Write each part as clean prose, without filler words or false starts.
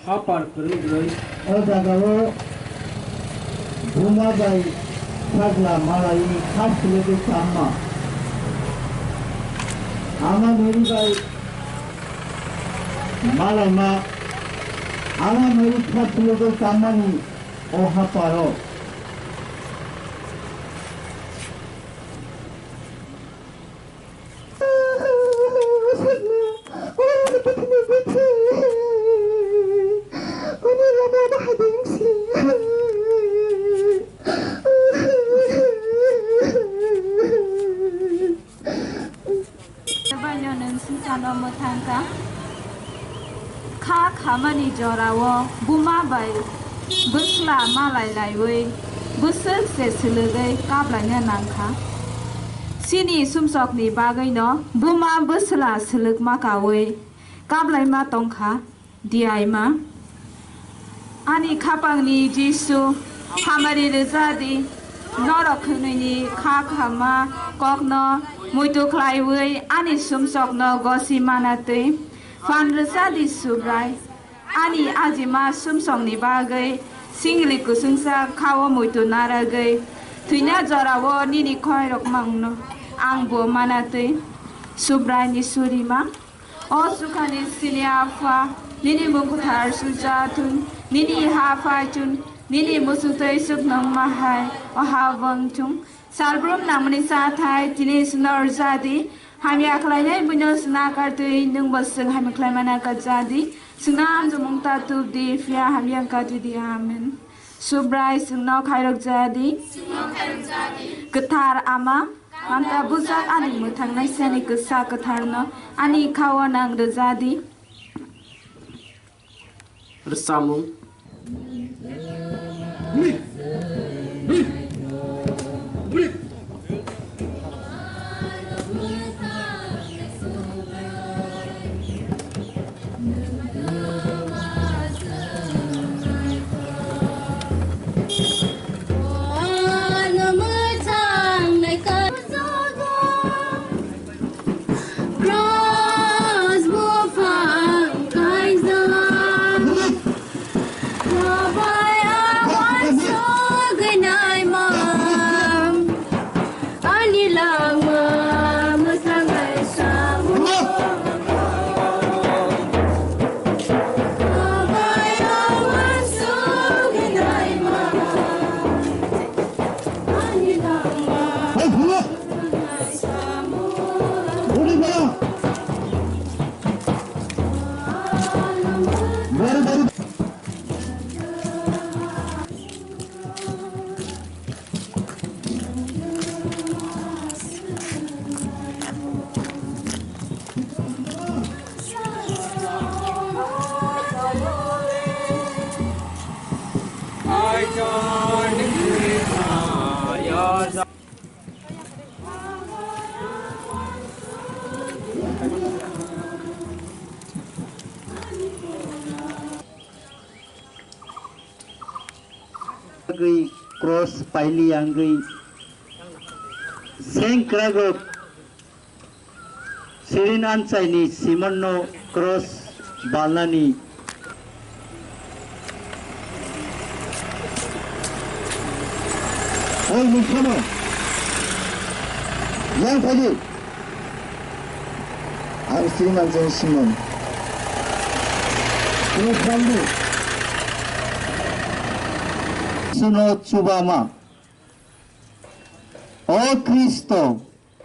Hapar pergi Kalau rumah baik, sagla malai khas lebih sama. Ama meri baik, malai ma, ama meri khas lebih sama ni, oh haparo. Kamani jorawo buma bai busla malai laiwe busel se selegai kablanya nangka sini sumsok ni bagai no buma busla selek makawe kablai ma tongkha diai ma ani khapang ni jisu hamari rezadi norok ni kha khama kokno muitu khlaiwe ani sumsok no gosi manate fan rezadi subrai Ani ajima sumsong ni bagai singli kusungsa kawo muitu naragai tuina jorawo nini khoi rok mangno angbo manate subrai ni surima o sukhani siniafa nini mukuthar sujatun nini hafa chun nini musutai suknang mahai o hawang chung salbrum namni sathai tini sunor jadi hamya khlainai bunyo sunakar tui nung basung hamya klaimana ka jadi Sunam jumung tatu di fia hamyang katu di amen. Subrai sungno khairok jadi. Ketar ama. Manta buzak ani mutang naisani kesa ketarno. Ani kawanang de jadi. Bersamung. bagui cross paili angui sengkragok sirin ancaini simonno cross balani oi mukhano yang tadi ang sirin ancaini simon cross balani suno chubama o Kristo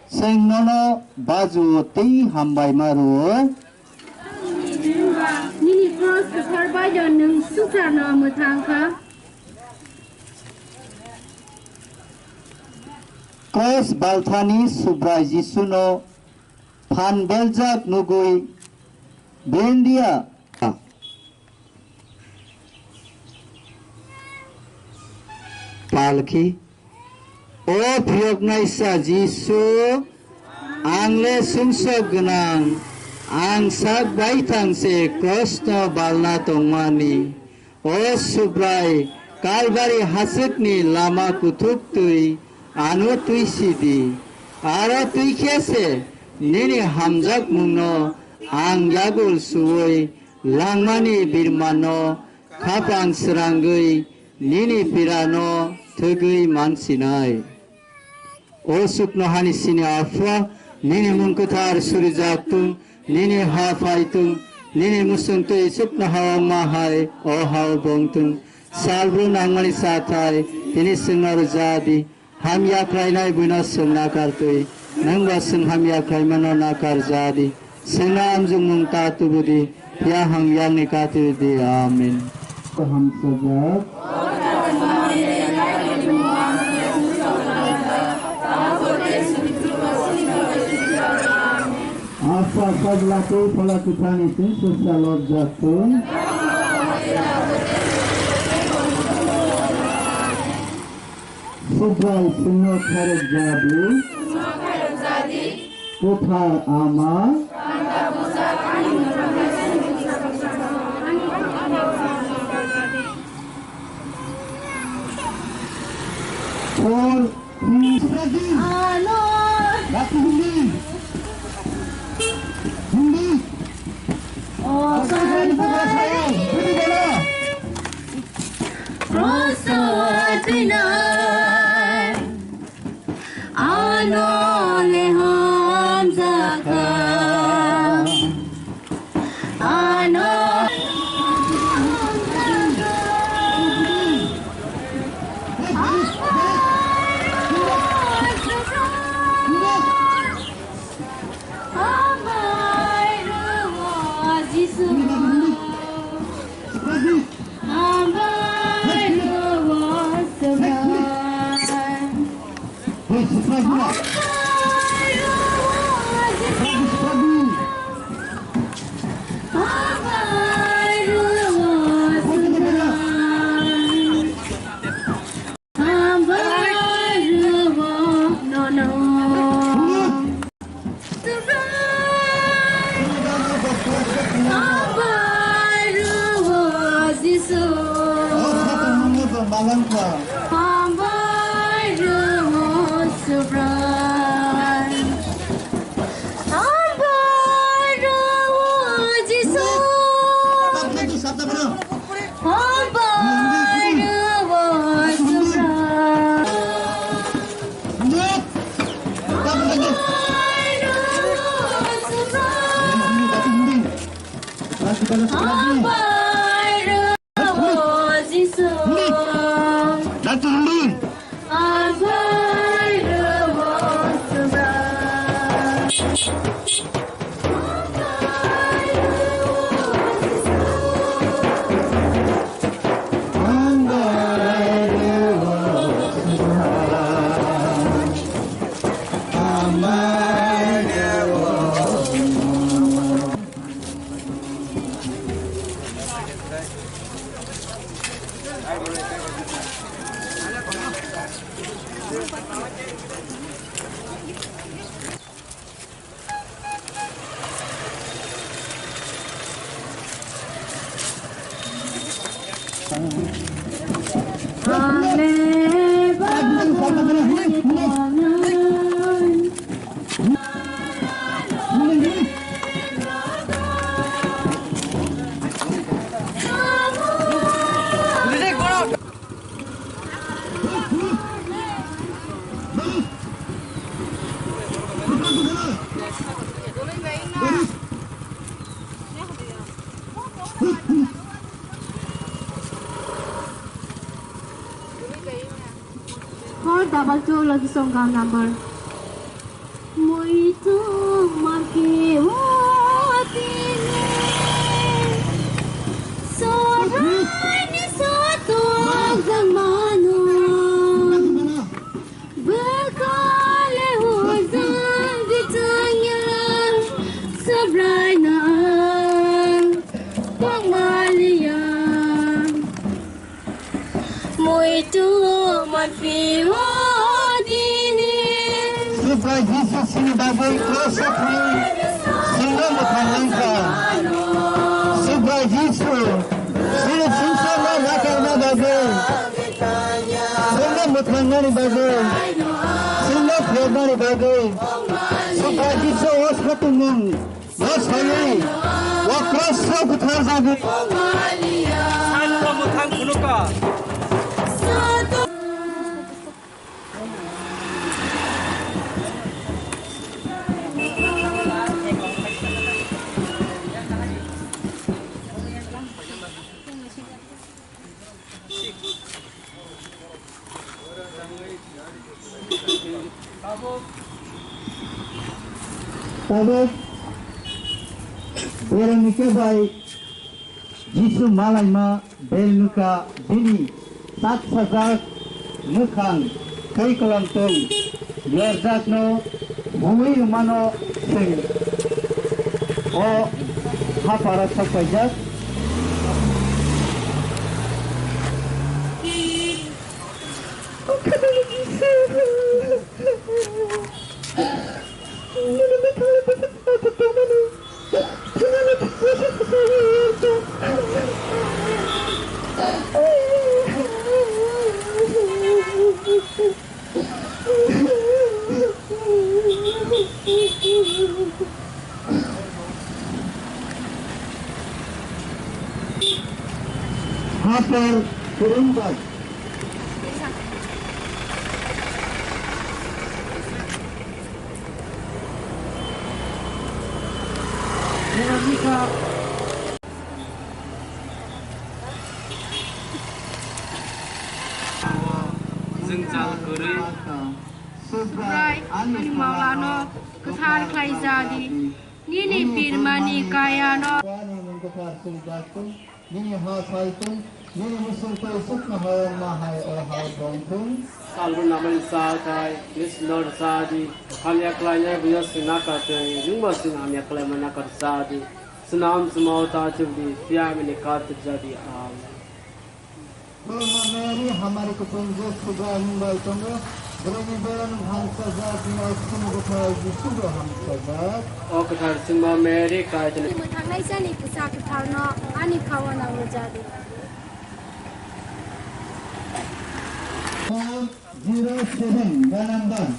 생노노 바주 띠 함바이 마루 니니 크로스 설바전능 수사나 무탕카 크로스 발타니 수브라지 수노 판벨작 누구이 벤디아 palki o priyoknaisa jisu angle sumsok gnang ang sak baitang se krishna balna tongmani o subrai kalbari hasukni lama kutuk tui anu tui sidi ara tui kese nini hamjak mungno ang yagul suoi langmani birmano kapang serangui nini pirano tegui mansinai o sukno hani sini afwa nini mungkutar surijaktung nini hafaitung nini musungtui sukno hawang mahai o hawabongtung salbru nangmani satai tini sengar jadi ham yakrainai buina sung nakartui nangba sung ham yakrai mano nakar jadi sena amjung mung tatubudi yahang yang nikatubudi amin ham sajak asa sablaku pelakukan itu sosial jatuh subrai sunno kharat jadi putar ama Por Hisradi Ano Batu Hindi Hindi Oh saya Hindi bola Rosso atina Ano leham zaka Ano Amen. For double two lagi song number. Mui tu maki watine. Sorai satu zamanu. Berkale huzan ditanya sabrina pangmalian. Mui tu maki watine. Supaya Jesus ini bagai proses sehingga menghalankan. Supaya Jesus sehingga susah melakukan bagai sehingga menghalankan bagai sehingga berani bagai. Supaya Jesus waspada meng waspada wakrasa bertarjah. 산으로 못한 구누까. Tabuk orang baik Jisu malai ma belmuka bini sak sajak mukang kai kolantong lerzak no bumi mano sing o hapara sakajak Hapar kurumbat Zengcal kuri. Subrai ani maulano kathar khlai jadi. Nini pirmani kayano. Wani mengkar sulbatun nini hasaitun nini musultai sukna hayang mahai ohai bongtung Salbu namal sakai, this Lord Sadi, Hamya Klanya Bios Sinakate, Jumasin Hamya Klamanakar Sadi, Sunam Sumauta Chubdi, Fiamini Kat Jadi Am. Mary हमारे को पंजे सुबह हम बाइटोंगे बरनी बरन हम सजा दिना सुन को फाइज सुबह हम सजा Okatar Simba Mary Kajan. Mutangai sani kesak tharno ani khawana jadi. 07 Ganamban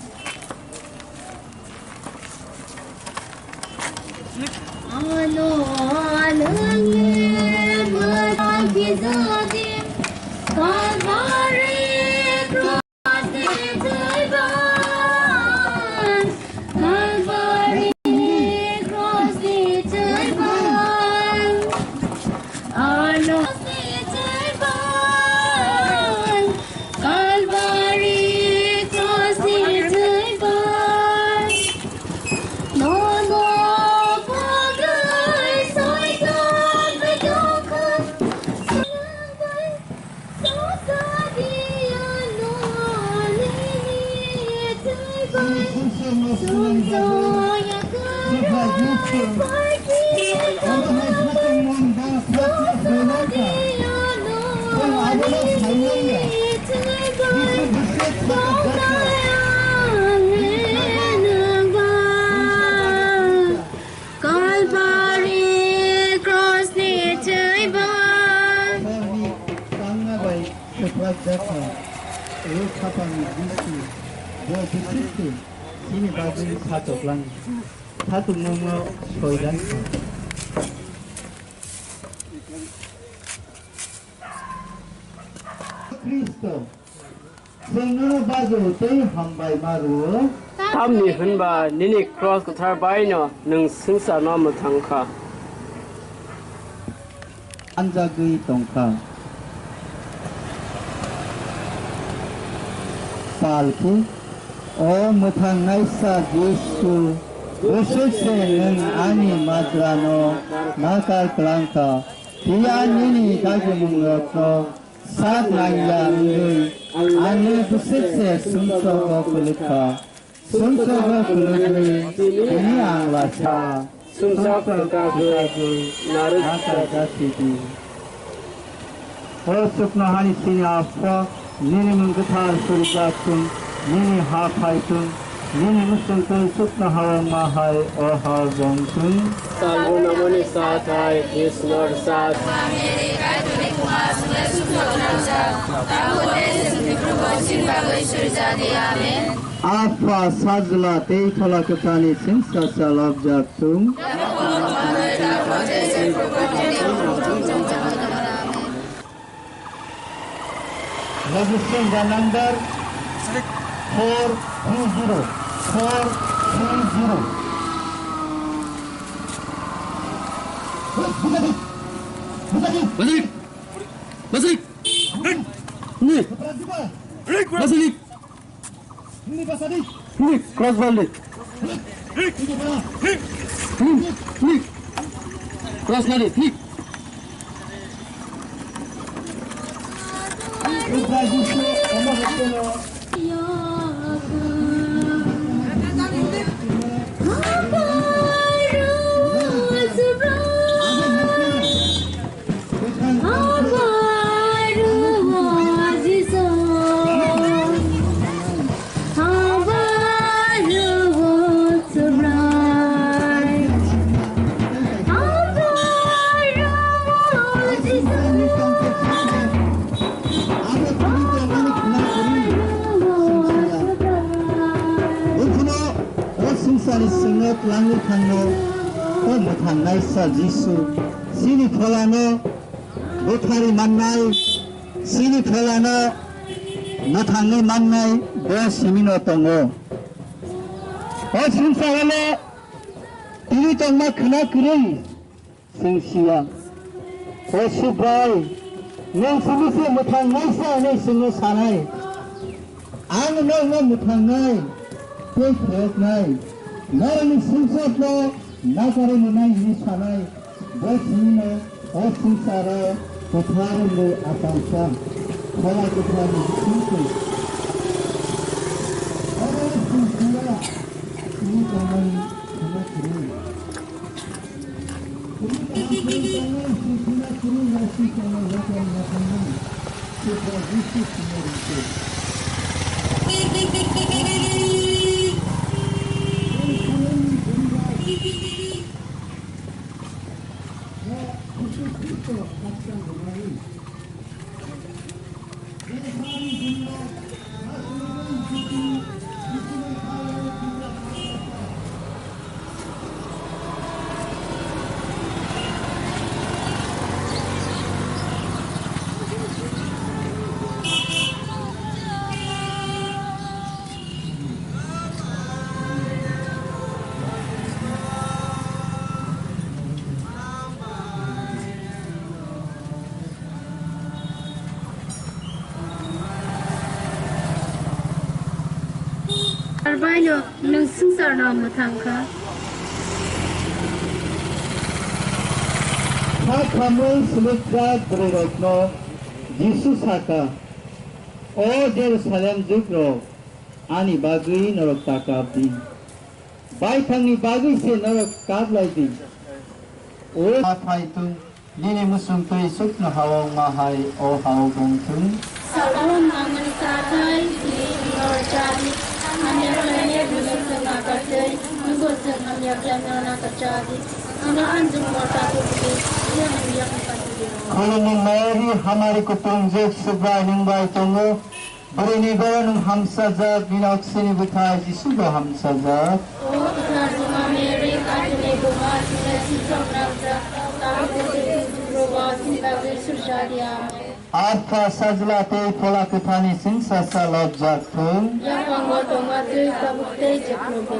Ano anange mati jadi kalvari krati jaiban kalvari krati jaiban ano jaiban kalvari krati jaiban no no pagai soitan bedokan ini baju satu lang satu momo koidan Kristo sengono baju tei hambai maru Tamni Hunba, Nini Cross Katar Baino, Nung Singsa Nama Tangka. 안작의 동카 살프 무탕나이사 예수 오실세는 아니 마드라노 나갈 블랑카 비아니니 다기문것도 사드나이야의 아니 부실세 숨소거 블루카 숨소거 블루니 비니 앙라차 숨소거 블루니 나르자자티디 어sup나하니 시냐파 니니문 그탈 소리자tum 니니 하파이tum 니니 무슨 그 sup나하왕 마하이 어하정tum Salvo namani sathai Krishna sat Apa sajla tei thola kutani sinsa salab jaktum Registering the number 430 430 Basalik! Ni! Basalik! Ni! Cross balik! Ni! Cross balik! Ni! langit hanno ko muthanai sa jisu sini pholano bothari mannai sini pholano muthani mannai bo simino tongo o sinsawale tini tongma khna kurei singsia o subai neng sini se muthanai sa ne singo sanai ang no muthanai ko khok nai Narani Sinsatlo, Nagar Munai Nishanai, Bosino, Osinsara, Potharu Atansa, Kola Potharu Sinsu. Ora Sinsara, Sinsara, Arbaino nang singsar na matangka. Sakamul Sulukra Gururotno, Jesus Haka, O Jerusalem Jugro, Ani Bagui Norok Takabdi, Baitani Bagui se Norok Kabladi, O Hapaitu, Nini Musum Tui Sukna Hawang Mahai, O Hawagongtung, Salon naman sathai Krishna Amyaklanya Busukna Katay, Nugusuk Amyaklanya Kachadi, Ana Anjum Watakuti, Yamyaklanya. Koloni Mary, Hamari Kutunjek, Subra Nimbai Tongo, Barini Baranum Hamsazat, Vinoxini Butai, Suga Hamsazat. O Tarjuma Mary, Katune Guma, Sinasi Samrakta, Takuti, Robasi, Babu Surjadiya. Artha Sajlate, Polakutani, Sinsasa Lobjatum. Yapango Tomate, Kabute, Jakrobo.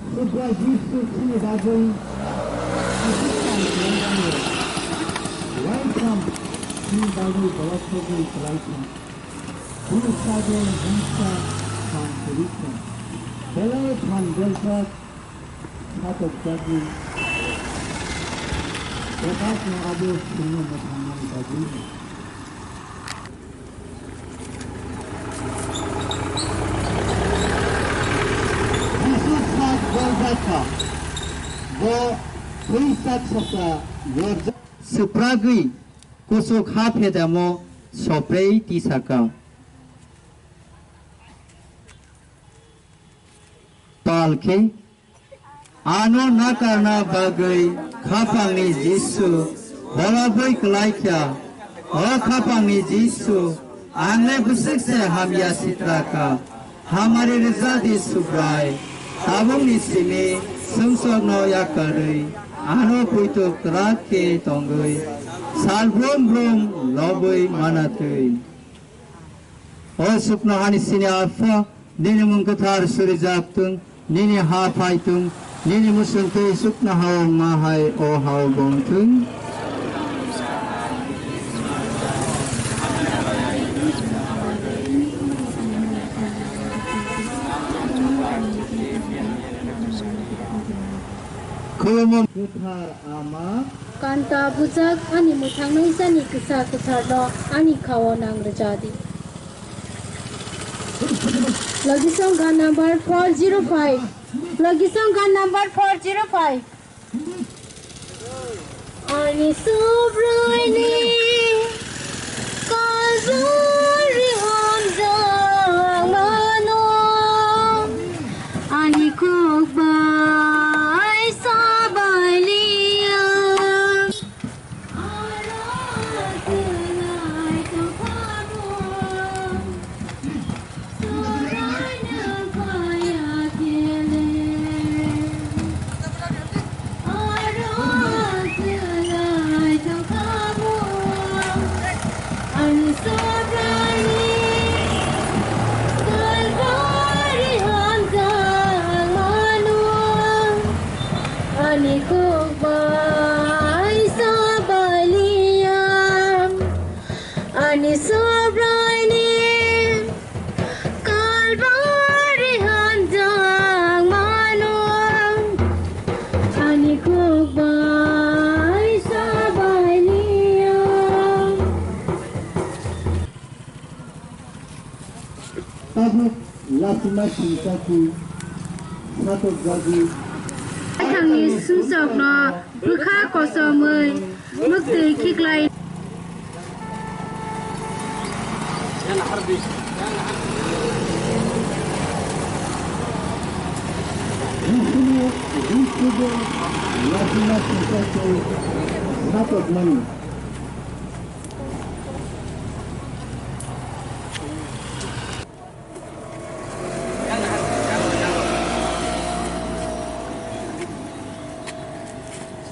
Sebuah Yesus ini bagai welcome ini bagi Barkathal kelaikan ini saja bangsa dan cerita belai dan belkat satu bagi bekasnya ada semua makanan bagi Barkathal bo prisak sasa yorja sepragui kusuk hapedamo soprei tisakam palke ano nakarna bagai khapangni jisu balaboi kelaikya o khapangni jisu anne busik se hamya sitraka hamare rezadi subrai tabung ni sini sungsok no yakari ano puito krake tonggui salbrom brom loboi manatui o supno hani sini alfa nini mungkathar surijaptung nini hafaitung nini musuntui supna hau mahai o hau bongtung Kulumum putar ama Kanta bujak ani mutang na isa ni kisa no ani kawanang rajadi. Lagi song gan number 405. Lagi song gan number 405. Ani sobrani kalburi honjang mano ani kokba Masih satu bagi Thằng sung sọc nó bước khác có sờ mời mức từ khi lại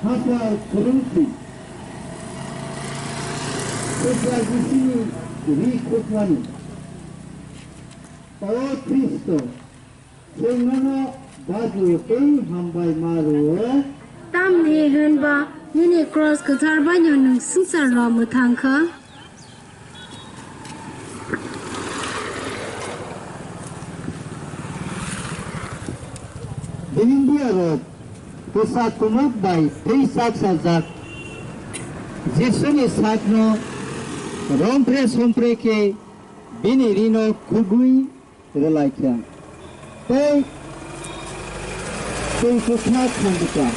Masa berhenti. Setelah di sini berikutnya Paul Kristo semana baju hambai maru tam ni hơn ba ni cross ke thar ba nyu nung sung sar lo mu thang kha India road pusat kumuk bai prisak sajak Jesuni sakno rompre ke bini rino kugui relaikya tei kukhat khangka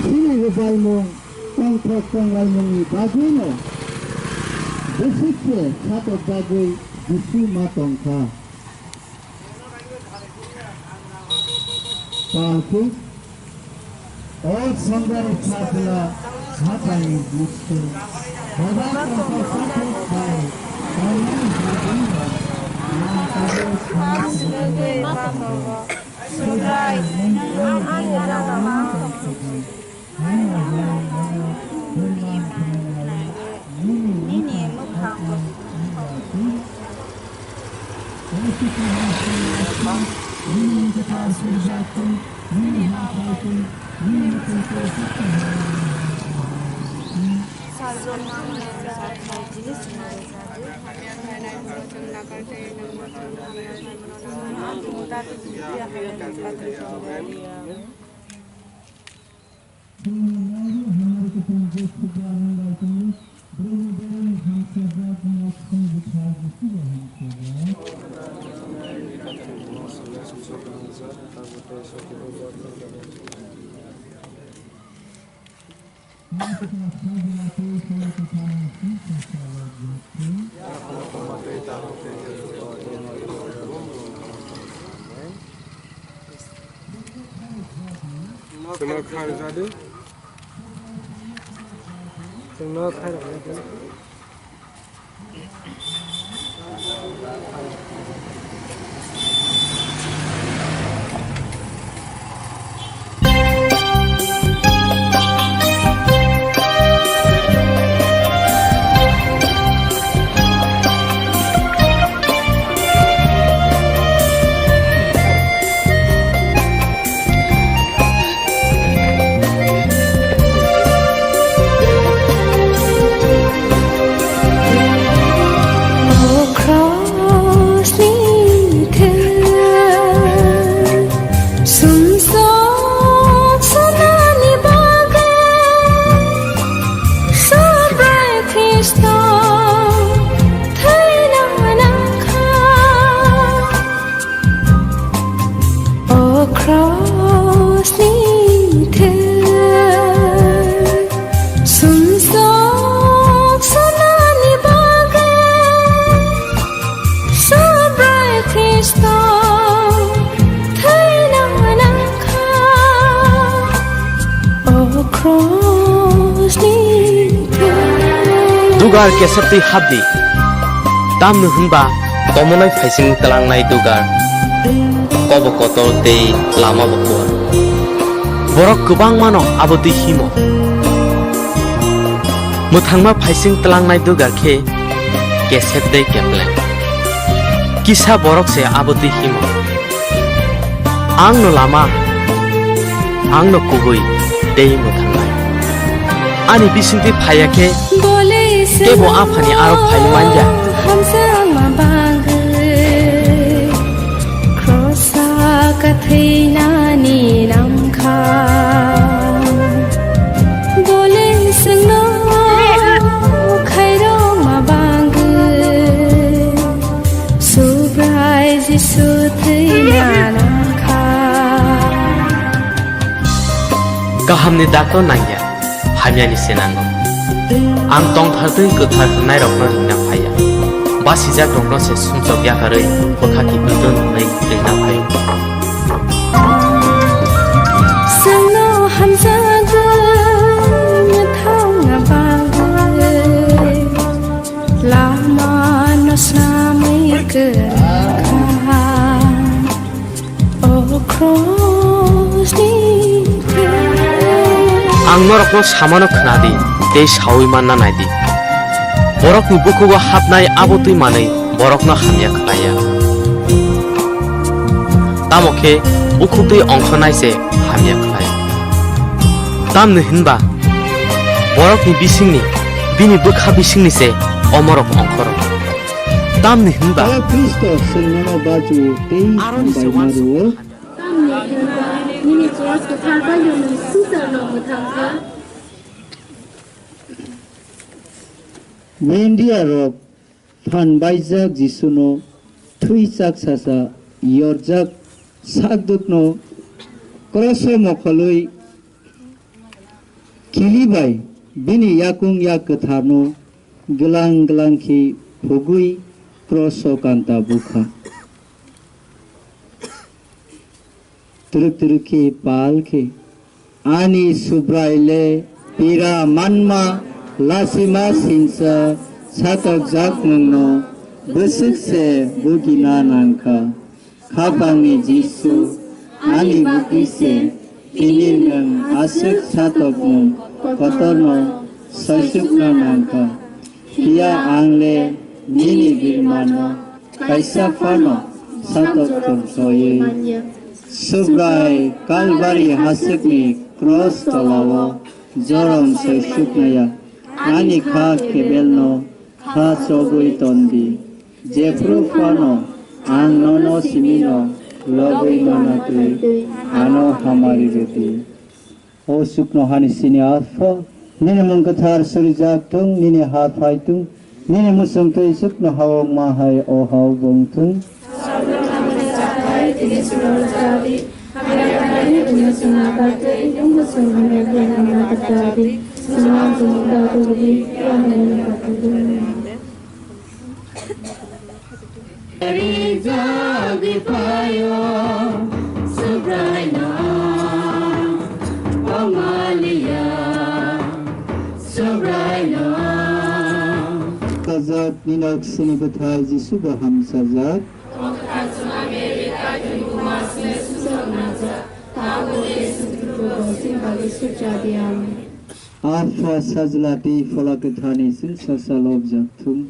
sini rubai mo tong lain ni bagino besikse satu bagui disu matongka Paku all sanggar chapla hapai mustu baba ko satu bai kami hadina na tabu sebagai bapa surai yang ada dalam ini mukhang Dugar kesati habdi tam nuhunba tomonai faising telangnai dugar kobo kotol tei lama bokor borok kubang mano abodi himo muthangma faising telangnai dugar ke keset dei keplen kisa borok se abodi himo ang no lama ang no kubui dei muthangnai ani bisinti phaya ke kebo afani aro phai manja krosa katheina ni namkha bole sangno khairo mabang surprise sutheina namkha kahamni dato nangya hamyani senango ang tong thartui kuthar nai rokno ringna phaya basijak rokno se sumchok yakarei bokhaki budon nei ringna phayo sangno hamjaga mathanga bang lama no samai kha oh cross ang norokno samano khnadi tei sawi manna naidi borok ni bukugo hapnai abotui manei borokno hamya khlaya tamokhe bukutui ongkhonai se hamya khlaya tamni hinba borok ni bisingni bini bukha bisingni se omorok ongkhoro tamni hinba Kristo sengno baju tei baymaru Ini jelas ketarban yang susah nomor tangga. India rok fan baijak jisuno thuijak sasa yorjak sakdutno kroso mokholoi kilibai bini yakung yak ketharno gelang gelang ki phugui kroso kanta bukha Turuk-turuki palki ani subraile pira manma lasima sinsa satak jaknungno besuk se bugina nangka khabangi jisu ani buki se tininang asuk sataknung kotorno sasukna nangka Pia angle nini birmano kaisa fano 사토 소이 Subrai Kalvari Hasakni Cross Tolawo Zorom Se Shuknaya Ani Kha Kebelno Kha Chogui Tondi Jefru Fano Ang Nono Simino Lobui Manatui Ano Hamari Reti O Sukno Hani Sini Alpha Nini Mungatar Surijak Tung Nini Hafai Tung Nini Musung Tui Sukno Hawang Mahai O Haw Bung Tung Kazak Ninak Sini Bataji Subham Sajak Alpha Sajlati Falakathani Sin Sasalov Jaktum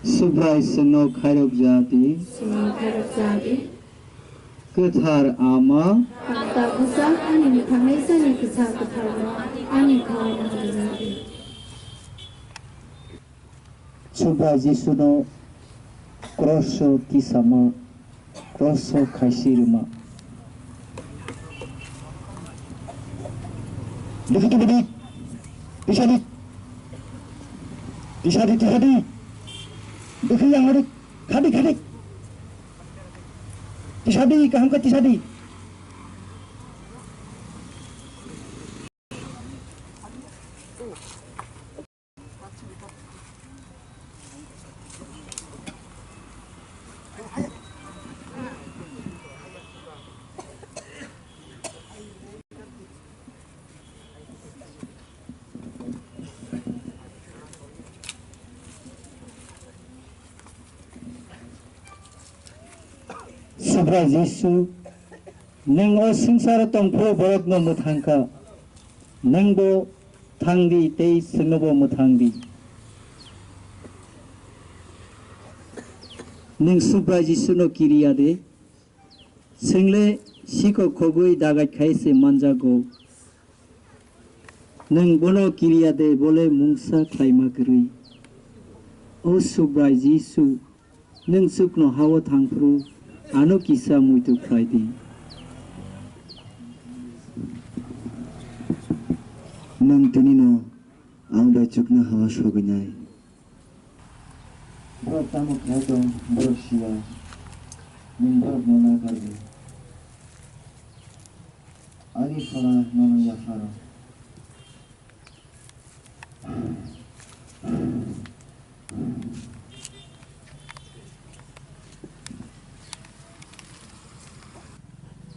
Subhai Sano Khairab Jati Kathar Ama Subhai Jisuno Kroso Kisama Kroso Kaishiruma Dikit Dishadi Dishadi Dishadi Dikit yang ada Khadik Dishadi kaham ka Dishadi Subra Jesu Neng o singsara tongpo borok no muthangka Neng bo thangdi tei sengbo muthangdi Neng Subra Jesu no kiriya de Sengle siko khogui dagat khaise manjago Neng bono kiriya de bole mungsa khlaima gri O Subra Jesu Neng sukno hawa thangpru Ano kisah muito Friday. Nang tinino ang bacok na hawas waganyay. Bro tamo kato bro siya. Minbar mo na karbi. Ari fala nono yafaro.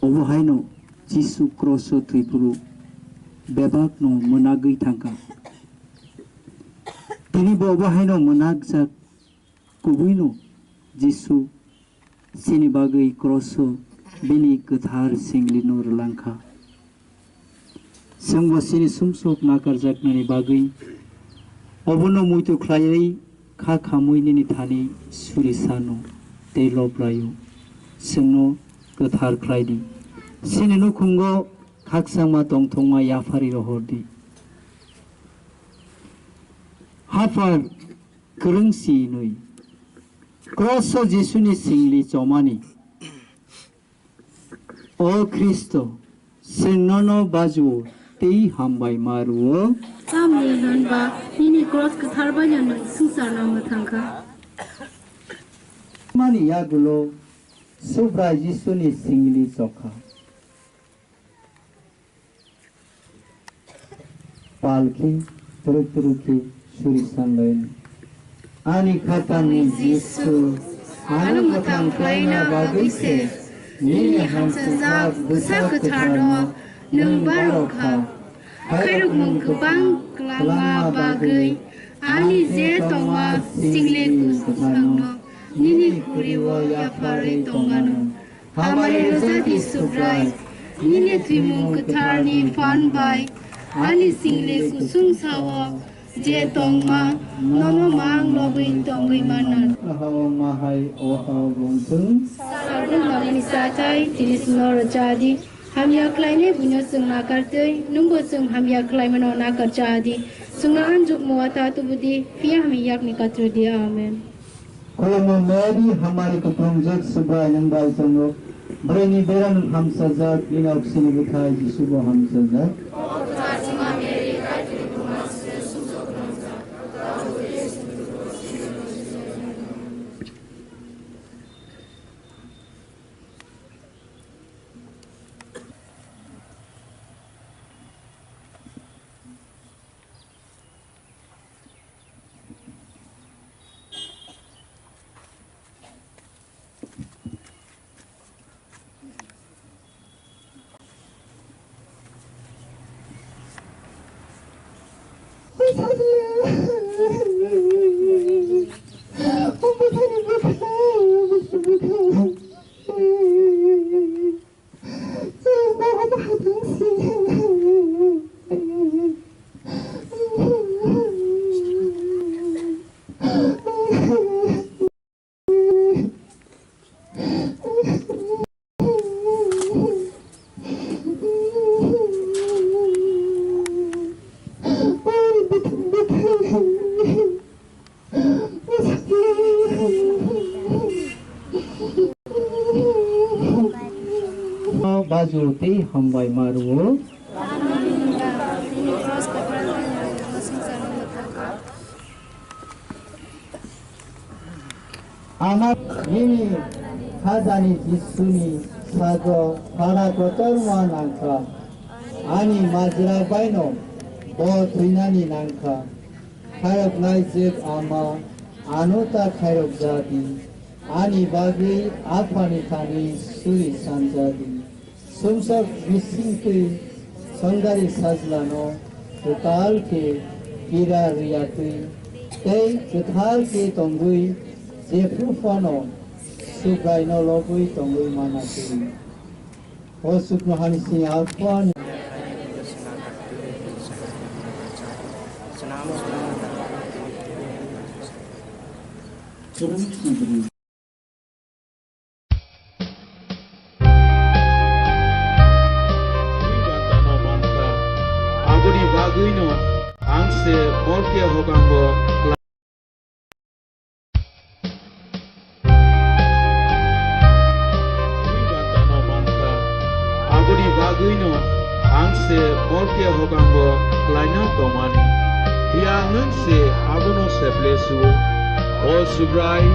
Obohaino Jisu kroso tripuru bebak no menagui tangka. Tini obohaino menagzak kubuino Jisu sini bagai kroso bini kethar singlino relangka. Sengbo sini sumsok nakarjak nani bagai obono muito klayai kha khamui nini thani surisano te lobrayu sengno kethar klaidi Sini no kungo kaksama tongtonga yafari rohordi. Hafar kerengsi nui. Kroso Jesuni singli comani. O Kristo, senono baju tei hambai maruo. Samne hanba nini cross ketharba jano susar nama thangka. Mani yagulo Subra Jesuni singli sokha. Palki turuk-turuki surisan lain. Ani khatani Yesu, anu matang klaina bagise, nini hamsazak busa ketharno, nung barokha. Khairuk mung kebang kelama bagai, ani je tongma singleku sangno, nini kuriwo yafare tongano. Hamare rozati subrai, nini trimung ketharni fan bai, Ani single kusung sawa je tong ma nono mang lobui tong gui manar Ahau mahai ohau gongtung sarung namani satai tinis nor jadi ham ya klaine bunyo sung na kartei nungbo sung ham ya klai mano na kar jadi sunga anjuk muata tu budi pia ham yak ni katru dia amen. Kolama Mary हमारे कपड़ों जग सुबह नंगाल संगो बरेनी बेरन हम सजात इन ऑक्सीजन बुखार जी सुबह हम सजात बाजुते हम भाई मारो आमार ini khazani jisuni sago para kotorma nangka ani majra baino bo trinani nangka khairok naijek ama anota khairok jadi ani bagi afani thani suri sanjadi sumsak bisingke sangari sajlano total ke kira riyatui tei total ke tonggui Jefufano sugaino logui tongui manatui o sukno hanisi alpon aguri baguino angse morke hogango Guino, angse morke hogango laina tomani. Hiangan se abuno seblesu. O subrai,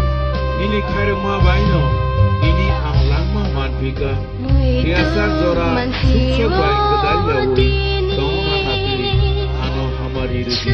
ini karma baino, ini anglangma manvika. Hiasa zora subsobai kedaya wui. Tongma hati, ano hamari rugi.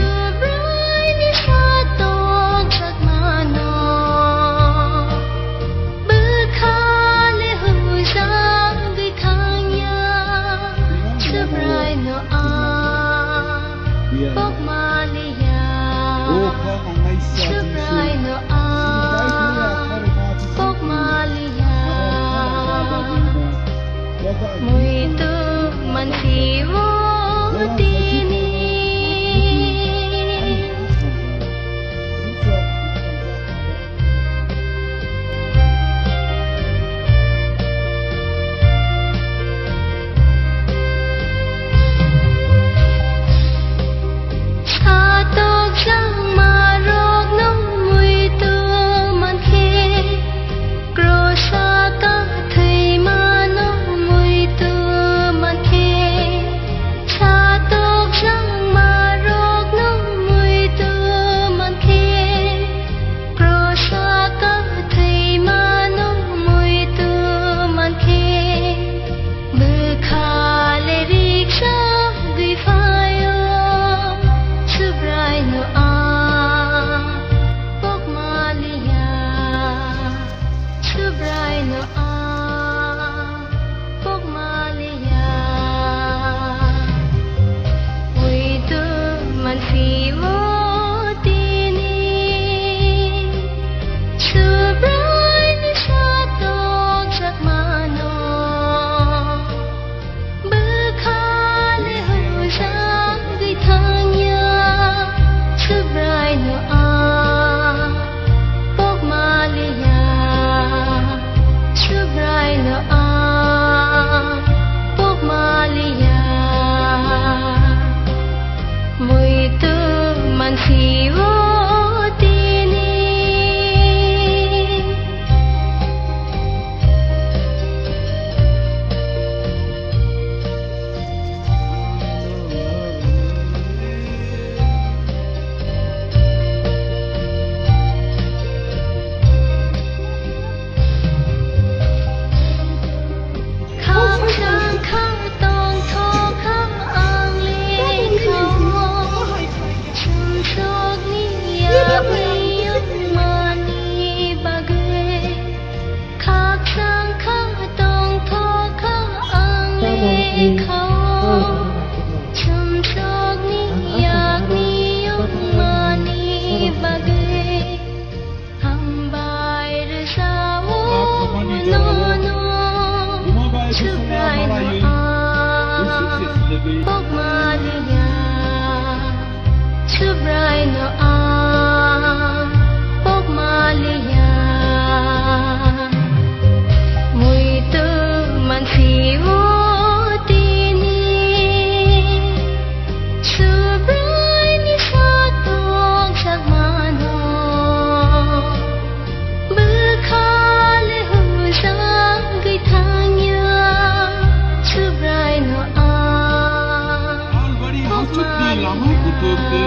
Machuk di lama butuh ke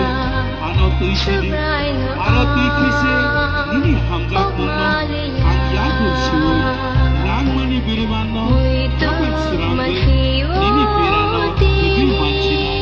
ano tuisini arati kise nini hamzak munno ang yagu siu nang mani birimano kapan sirambe nini pirano lebih mancina.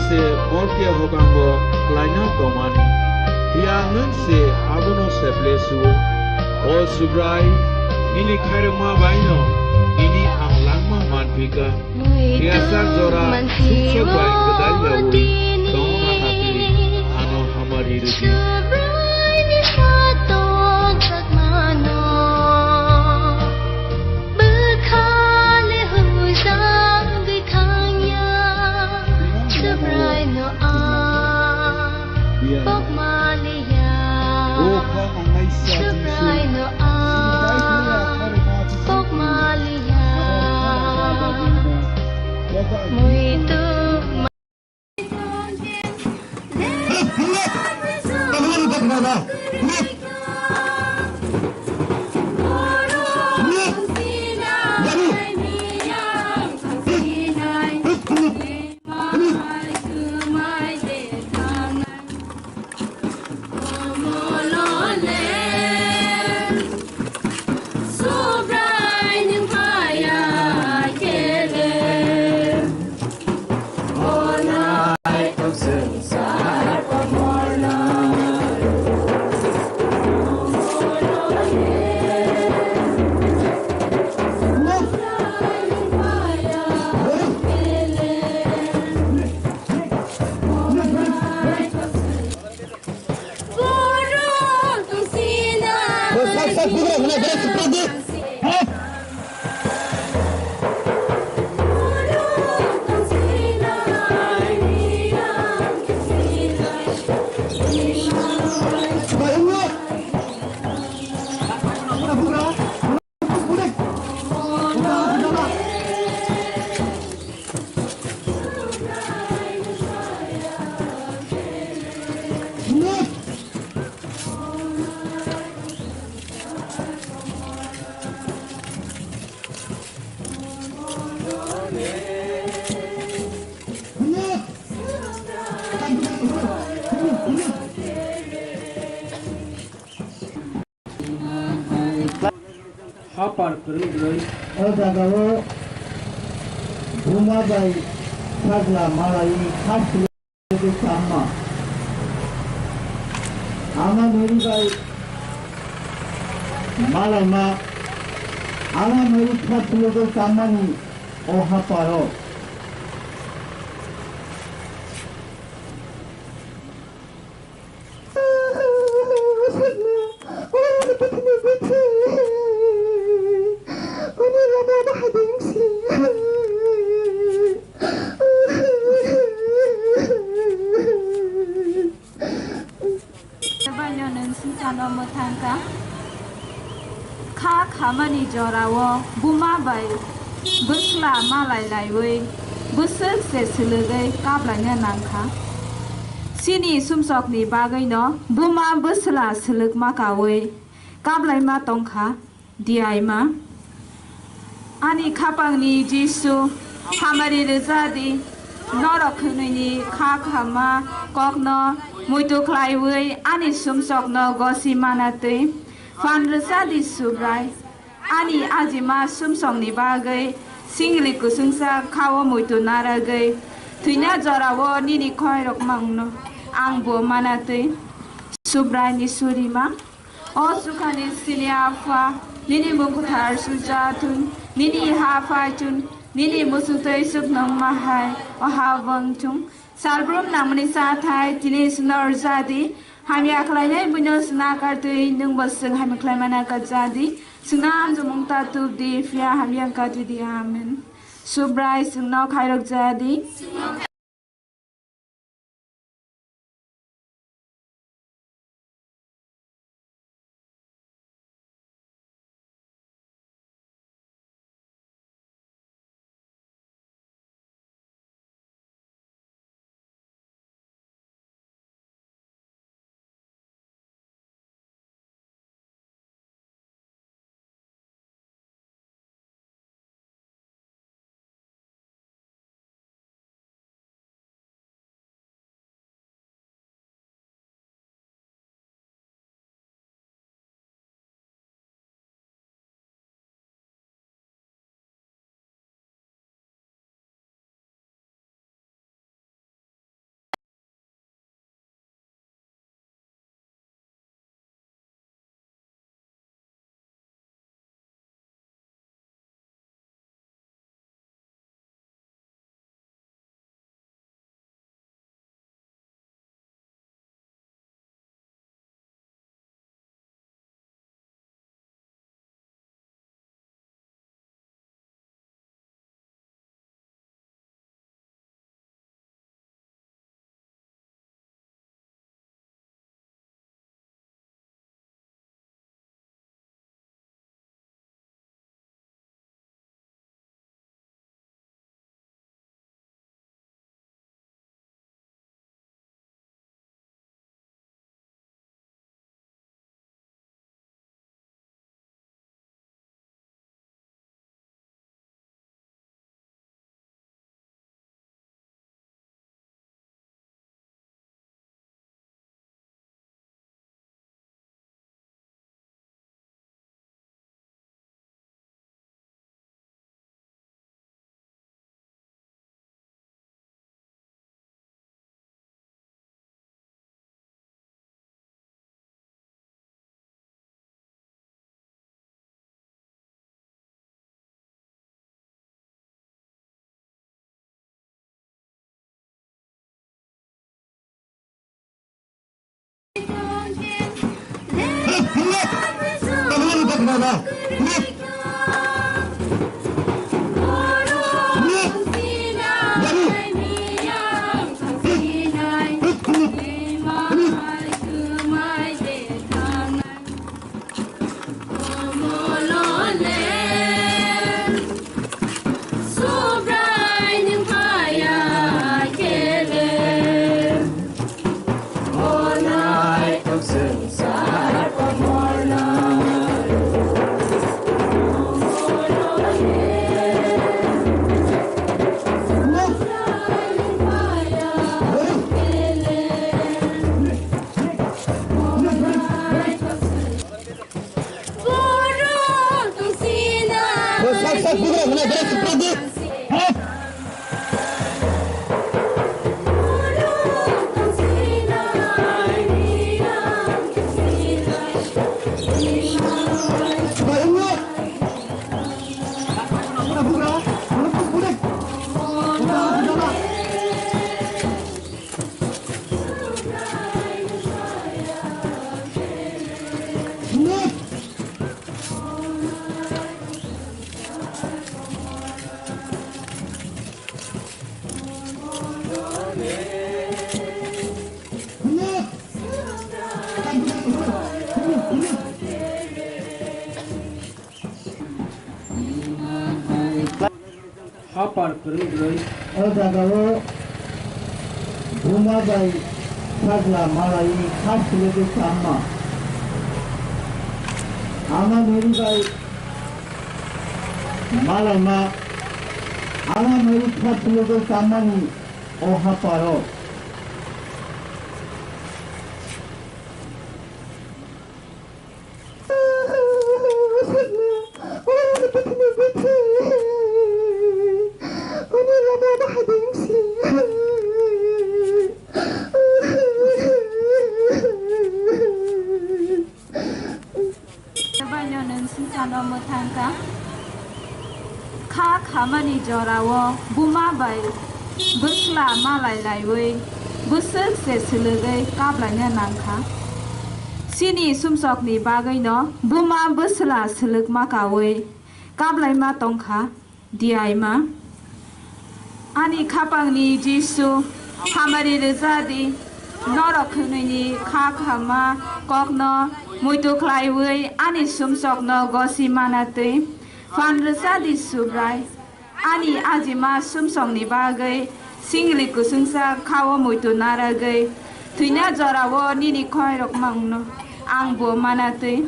se morke hokango klaina tomani hiangan se abono seplesu o subrai nini khairma baino nini anglangma manpika hiasa jora sukso bai gadai yawi tongma hatri ano hamari rugi Hapar kerudung. Kalau rumah baik karena malai khas itu sama. Ama meri baik malai ma, ama meri khas itu sama ni. Oh haparo. Kamani jorawo buma bai busla malai laiwe busel se silugai kablanya nangka sini sumsok ni bagai no buma busla siluk makawe kablai ma tongkha diai ma ani khapang ni jisu hamari rezadi norok ni kha khama kokno muito klaiwe ani sumsok no gosi manate Fanrasa di subrai, ani ajima sumsong ni bagai, singli kusungsa kawo muito naragai, tuina jorawo nini koi rok mangno, angbo manate, subrai ni surima, o sukani sini afa, nini mungkutar sujatun, nini hafa chun, nini musutai suknong mahai, o havang chung, salbrum namani sathai, tinis norzadi, Hamya klayai bunyos nakar tui nung baseng hamya klay mana kajadi sungam jumung tatu di fia hamya katu di amen subrai sung no khairok jadi Hapar kerudung. Odagawo Bumabai Sagla Malai Khasledu Sama Ama Meri Bai Malama Ama Meri Khasledu Sama ni Ohaparo Kamani jorawo buma bai busla malai laiwe busuk se sulugai kablanya nangka sini sumsok ni bagai no buma busla suluk makawe kablai ma tongkha diai ma ani khapang ni jisu hamari rezadi norok ni khama kokno muitu klaiwe ani sumsok no gosi manate fan rezadi subrai Ani ajima sumsong ni bagai singli kusungsa kawo muitu naragai tuina jorawo nini koi rok mangno ang bo manate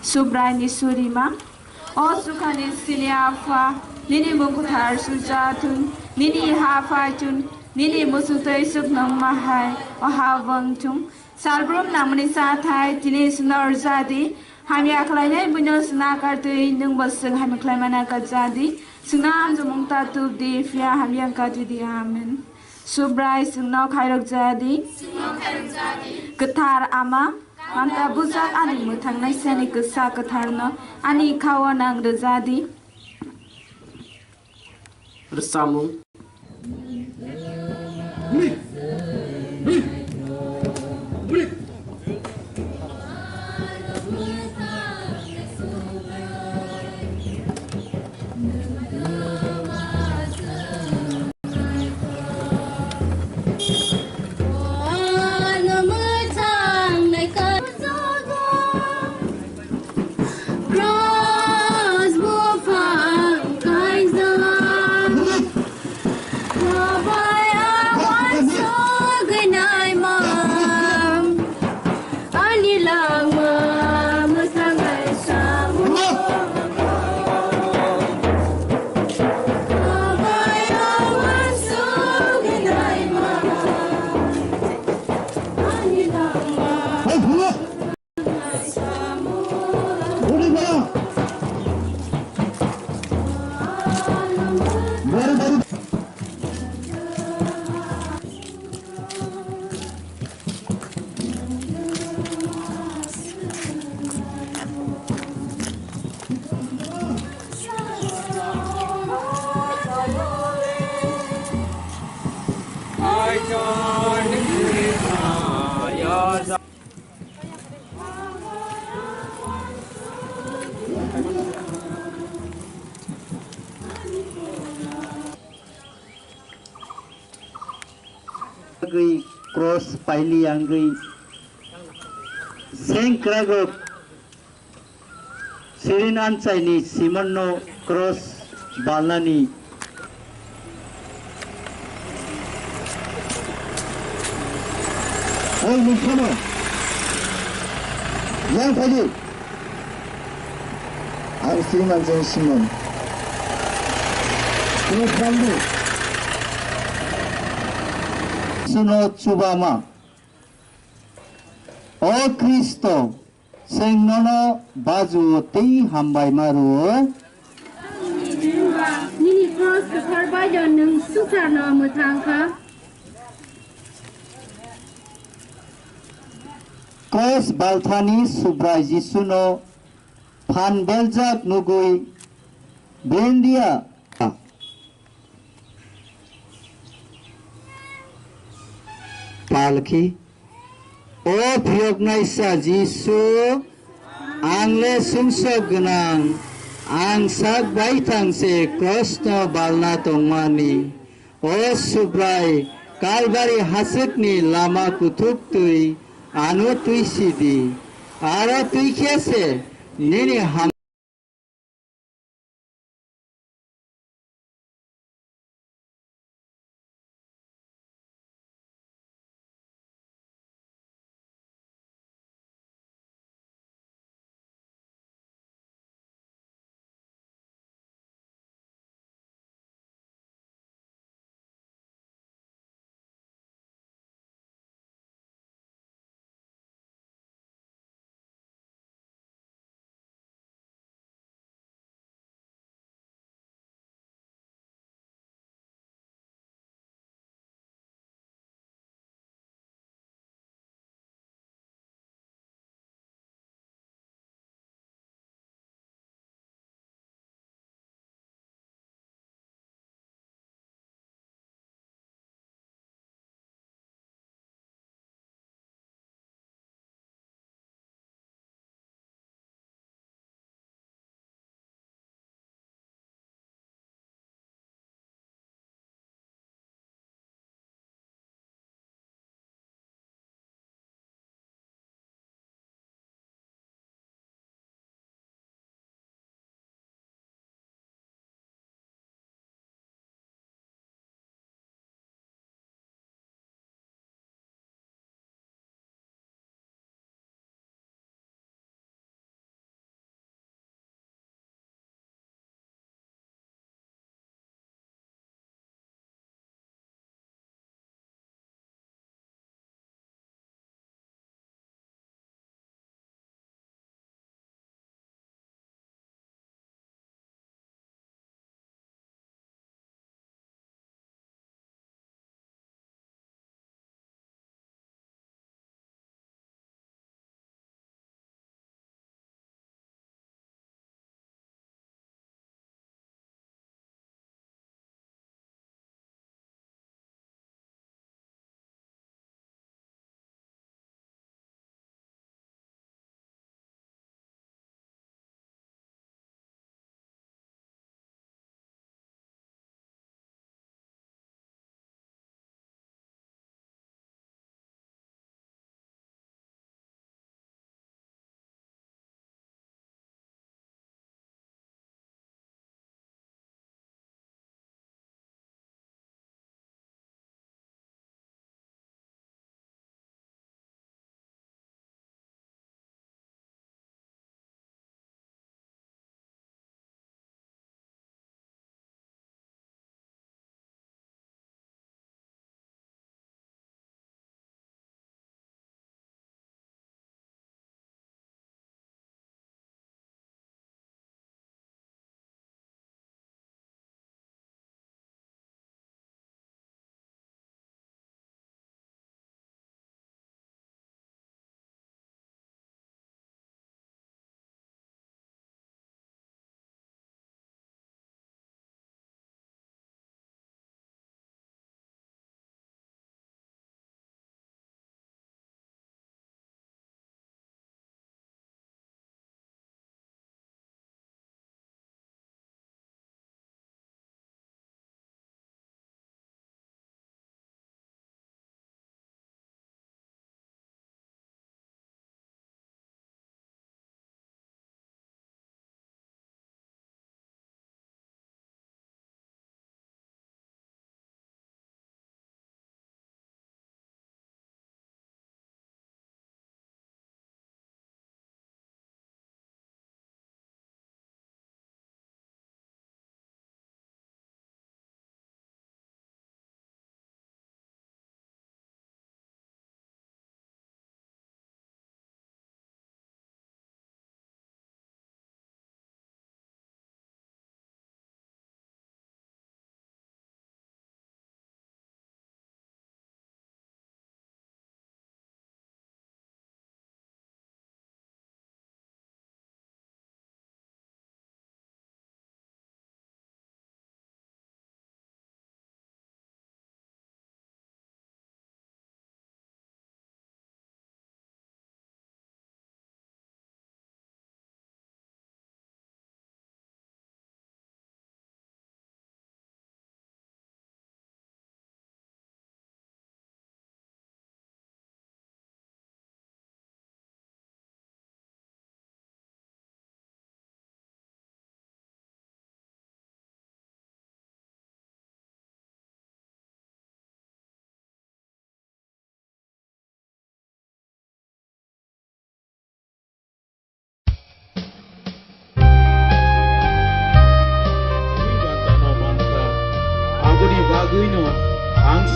subrai ni surima o sukani sini afa nini mungkutar sujatun nini hafa chun nini musutai suknong mahai o havang chung salbrum namni sathai tini sunor jadi hamya khlainai bunyo sunakar tui nung basung hamya klaimana ka jadi Sunam jumung tatu di fia hamyang kaju di amen. Subrai sunau khairok jadi. Ketar ama. Manta buzak ani mutang naisani kesa ketarno. Ani kawanang de jadi. Bersamung. gui cross paili angui sengkragok sirin anchaini simonno cross balnani oi mukhano yang tadi ang sirin anchaini simon cross balni suno chubama o Kristo sengnono baju ti hambai maru nini cross ke korbai dan nung susar na mutangka cross balthani subrai jisuno phan beljak nugui bendia palki o phiyoknaisa jisu angle sungsok gonang ang sak baithangse krishna balna tongmani o subrai kalvari hasukni lama kuthuk tui anu tui sidi aro tui khese nini ham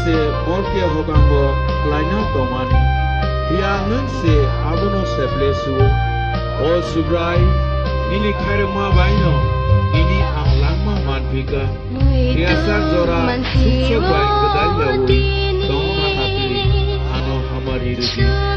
se morke hogango klaina tomani hiangun se abono seplesu o subrai nili khairma baino ini ang langma manpika biasa zora sukse bai kedai yawi toma hatili ano hamari rugi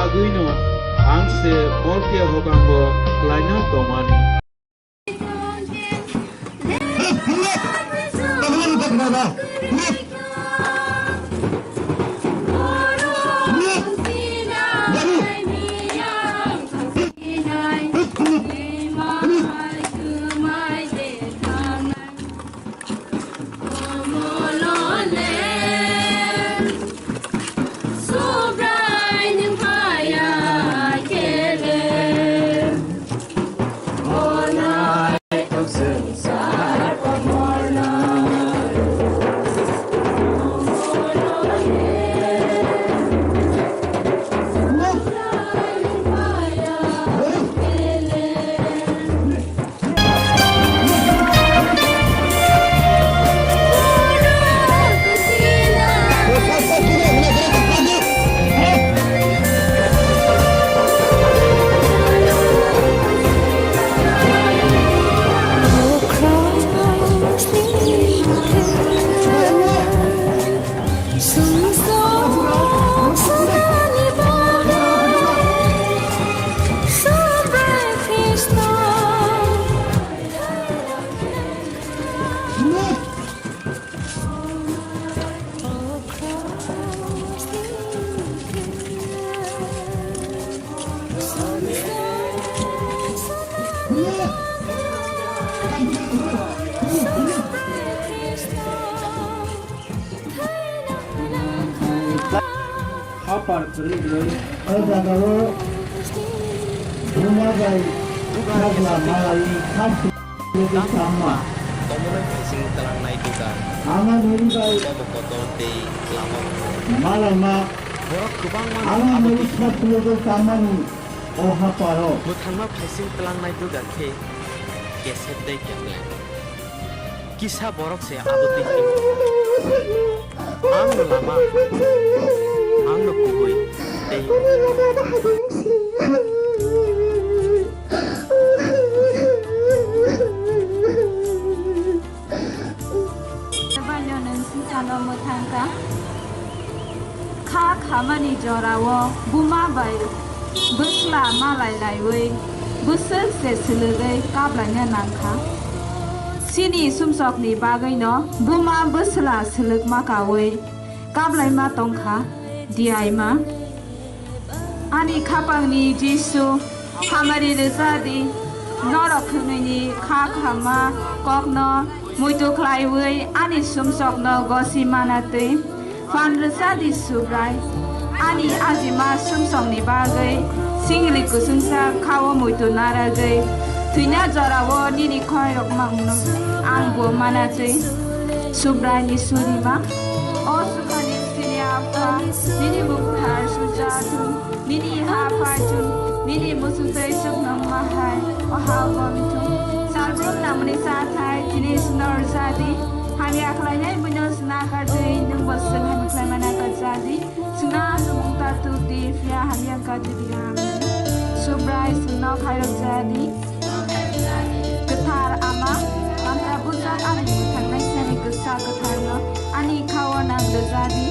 baguino angse borke hogango laina tomani. Hapar perlu Kalau rumah baik, kalau malai kampung itu sama. Komunal kasing telang na itugan. Aman dari baik, Komukoton de Lama. malam Borok kubang man aman dari kampung itu sama nih. Oh haparo. Butangma kasing telang na itugan ke keset de keplen. Kisah borok se aboti him. Ang no Lama. Ang no kuboy. De खामानि जरावो बुमा बाय बसला मालाय लायवै बोसोर से सोलोगै काब्लायनो नांखा सिनि सुमसकनि बागैनो बुमा बसला सोलोग माकावै काब्लाय मा तंखा दियाइमा आनि खापांनि जिसु खामानि रजादि नरखुनैनि खा खामा ककनो मुइतो ख्लायवै आनि सुमसकनो गसि मानातै Fanrasa subrai ani azima sumsongni bagai singli kusungsa kawo muito naragai tuina jarawo nini khoirok mangno angbo manachai subrai ni surima o sukani sini apa nini mukhar sujatu nini hapachun nini musutai suknam mahai o hawamitu salbro namni sathai tini sunar sadi हामी आखलायनाय बुनस नागार दै नों बसजों हामी ख्लायमाना गजादि सुना सुमुंता तुदि फिया हामी आकादि बिहाम सुब्राय सुना खायरक जादि गोथार आमा आंहा बुजाक आंनि थांनाय सानि गोसा गोथारनो आंनि खावा नांदो जादि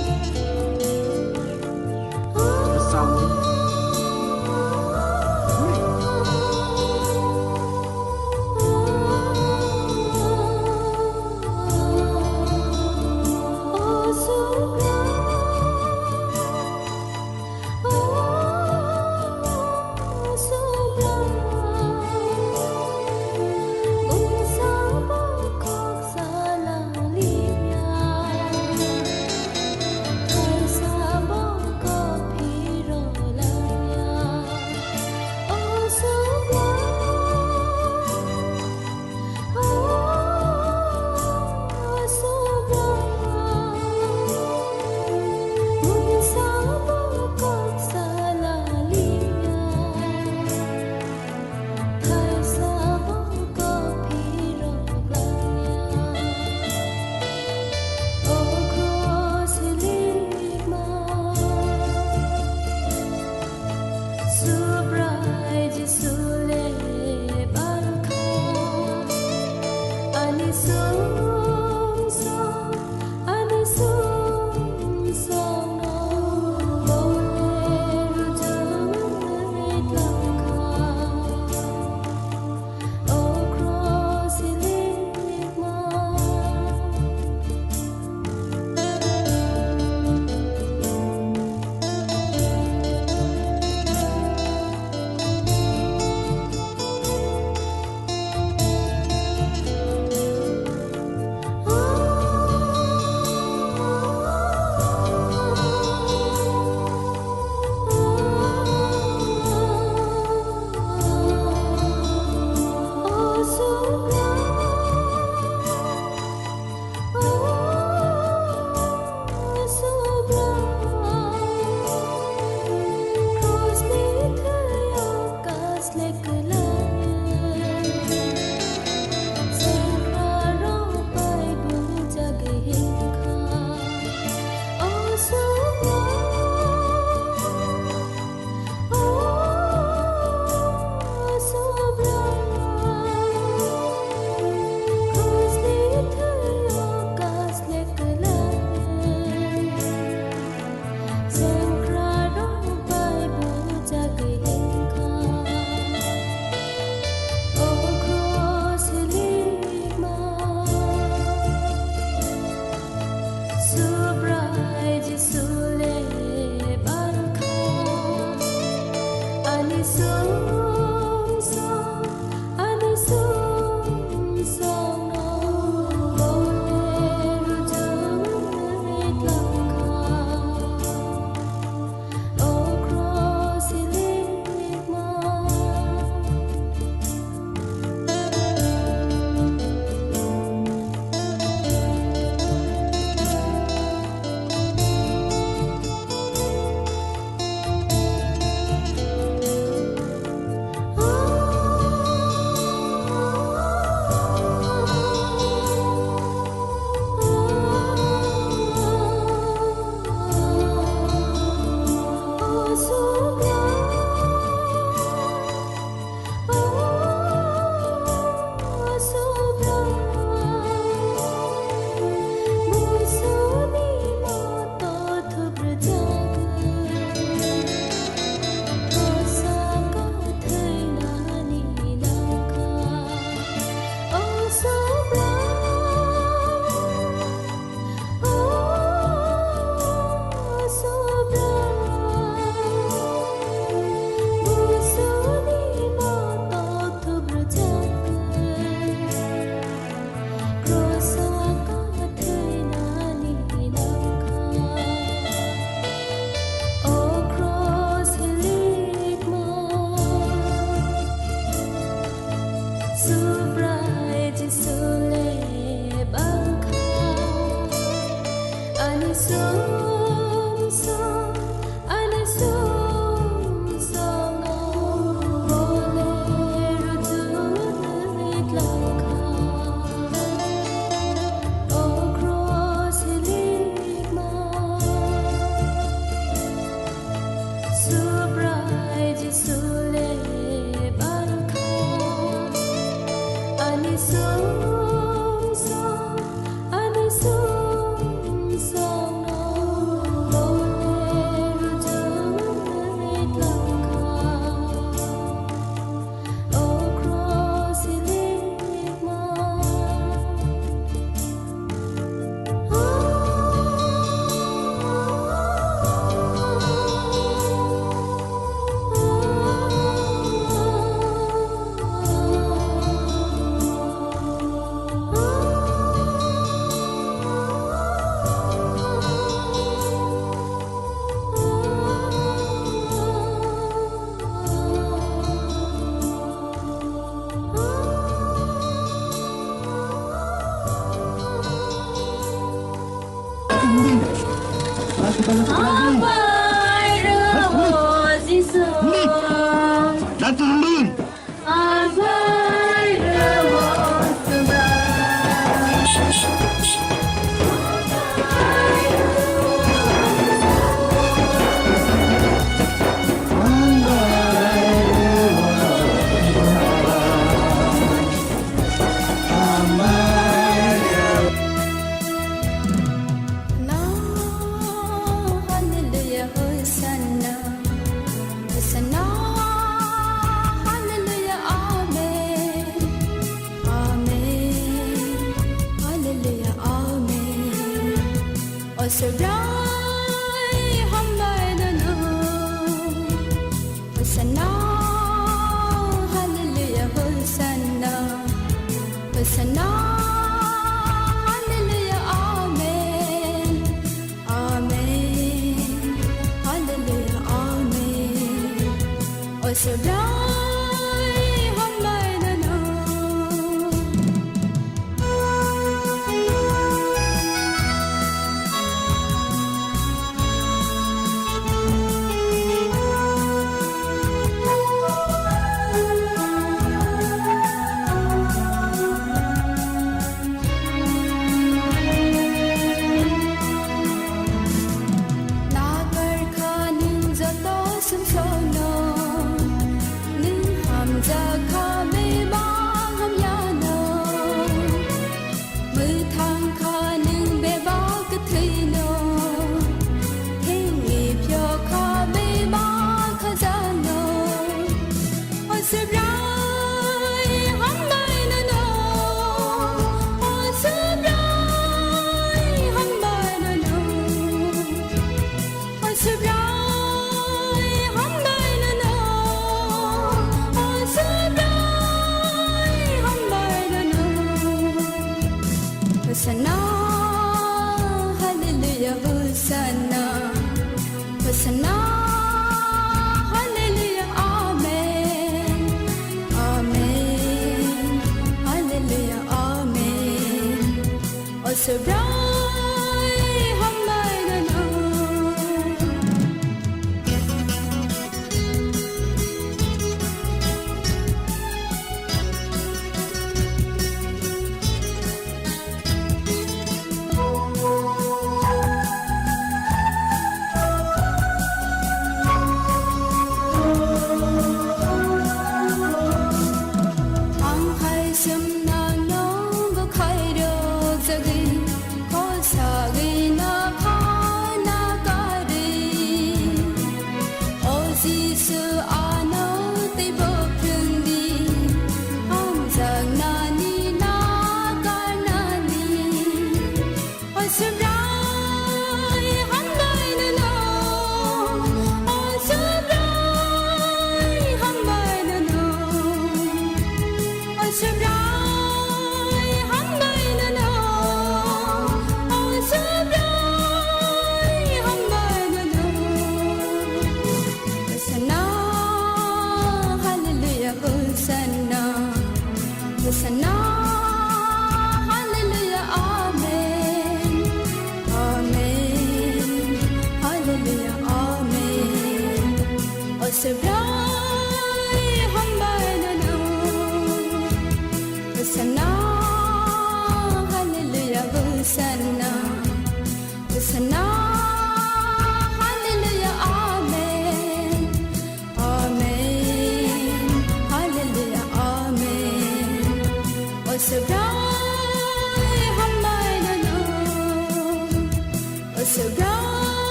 Nagar khanin jato sum sono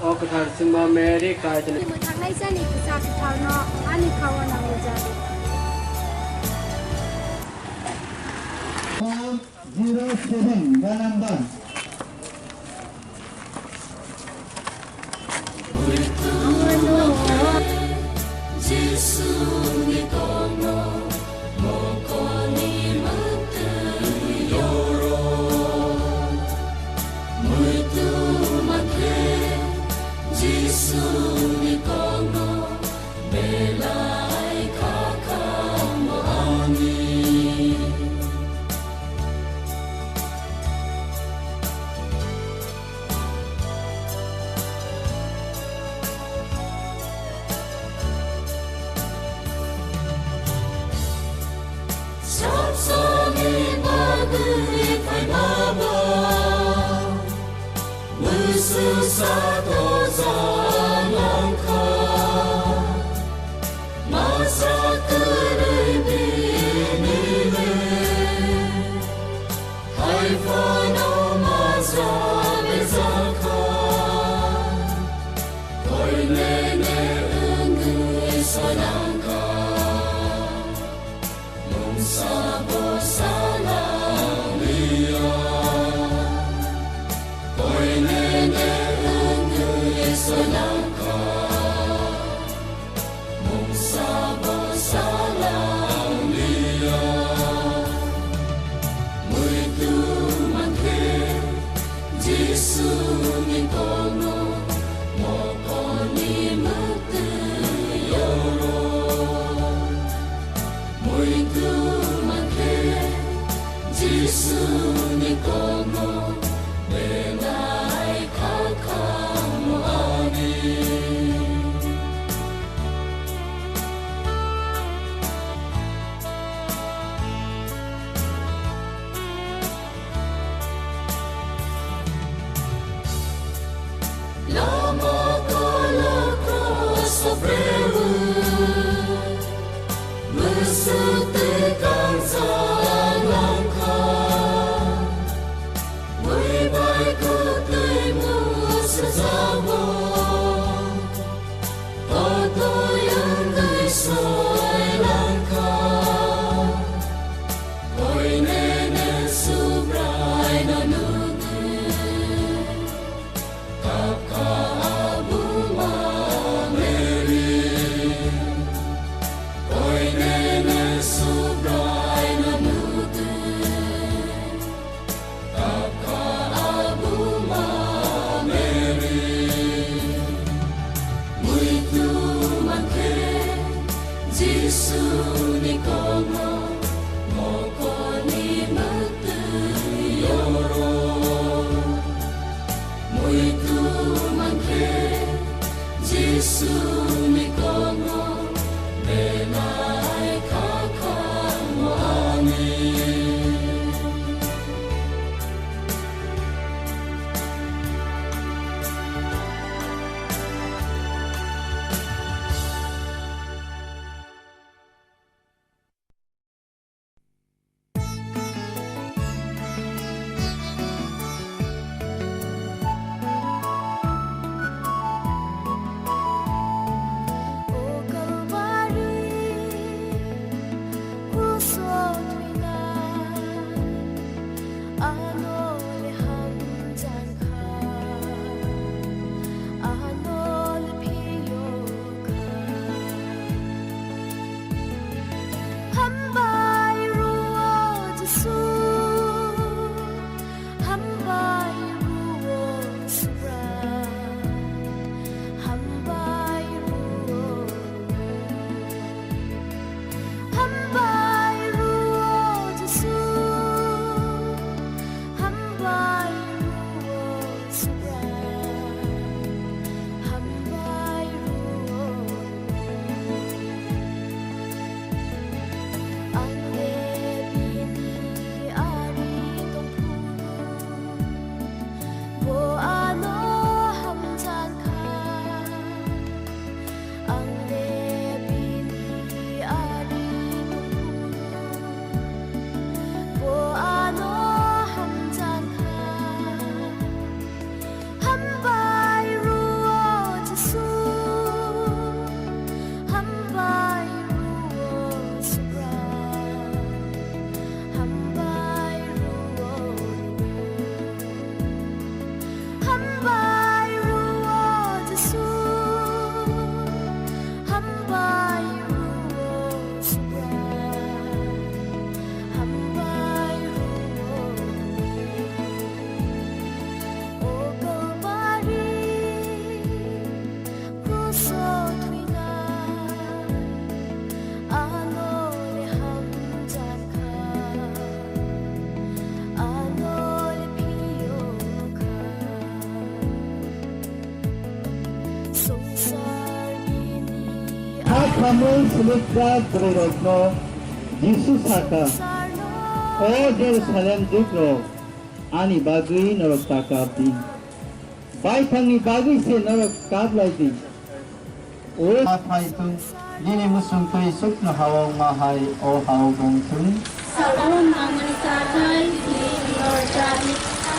O kathar simba meri kai tani. Một tháng nay sẽ đi từ thảo nọ, anh đi khâu anh làm gì? 07 Galamba. Lama kala cross of Mercy Kamu semitra berokno Yesus saka O Jerusalem jukro Ani bagui norok takabdi Bai tangi bagui se norok kablai O Paitung Nini musung tui sukna hawang mahai O hawang tung Salam namani satai Lord Jadi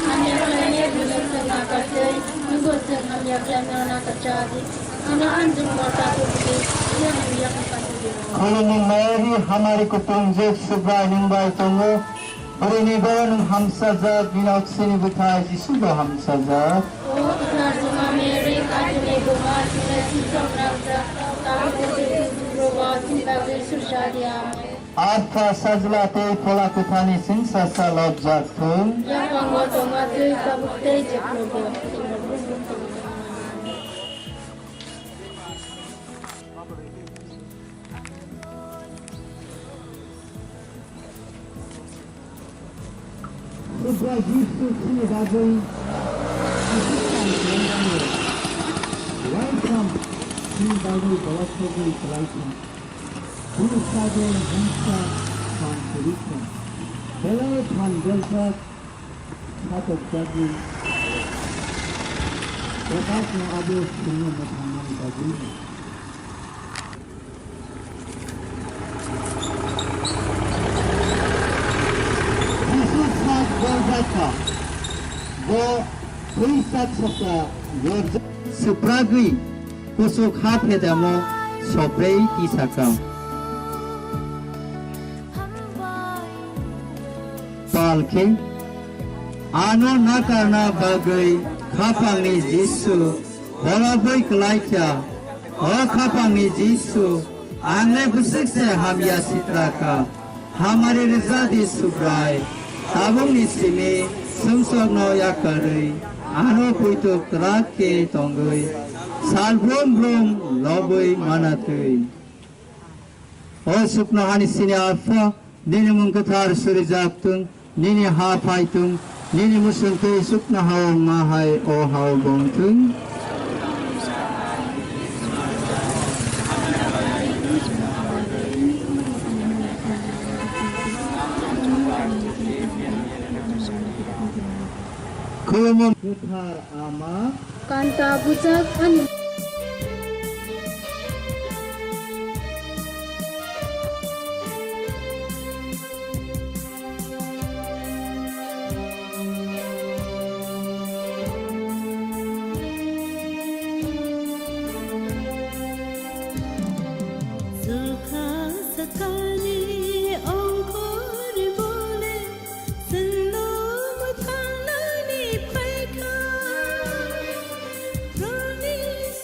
Hanya kelainya bunyang sengah kerjai Nunggu seng hanya kelainya kerjai Ana anjung mata tuki Yang hanya kepati Koloni Mary हमारी कुटुंबे सुब्रा निंबाई तंगो बरेनी बरन हम सजा बिना उक्सेनी बुथाई जिसुबा हम सजा O benar cuma Mary Kajune Guma Sila Sisa Pravda Tahu Roba Cinta Yesus Jadi Amin Arta sajla te pola kuthani sinsa sa lobjak tum Yang Panggoto Matu Kabukte Jeklobo Subra Jisu sini bagui Welcome sini bagui balakogui kelaikan Guru saja hingsa pan berikan Belai pan belsak Satu jadi Lepas abu semua makanan bagui Bodhjung Bo Kuisak Sokla Supragui Kusuk Hapedamo Soprei Kisakam Palke Ano Nakarna Bagui Kapangni Jisu Bolabui Klaikya O Kapangni Jisu Angle Busikse Hamya Sitraka Hamari Rizadi Subrai Tabung isime sumsok no yakari ano puituk trake tonggui sal brum lobui manatui O supno hani sini alfa nini mungkathar surijaptung nini hapaitung nini musunte supna hawang mahai o hawbongtung Kumum putar ama Kanta Bujak Ani Promise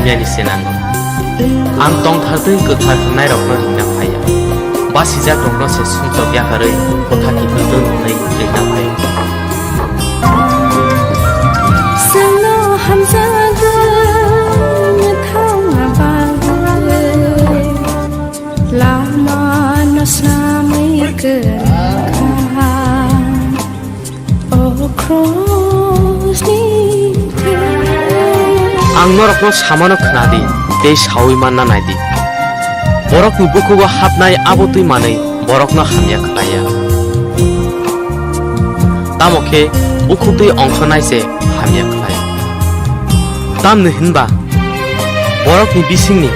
hamiani senango ang tongthartui kwthar hwngnai rokno ringna phaya basijak rokno se sumjok yakarui kothaki bidon hnai ringna phaya Salo hamzaga nathang abang Lama nasnamai kerakam Oh cross ni ang norokno samono khnadi tei sawi manna naidi borokni bukugo hapnai abotui manai borokno hamya khlaya tamokhe bukutui ongkho naise hamya khlaya tamni hinba borokni bisingni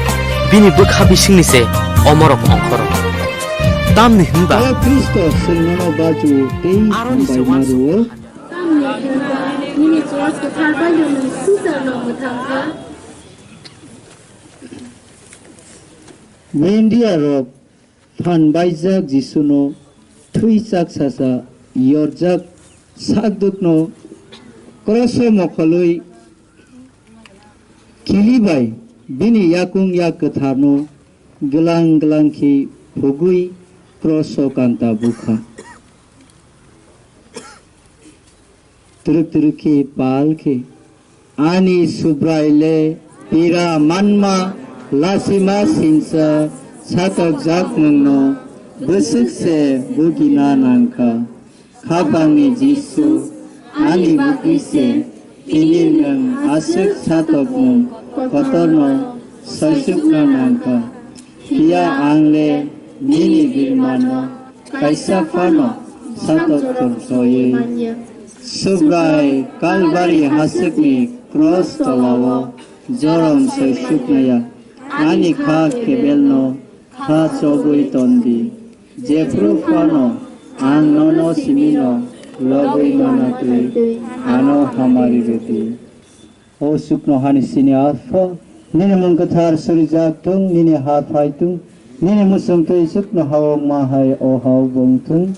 bini bukha bisingni se omorok ongkhorok tamni hinba Kristo sengno baju tei maru Nini cross ko tharba yom susar no muthangka Mendia rok phan baijak jisuno thuisak sasa yorjak sakdukno kroso mokholui kilibai bini yakung yak tharno gelang gelang ki phugui kroso kanta bukha Turuk-turuki palki ani subraile pira manma lasima sinsa satak jak nungno besuk se bugina nangka khabangi jisu ani buki se kinin nang asuk satak nung kotorno sasukna nangka kia angle nini birmano kaisa fano satak kursoye Subrai kalbari hasikni cross tolawo jorom se shuknaya ani kha kebelno kha chogui tondi jefru fano ang nono simino logui manatui ano hamari reti o sukno hani sini alfa nini mungkathar surijak tung nini hafai tung nini musung tei sukno hawong mahai o haw bong tung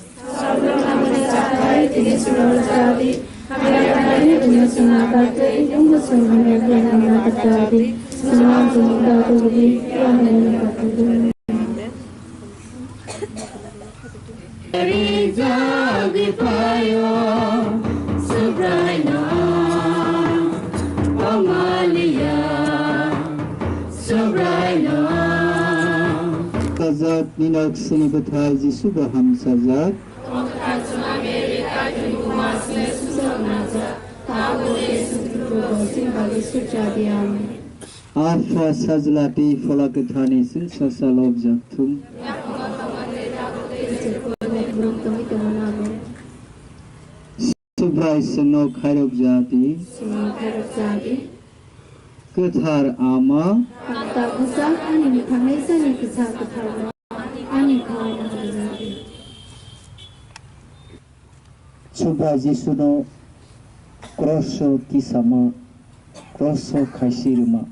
Kazat ninak sini betai jisu baham sajak Alfa sajlati falakathani sin sasalov jakthum Subrai seno khairok jati Kathar ama Kata usak ani phamesa ni kisa katharwa ani khana hajati Subrai jisuno kroso kisama kroso khaisiruma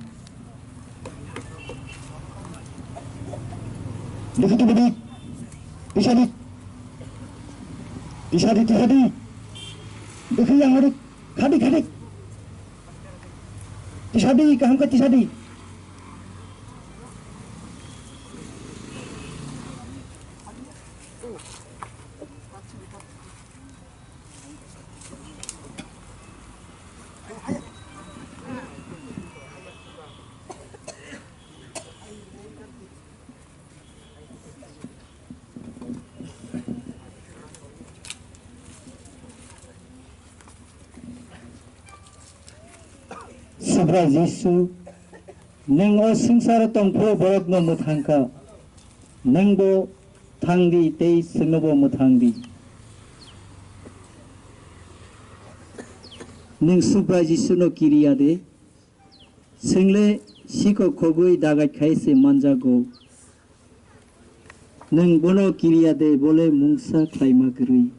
Dikit bedik Disadik Disadik Dikit yang adik Kadik Disadik kaham ka disadik Subrai Jisu neng o sengsara tongpo borok no muthangka neng bo thangdi tei sengbo muthangdi neng Subrai Jisu no kiriya de sengle siko khogui dagai khaise manjago neng bono kiriya de bole mungsa khlaima grui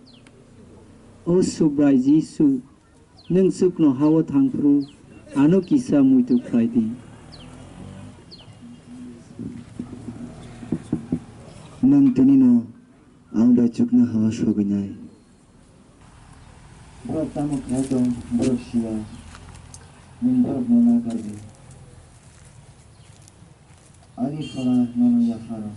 o Subrai Jisu neng sukno hawo thangpru ano kisah muito Friday. Nang tinino ang dachuk na hawa shogunay. Bro tamo kado bro siya. Nindor mo na kado. 아리파라 너는 야파라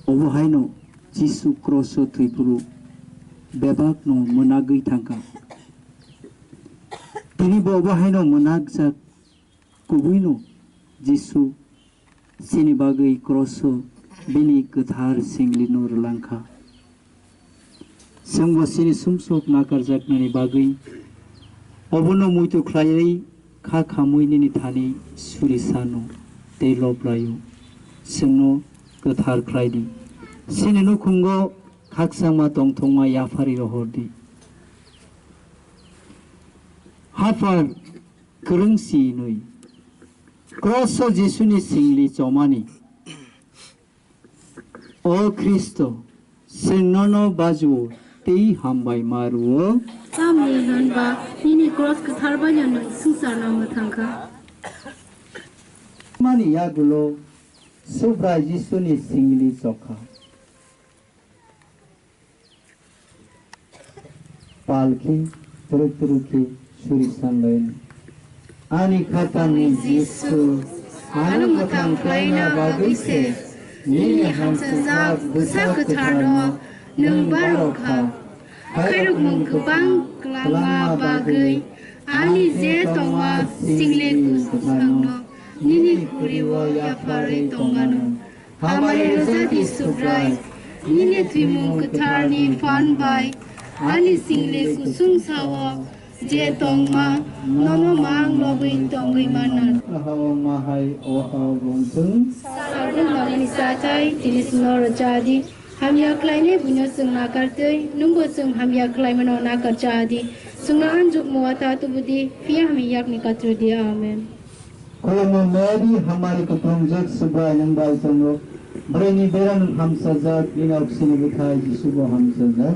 Obohaino Jisu kroso tuipuru bebak no menagui tangka. Tini obohaino menagzak kubuino Jisu sini bagai kroso bini ketar singli nur langka. Sangbo sini sumsok nakarjak nani bagai obono muito klayai ka kamui nini thani surisano te loplayu sengno ketar klaidi sini no kungo kaksangma tongtongma yafari rohordi hafar kerengsi nui kroso Jisuni singli comani O Kristo senono baju tei hambai maruo Samye nanba nini cross katharba yana susana mathangka mani yagulo subra Jisuni singli chokha palki turuk-turuki surisan lain ani khatang Jisu anu khatang klaina bagise nini hamsazak busak katharno nung barokha khairuk mung kubang klama bagai ani je tongwa single kusangno nini kuriwo yafare tongano hamare rozati subrai nini twimung katharni fan bai ani single kusung sawa je tongma nomo mang lobui tongai manan ahawang mahay o ahawang sarung mangani satai tinis nor jadi hamya klaine bunyo sung nakartei numbo sung hamya klaimano nakar jadi sungna anjuk muata tubudi fia hami yak nikatru dia amen kalau Mary हमारे कपड़ों सुबह नंबर चंद्रो बरेनी बेरन हम सजा बिना उक्सिनी बिठाई जी सुबह हम सजा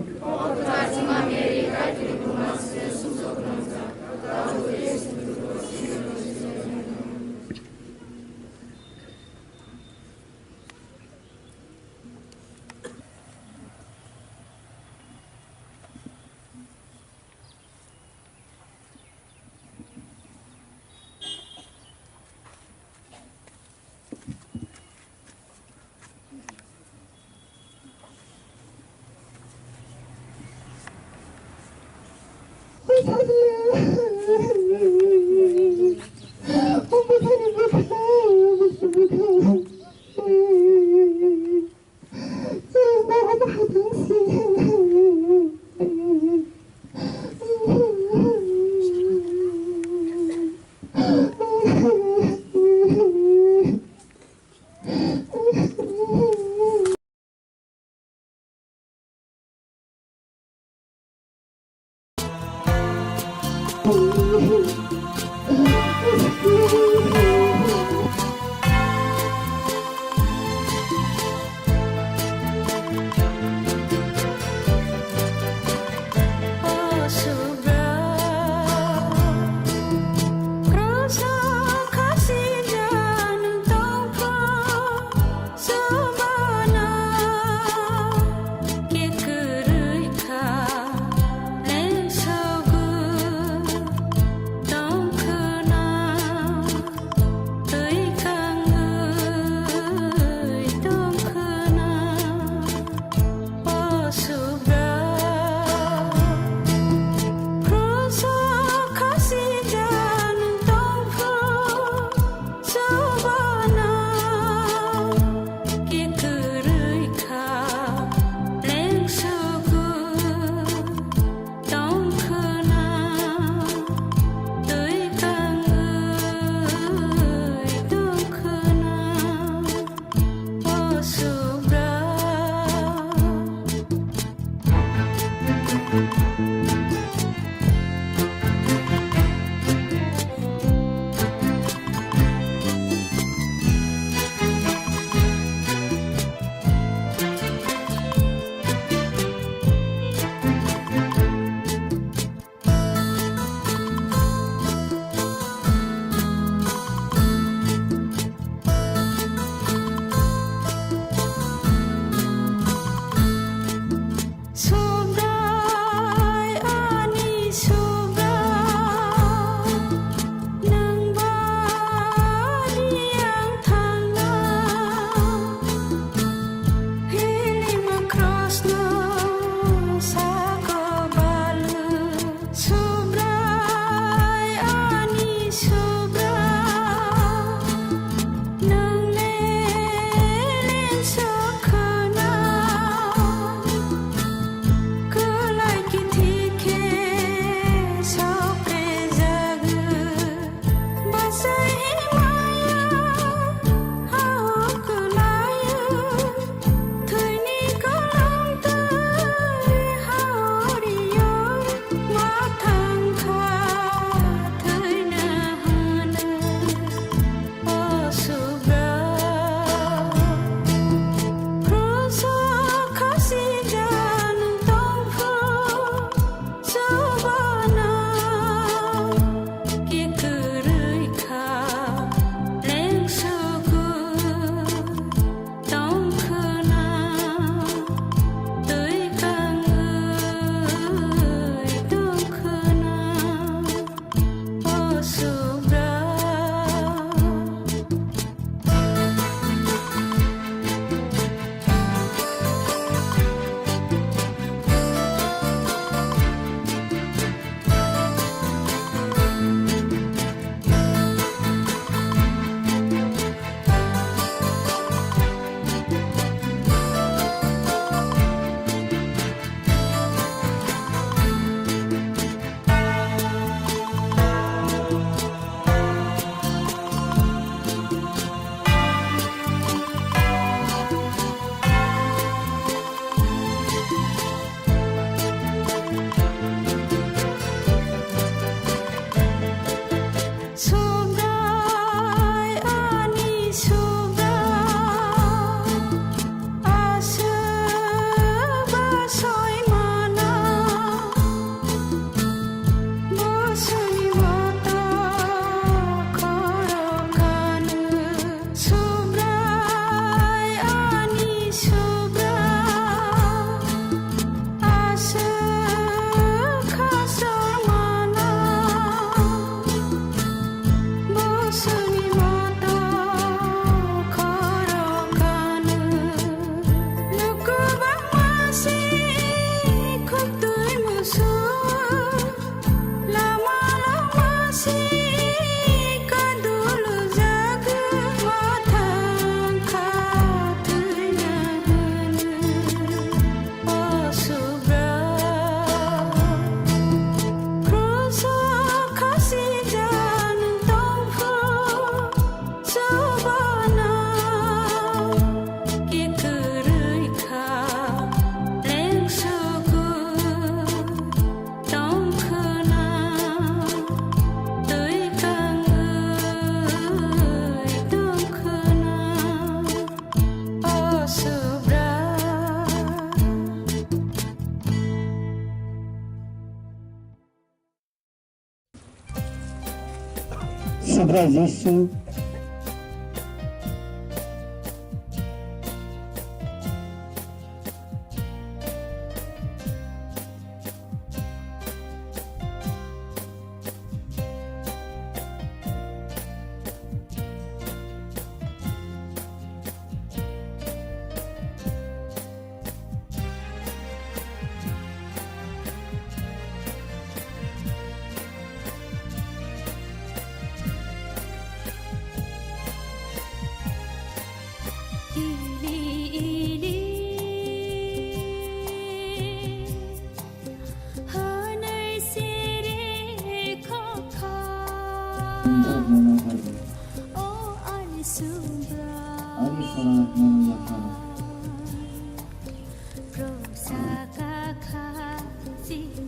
수브라 예수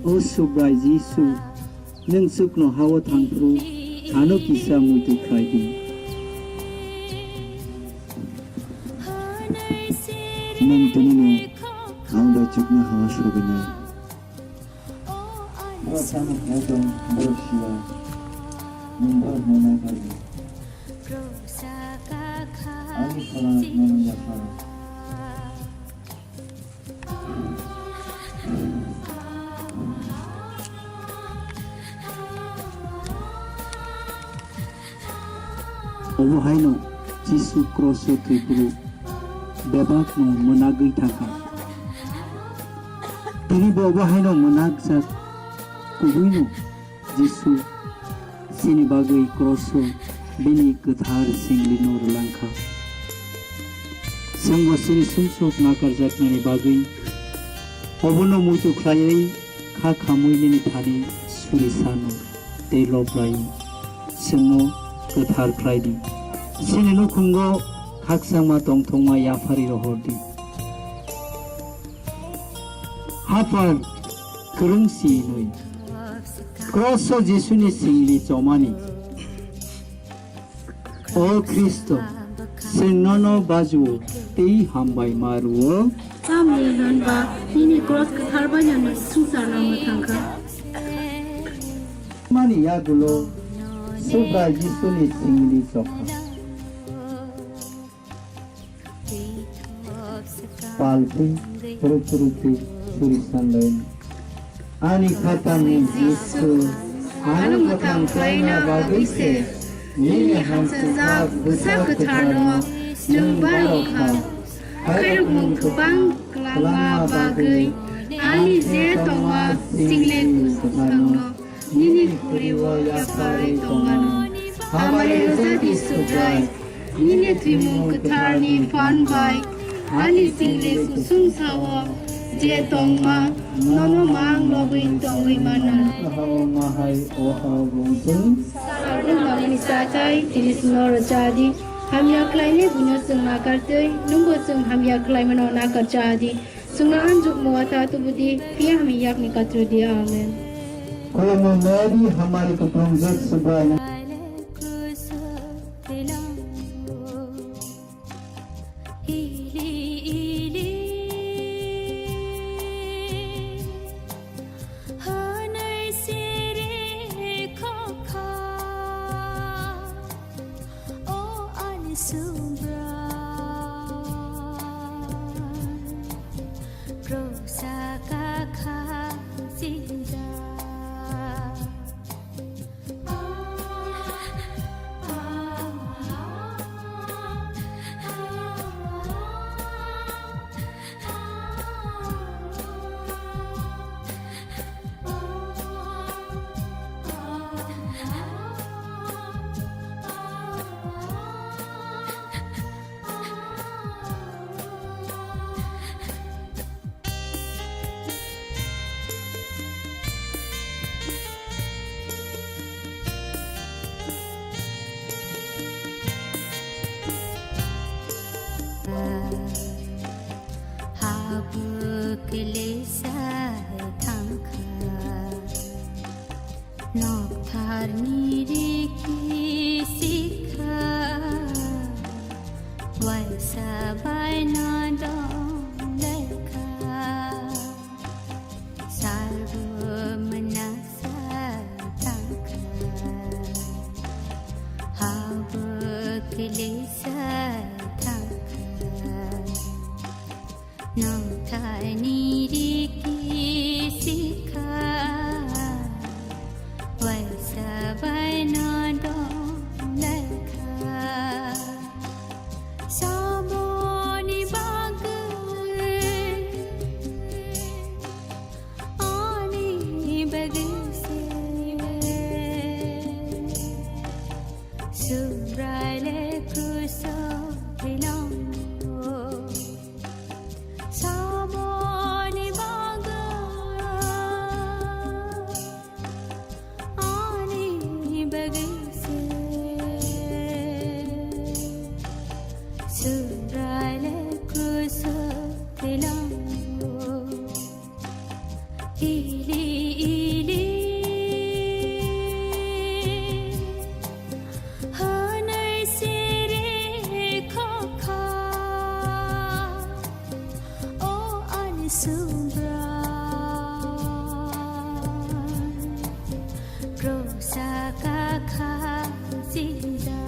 O subrai Jisu nang sukno hawa thangpru thano kisa muitu khaidi nang tunino angda chukna hawa shobinai Rosana Bodhjung Borshia Nagar Mona Kari Ali Khala MWKTHANG Obo haino Jisu kroso tripuru bebak no monagui thaka tini bobo haino monagjak kubuino Jisu sini bagui kroso bini kathar singlino langkha sangwa sini sumsok nakar jaknani bagui obono muitu khlai kha khamuini thani surisano teiloprai singno kathar khlaidi sini no khungo haksangma tongthongma yafari rohordi hapar kurungsi noi kroso jesuni singli chomani o Kristo sinono baju tei hambai maruo Samne nanba nini cross kathar banyana susana mathangka mani yagulo subra jesuni singli chokha palpi puru-puru turisan lain ani khatami Yesu anu matang klaina bagise nini hamsa busa katharno nungbaru kha kairuk mung kubang kelama bagai ani je tonga single kusangno nini kuriwa yapari tongano hamare rozati subrai nini trimung katharni fanbai ani single kusung sawa je tongma nono mang lobui tongui manan mahai oha bungsun sarung nalini satai tinis nor jadi hamya klaine bunyo sung nakar tei numbo sung hamya klai mano nakar jadi sungna anjuk muata tubudi pia hami yak ni katru dia amen kolama meri hamari kapung zat subhana bagise Surale kusa tilango Ili ili Hanay siri kaka O anisubra Rosa kakak zinda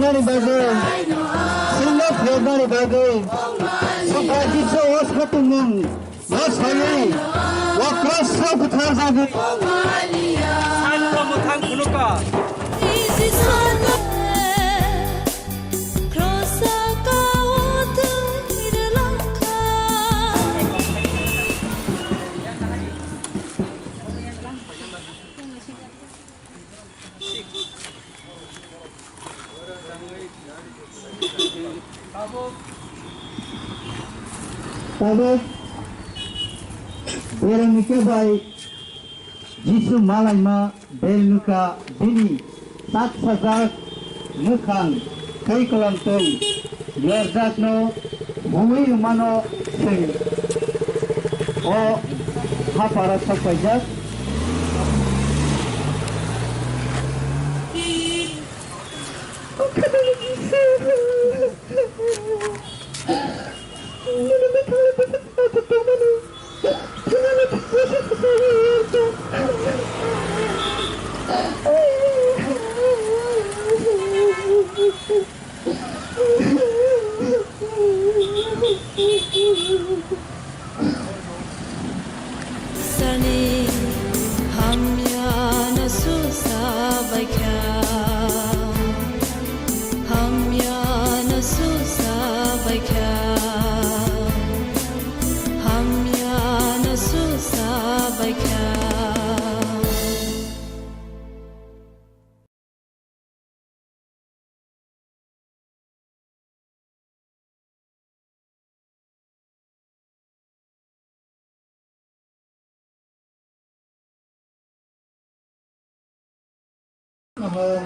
mani bagai, singgah dia mani bagai, seperti seorang ketungan, wasai, wakras sabutar bagai. MWKTHANG kunuka. Tabuk, orang mikir baik, Jisu malai ma belnuka bini, tak sajak mukang, kai kolam tong, biarjak no, bumi mano sing, o hapara sapajak. Sani hamya na susa baikya, hamya na susa baikya, hamya na susa baikya.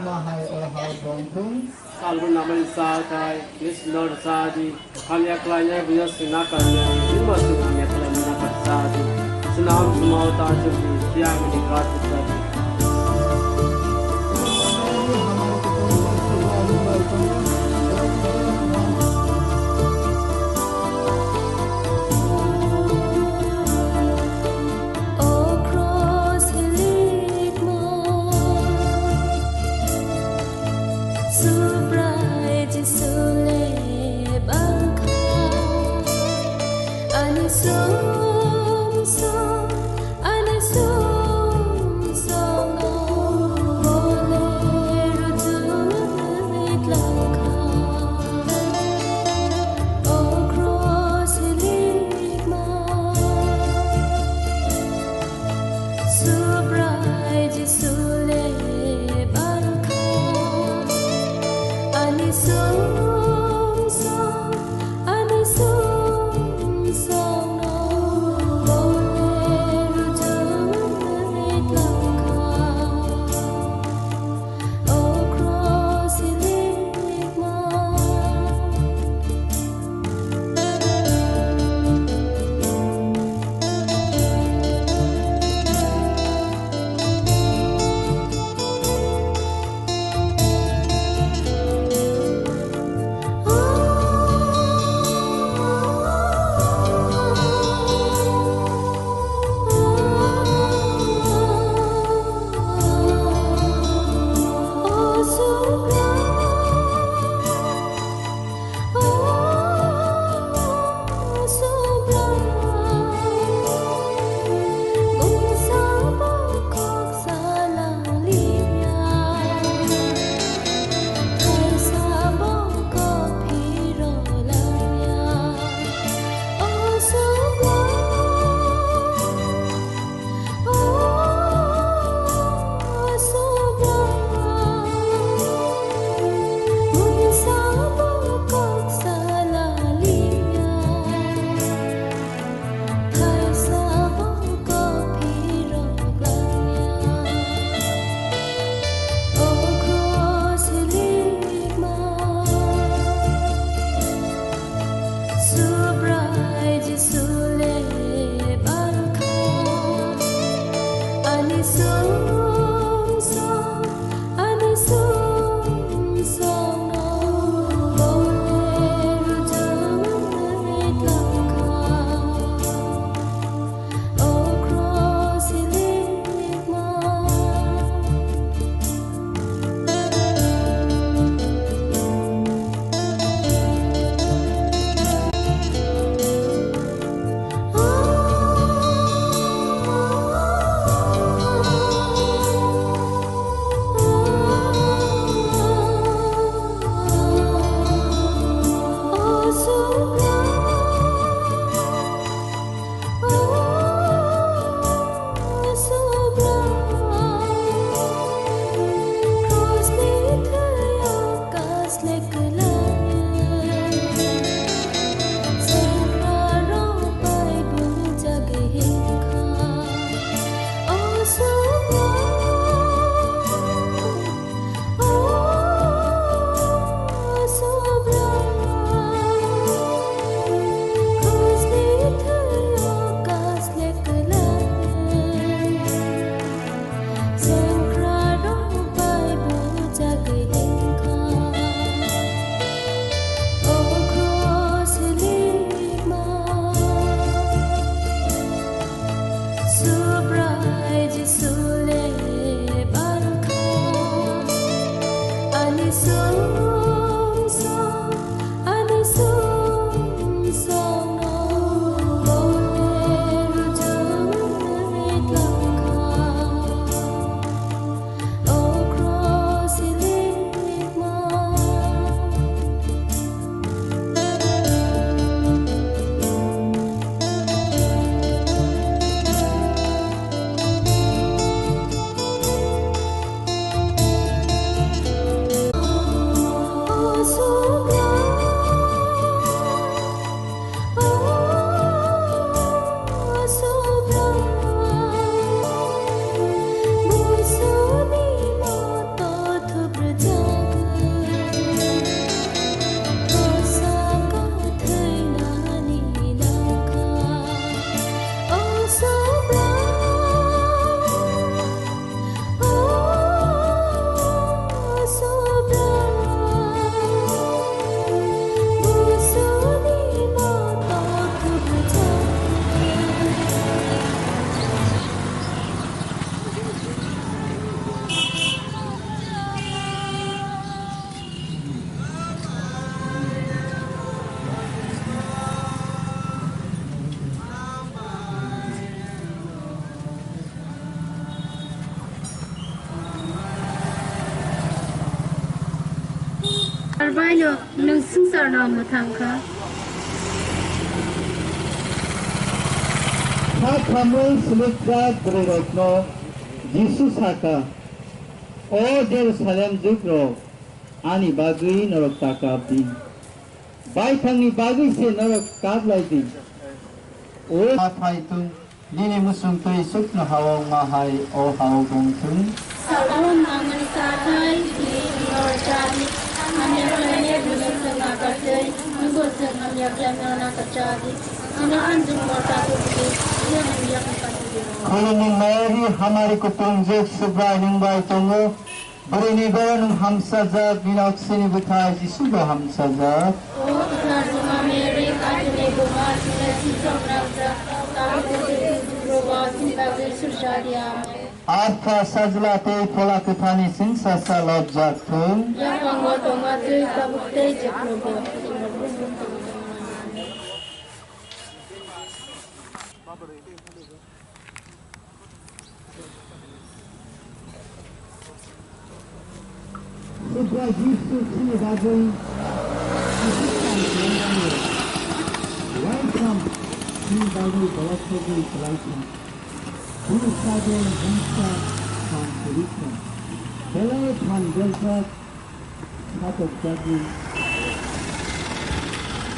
Mahai ohal bongtung, Salbun namal sakai, this Lord Sadi, MWKTHANG bios nakarnya, jumbasin MWKTHANG nakar Sadi, senam semauta jumbi, tiang MWKTHANG. Song, song, song, no. 하이노 능 승사나 못한가 사탐을 스물자 그레로노 지수 사카 오 제루살렘 죽로 아니 바그이 너럭 타카비 바이탕니 바그이 세 너럭 까블라이디 오 파이퉁 니니 무슨 또이 숙나 하옹 마하이 오 하오공퉁 Salon namani satai di luar jadi hanya lainnya belum setengah kerja nunggu setengah yang nak kerjadi hanya anjing mata tu dia yang kasih 그러니 매일이 하마리 kutungjek subrahing baitongो Berinigon hamsaja binaksini butaji suba hamsaja Oh bersama Mary kajne bunga sinasi samraja tapi berubah sebagai surjadiya Artha sajlate polakutani sinsasa lobjatung yang anggota tu kabukte jeplobo Subra Jisu sini bagai welcome sini bagai balaksogi kelaikan Guru saja hamsa kan berikan Belai kan belsak satu jadi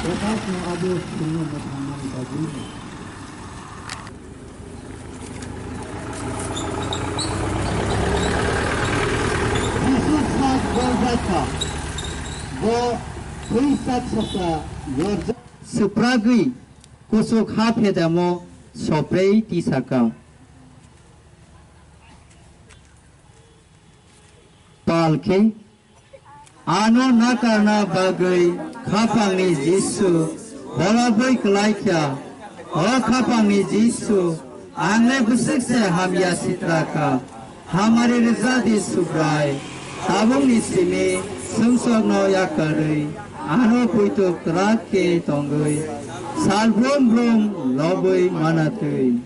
Lekasnya ada semua makanan baginya Bo tuisak sasa yorja sepragui kusuk hapedamo soprei tisaka palke ano nakarna bagai khapangni jisu balabai kelaikya o khapangni jisu angle busik se hamya sitraka hamari rizadi subrai tabung nisimi sumsok no yakari ano puitu krake tonggui salbrom brom lobui manatui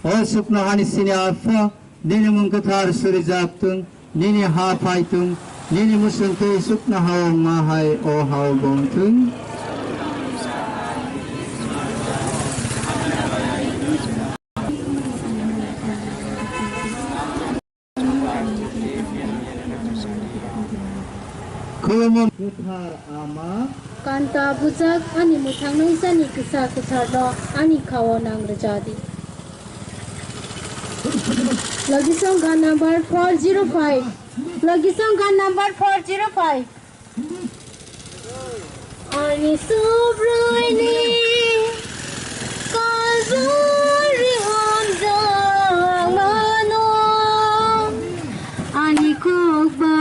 o supna hani sini alfa nini mungkathar surijaptung nini hapaitung nini musuntu supna hawang mahai o hawbongtung Kumum kuthar ama Kanta bujak ani muthang nang sani kisa kuthar ani kawo nang rajadi Lagi song gun number 405 Lagi song gun number 405 Ani sobrai ni kalburi honjang mano Ani kokba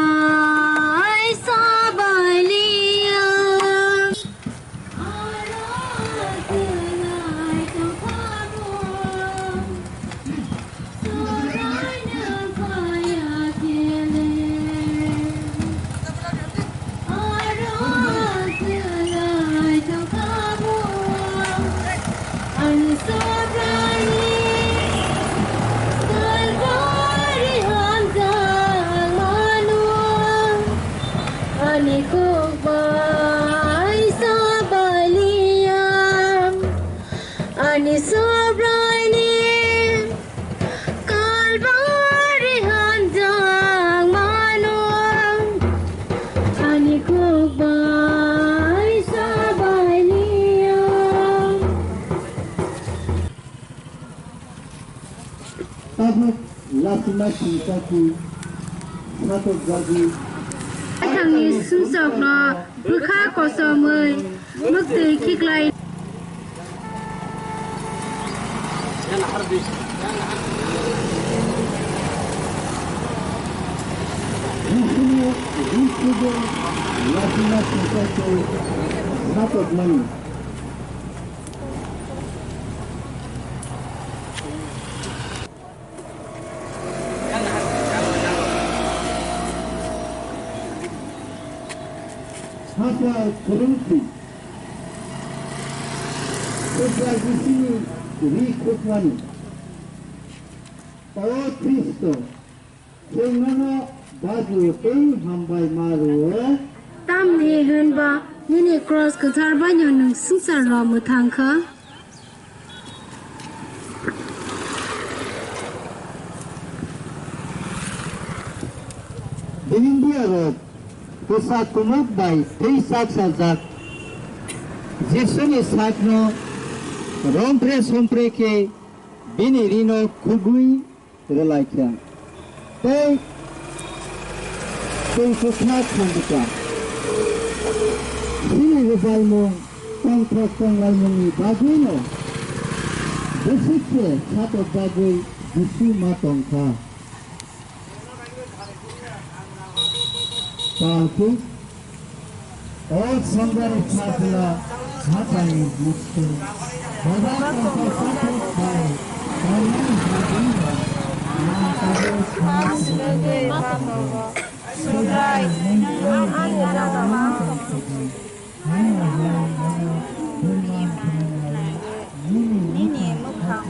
Lasimasi satu satu jadi Thằng sung sọc nó bước khác có sờ mời bước từ khi lại lasimasi satu mani Masa berhenti. Setelah di sini rikutvani. Tawa Kristo. Sengana baju pei hambai maru. Nini cross ke tarbanyo nung sungsar Lama tangka. India Road, pusat kumuk by 3 sajak. Jesuni sakno rompre ke bini rino kugui relaikan. Tei sukna khandika. Sini ribalmo kontrakong lalmoni baguino. Besitse sato bagui disu matongka. Tapi all sundar chhatla hatai muste baba ko sato kai online hadinga na tabo khas lage mamo surai an ana ma nini mukhang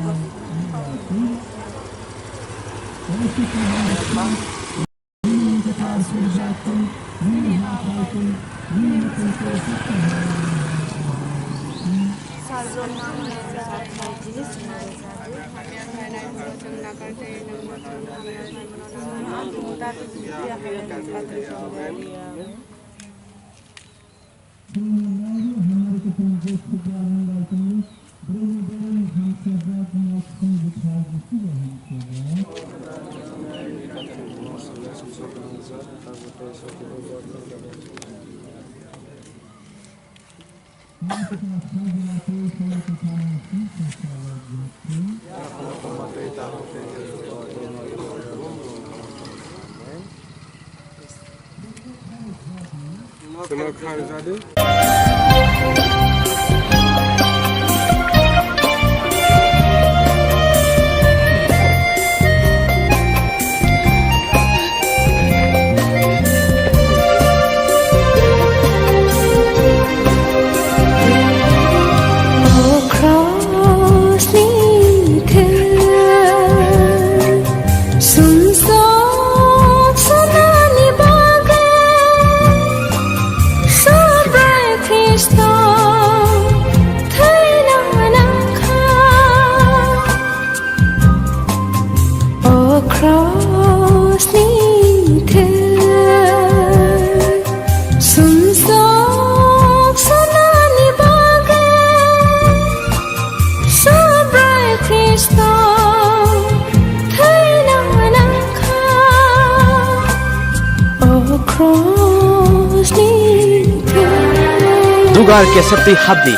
Dugar kesepti habdi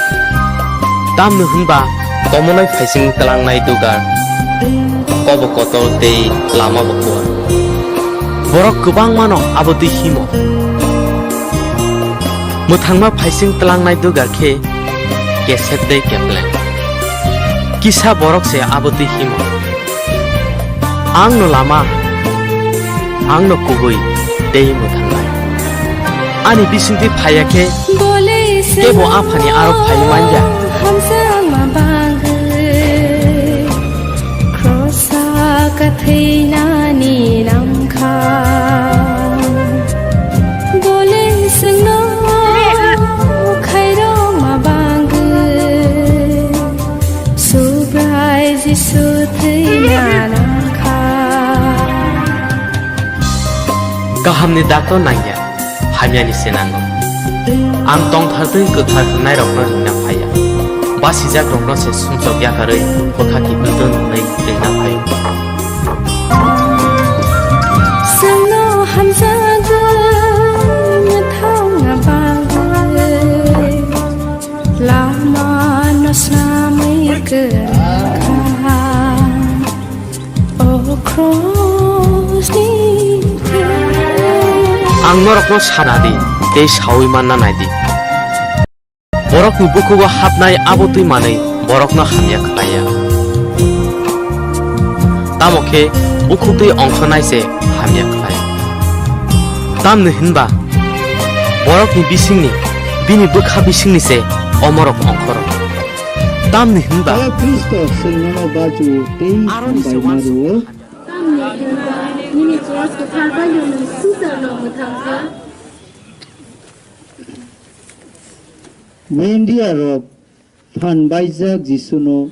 tam nuhunba tomonai faising telangnai dugar kobo kotol tei lama bokor borok kubang mano abodi himo muthangma faising telangnai dugar ke kesep dei keplen kisa borok se abodi himo angno lama angno kubui dei muthangnai ani bisingti phayake kebo afani aro phai manja crossa kathina ni namkha bole singno khairo mabang surprise suthina namkha kahamni dakto nangya hamyani senango ang tong thartui kuthar nai rokno hingna phaya basijak rokno se sumsok yakarei pothaki budon nei deina phai sangno hamzaga mathanga bagai lama no samai kerkha oh cross ang norokno sanadi tei sawi manna naidi borok ni bukugo hapnai abotui manei borokno hamya khlaya tamoke bukutui ongkhonai se hamya khlaya tamni hinba borok ni bisingni bini bukha bisingni se omorok ongkhoro tamni hinba Kristo sengano baju tei bainaru Nini cross ke tarbanyo nung sungsar Lama tangka. 웬디아로 판바이작 지수노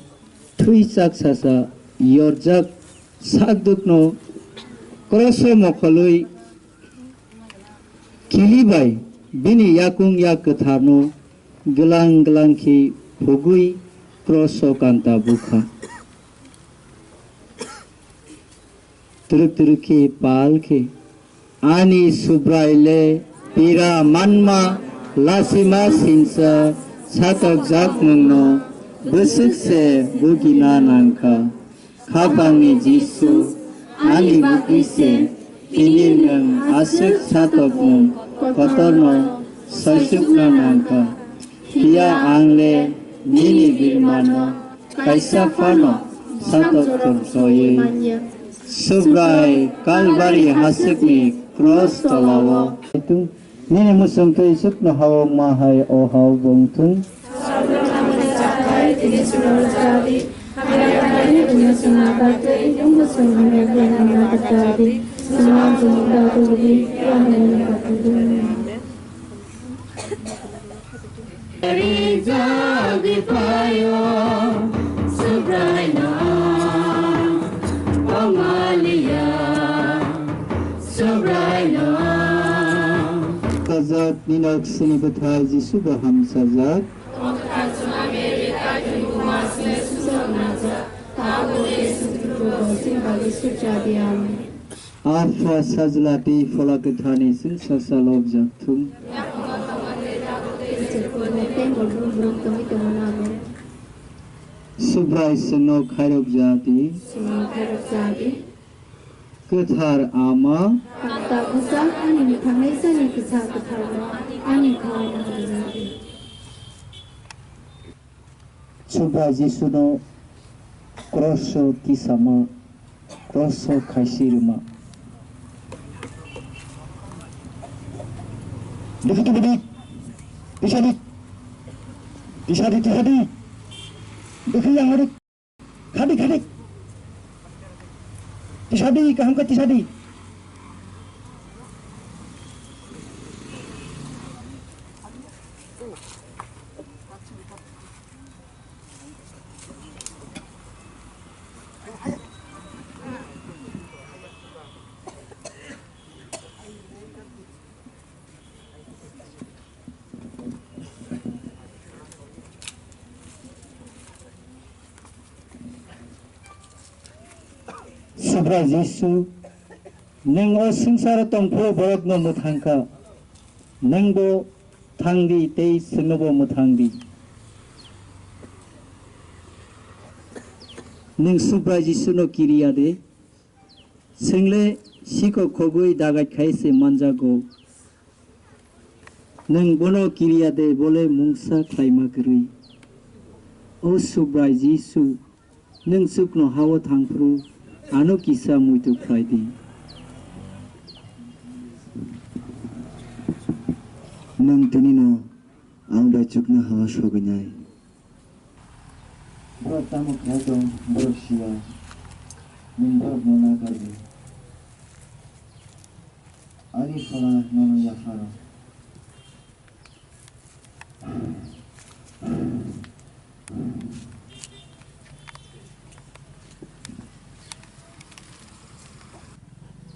트위작 사사 이어작 삭득노 크로스 모컬의 길이바이 비니 야궁 야크타노 글랑글랑키 보구이 크로스 간타 부카 트르트르키 발키 아니 수브라일레 피라 만마 라시마 신사 사덕작 몽노 버슥세 무기나 난카 카방니 지수 아니 무기세 비닐명 아슥 사덕몽 거터노 서식나 난카 피야 앙레 니니 빌마노 카이사파노 사덕torsoye Subrai kalbari hasikni cross talawo itu nini musang tu isuk no hawa mahai o hawa bongtung Sajak ninak sini betai jisu baham sajak Afa sajlati folakethani sin sasalok jakthum Subrai seno khairok jati Kethar ama Tak usah ani kami sani kisah ketara ani kau nak Subrai jisuno kroso tisama kroso kaisirma Dekati Ishadi Dekhi yang ada Khadi Tisadi kaham ka tisadi Subra Yesu neng o singsara tongpo borok no muthangka neng bo thangdi tei senobo muthangdi neng Subra Yesu no kiriya de sengle siko khogoi dagat khaise manjago neng bono kiriya de bole mungsa khlaima grui o Subra Yesu neng sukno hawa thangpru Ano kisah muito Friday. Nang tunino ang dachuk na hawa shoganyay. Bro tamo kato bro siya. Nang bro mona karbi. Ari fala nono yafaro.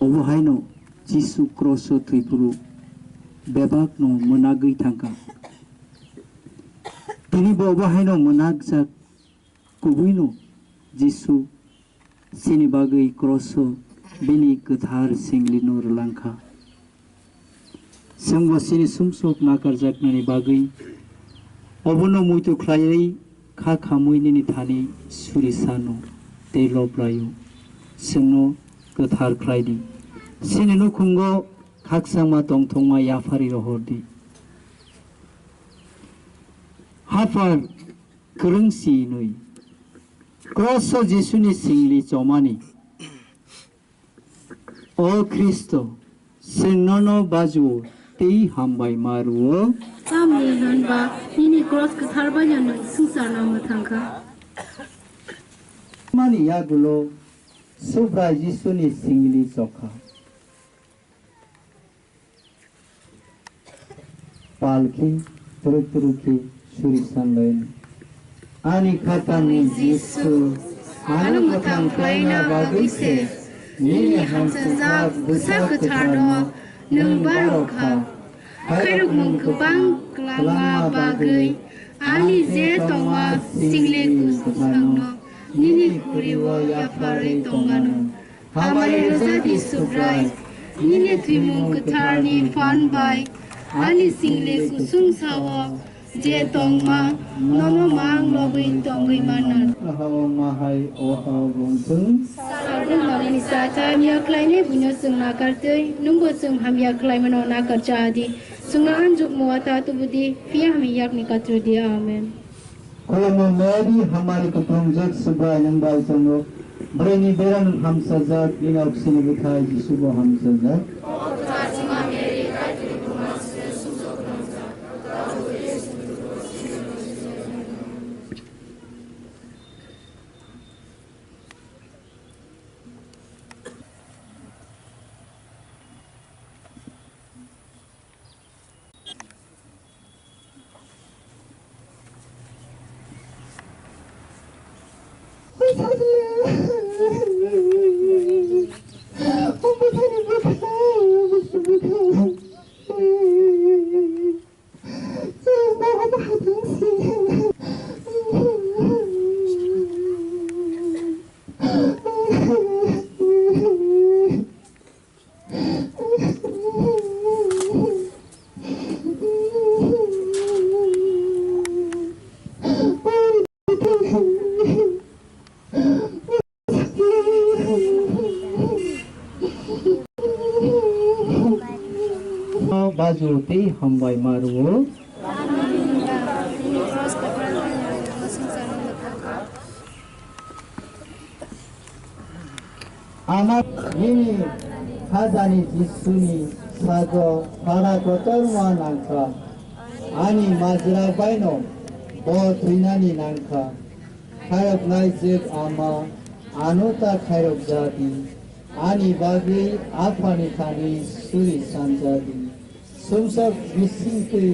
Obohaino Jisu kroso tripuru bebak no menagui tangka. Tini obohaino menagzak kubuino Jisu sini bagai kroso bini kethar singlino relangka. Sengwa sini sumsok nakarjak nani bagai obono muito klayai kha khamui nini thani surisano telo prayo sengno kethar klaydi sini nukungo kaksangma tongtongma yafari rohordi hafar kerengsi nui kroso Jesuni singli comani o Kristo senono baju tei hambai maruo kami hanba ini cross ketarbanya no susana matangka mani yagulo Subra Jesuni singli soka palki turuk-turuki surisan ani khatani Yesu anu matang klaina bagise nini hamsa besar ketarno nung barokha khairuk mung kebang kelama bagai ani je tonga single kusangno nini kuriwa yapare tongano hamare rozati subrai nini trimung ketarni fan bai ani single kusung sawa je tongma nomo mang lobin tongai manan ahau mahai o bongtung sarung malini sata mia klaine bunyo sung nakartei nungbo sung hamya klaimano nakarchadi sungna anjuk muata tubudi fia hami yak nikatru dia amen kolamo meri hamari kupromjak subha yang bal sangro breni beran ham sajak inok sini bukai jisubo ham sajak baju ti hambai maru anak ini khazani jisuni sajo para kotorma nangka ani majra baino bo trinani nangka khairok naijek ama anuta khairok jadi ani bagi afani khani suri sanjadi sumsak bisingke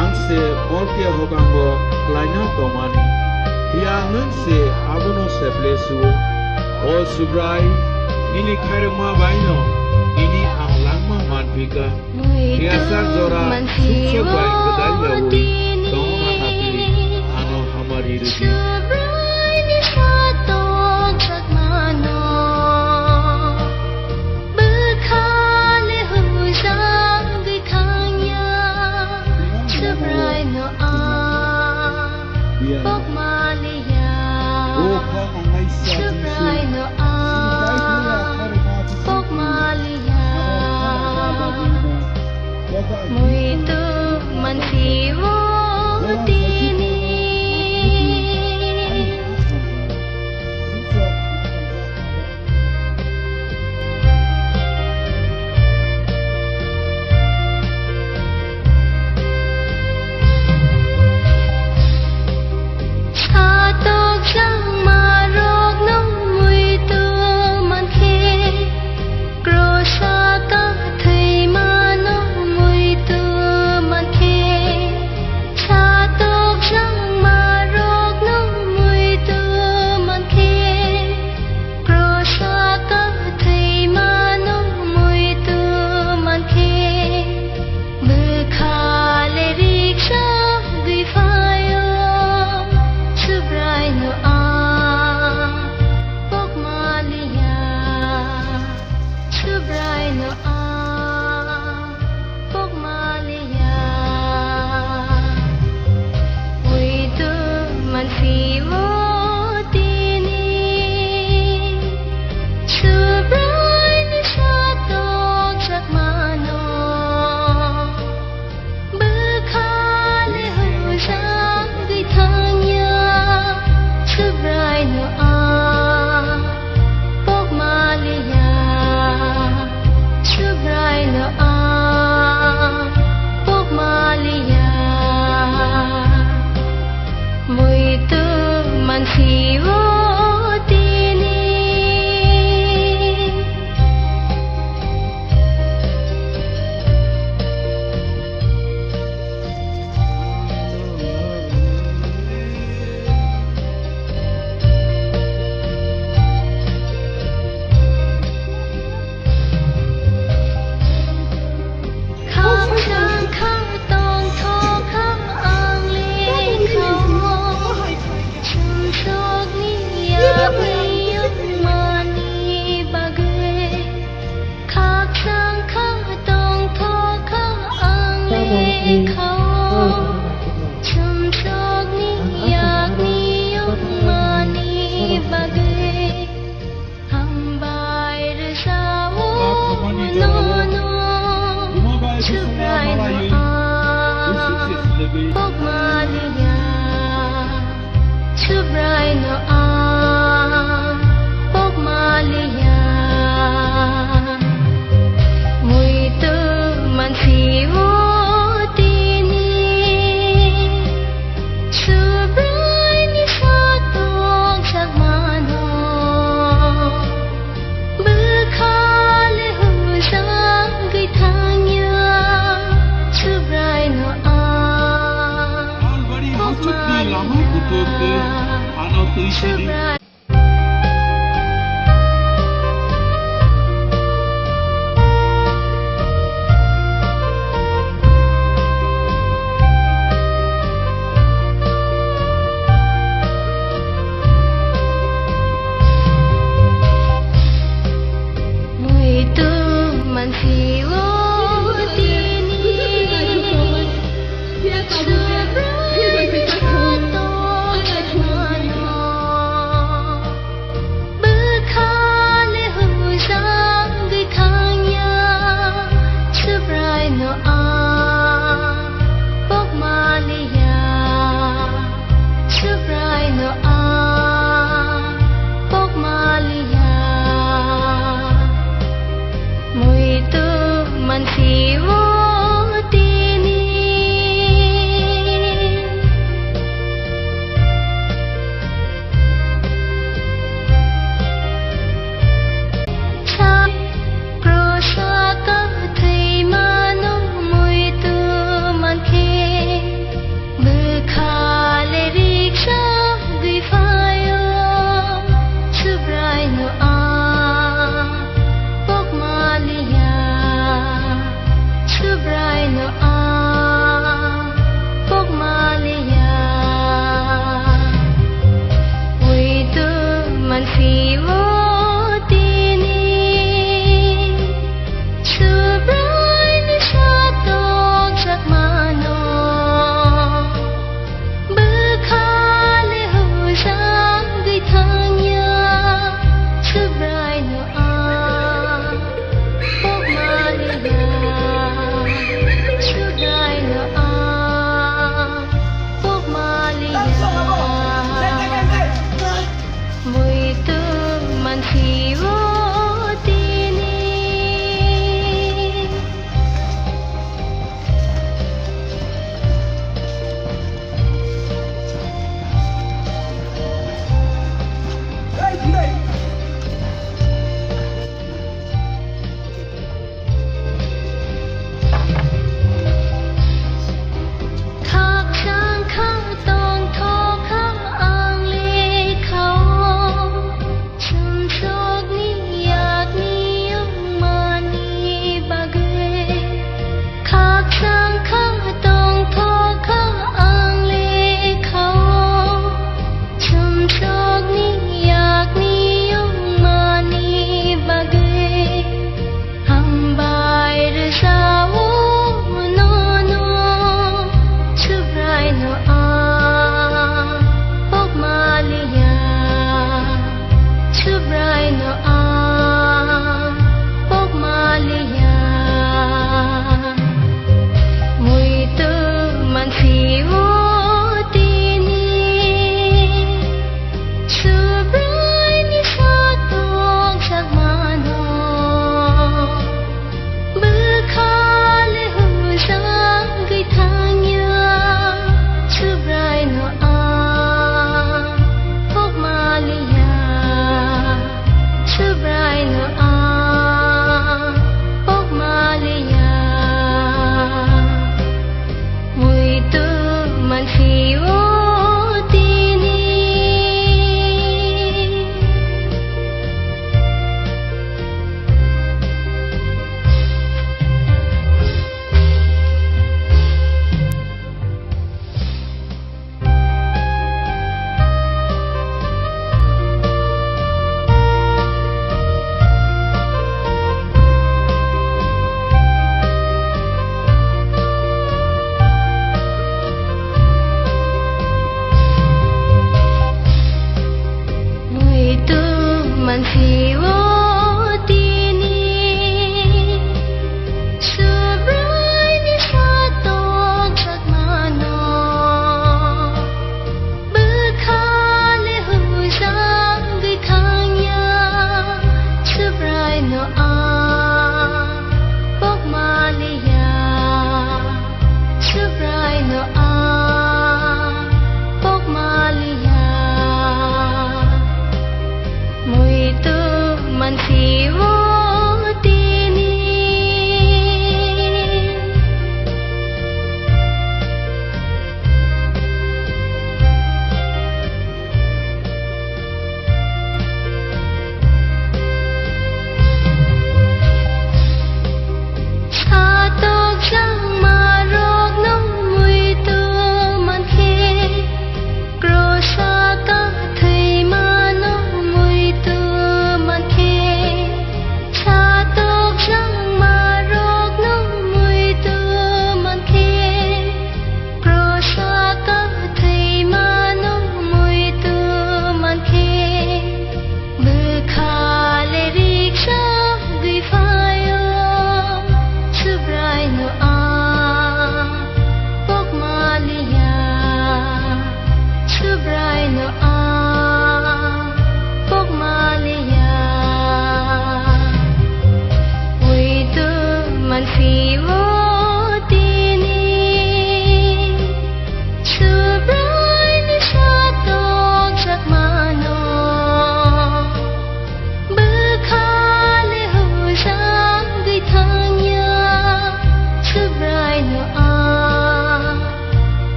angse borke hogambo klaina tomani hiangun se abuno seplesu o subrai ini khairma baino ini anglangma manpika biasa jora sukse bai kedai yawi toma hati ano hamari rugi Hãy subscribe cho kênh Ghiền Mì Gõ để không bỏ lỡ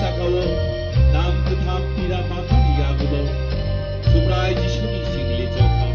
sakao nam ketam pira makani yagulo subrai jisuni singli jokha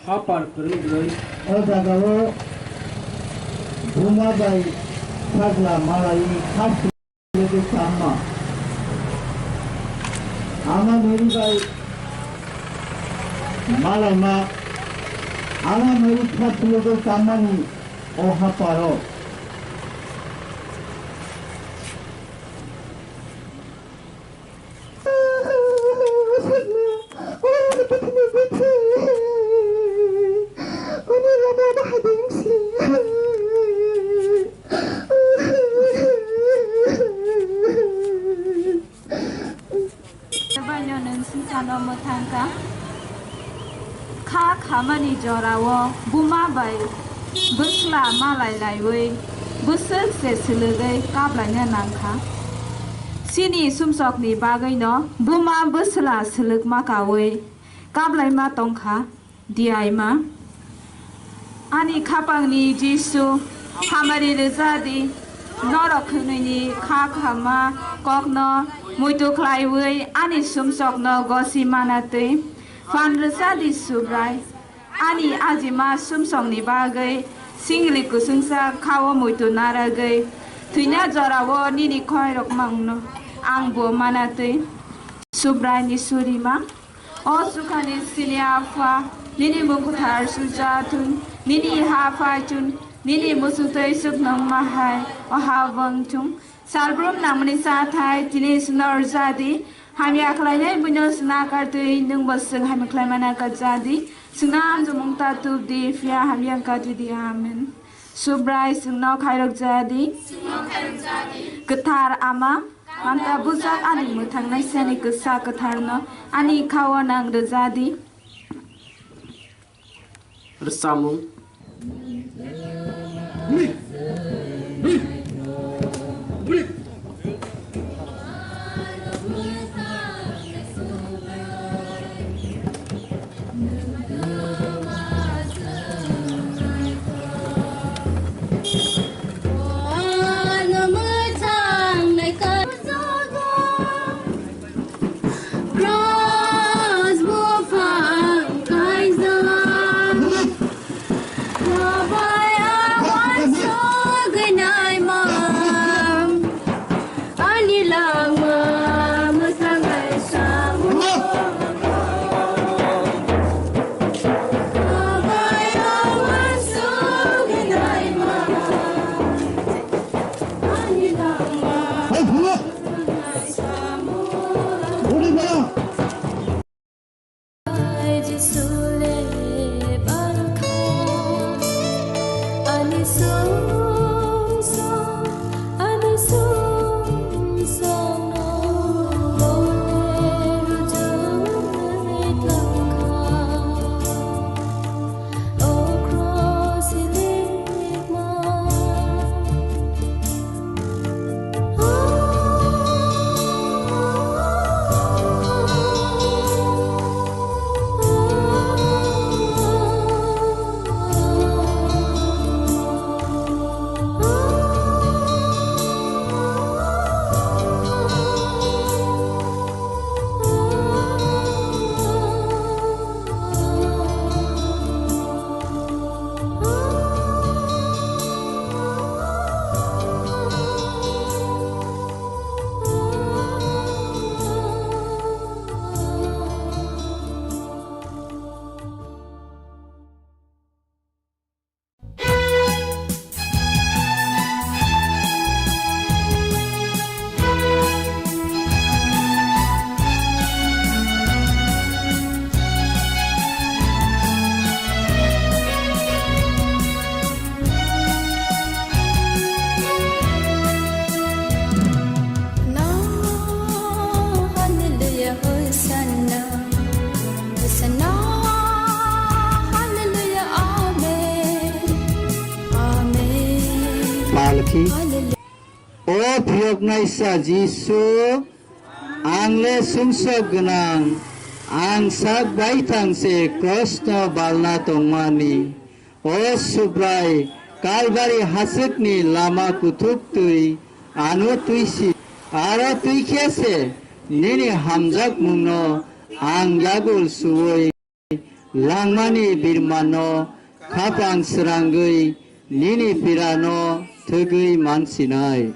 Hapar perlu Odagawa Bumabai Kagla Malai Khas Lege Sama Ama Meri Bai Malama Ama Meri Khas Lege Sama ni O Haparo Kamani jorawo buma bai busla malai laiwe busuk se sulugai kablanya nangka sini sumsok ni bagai no buma busla suluk makawe kablai ma tongkha diai ma ani khapang ni jisu hamari rezadi norok ni kha khama kokno muitu klaiwe ani sumsok no gosi manate fan rezadi subrai ani ajima sumsong ni bagai singli kusungsa kawo muitu naragai tunya jorawo nini khoi rok mangno ang bo manate subrai ni surima o sukhani siniafa nini mukuthar sujatun nini hafa chun nini musutei suknam mahai o hawang chung salbrum namni sathai tinis norzadi hamya khlainai bunyos na kartui nung basung ham klaimana kajadi sunam jumung tatu di fia hamya kajudi amen subrai sungno khairok jadi ketar ama manta buzak ani muthang nai sani kesa ketharno ani khawanang rejadi Resamung Lama Musangai Samu Malaki O Biyognaisa Jisu Angle sumsog genang Ang sagbay tangse Krosno balna tongmani O subray Kalbari hasukni lama kutuk tui Anu tuisi Aro tuikiase Nini hamjak mungno Ang yagul suwoi Langmani birmano Kapang serangui Nini pirano Tugui mansinai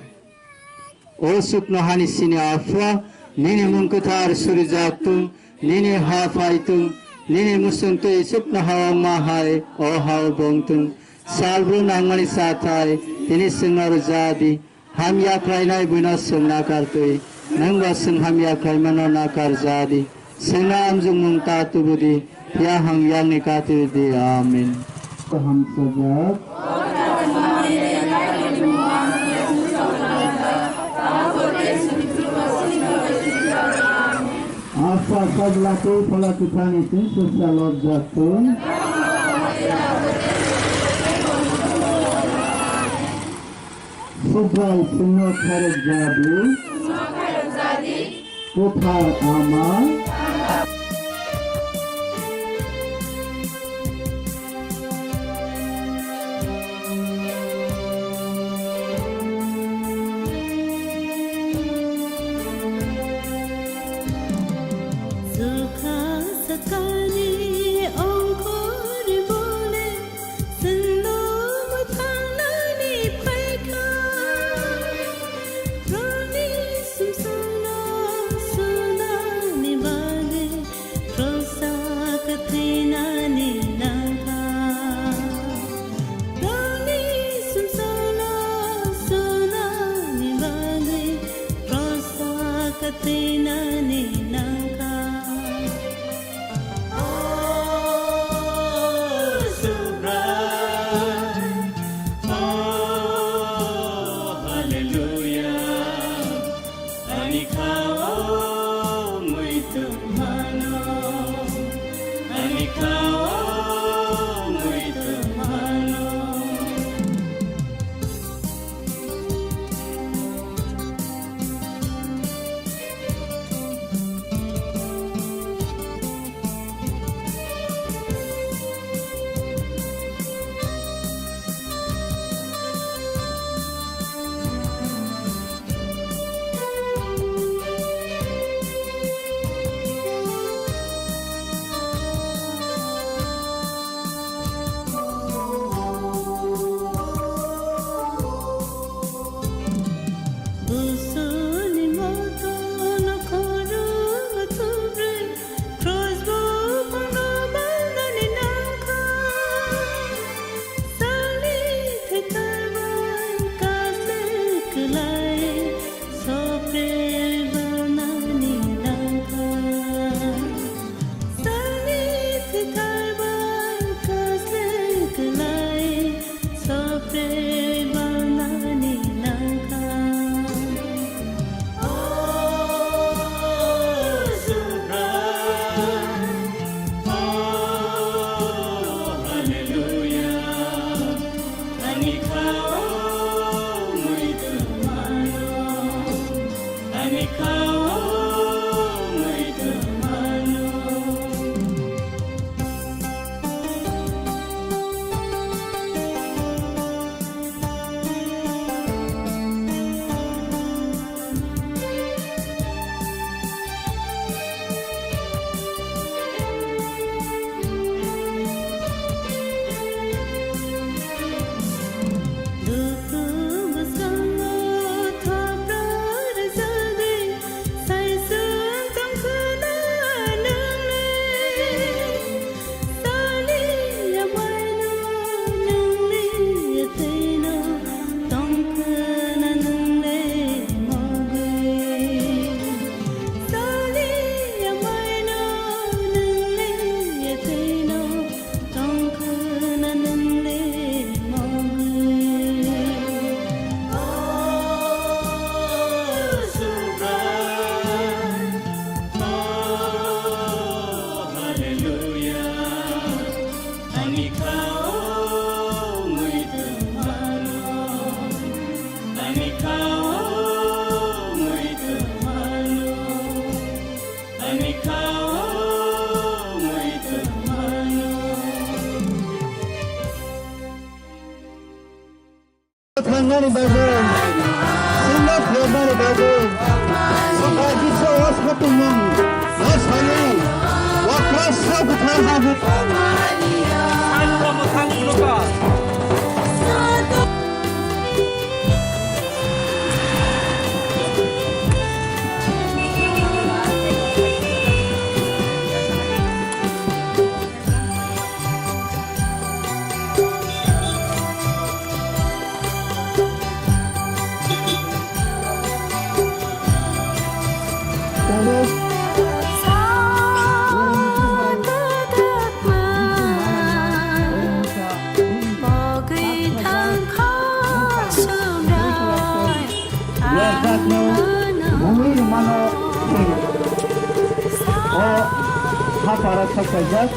O sukno hani sini afwa Nini mungkutar surijaktung Nini hafaitung Nini musuntui sukno hawa mahai O hawa bongtung Salbru nangmani satai Tini sengar jadi Ham yakrai nai buna sung nakar tui Nangba sung ham yakrai mano nakar jadi Sena amjung mungta tubudi Ya hang yang nikati di amin Ham sajak Apa sablaku pelakukan itu sosial jatuh. Subrai semua karya jadi. Putar amal. Tangan bagun, sunat lebar bagun, sebagai seorang ketumang, nasani, wakras sabutan habis. MWKTHANG luka. Para saja.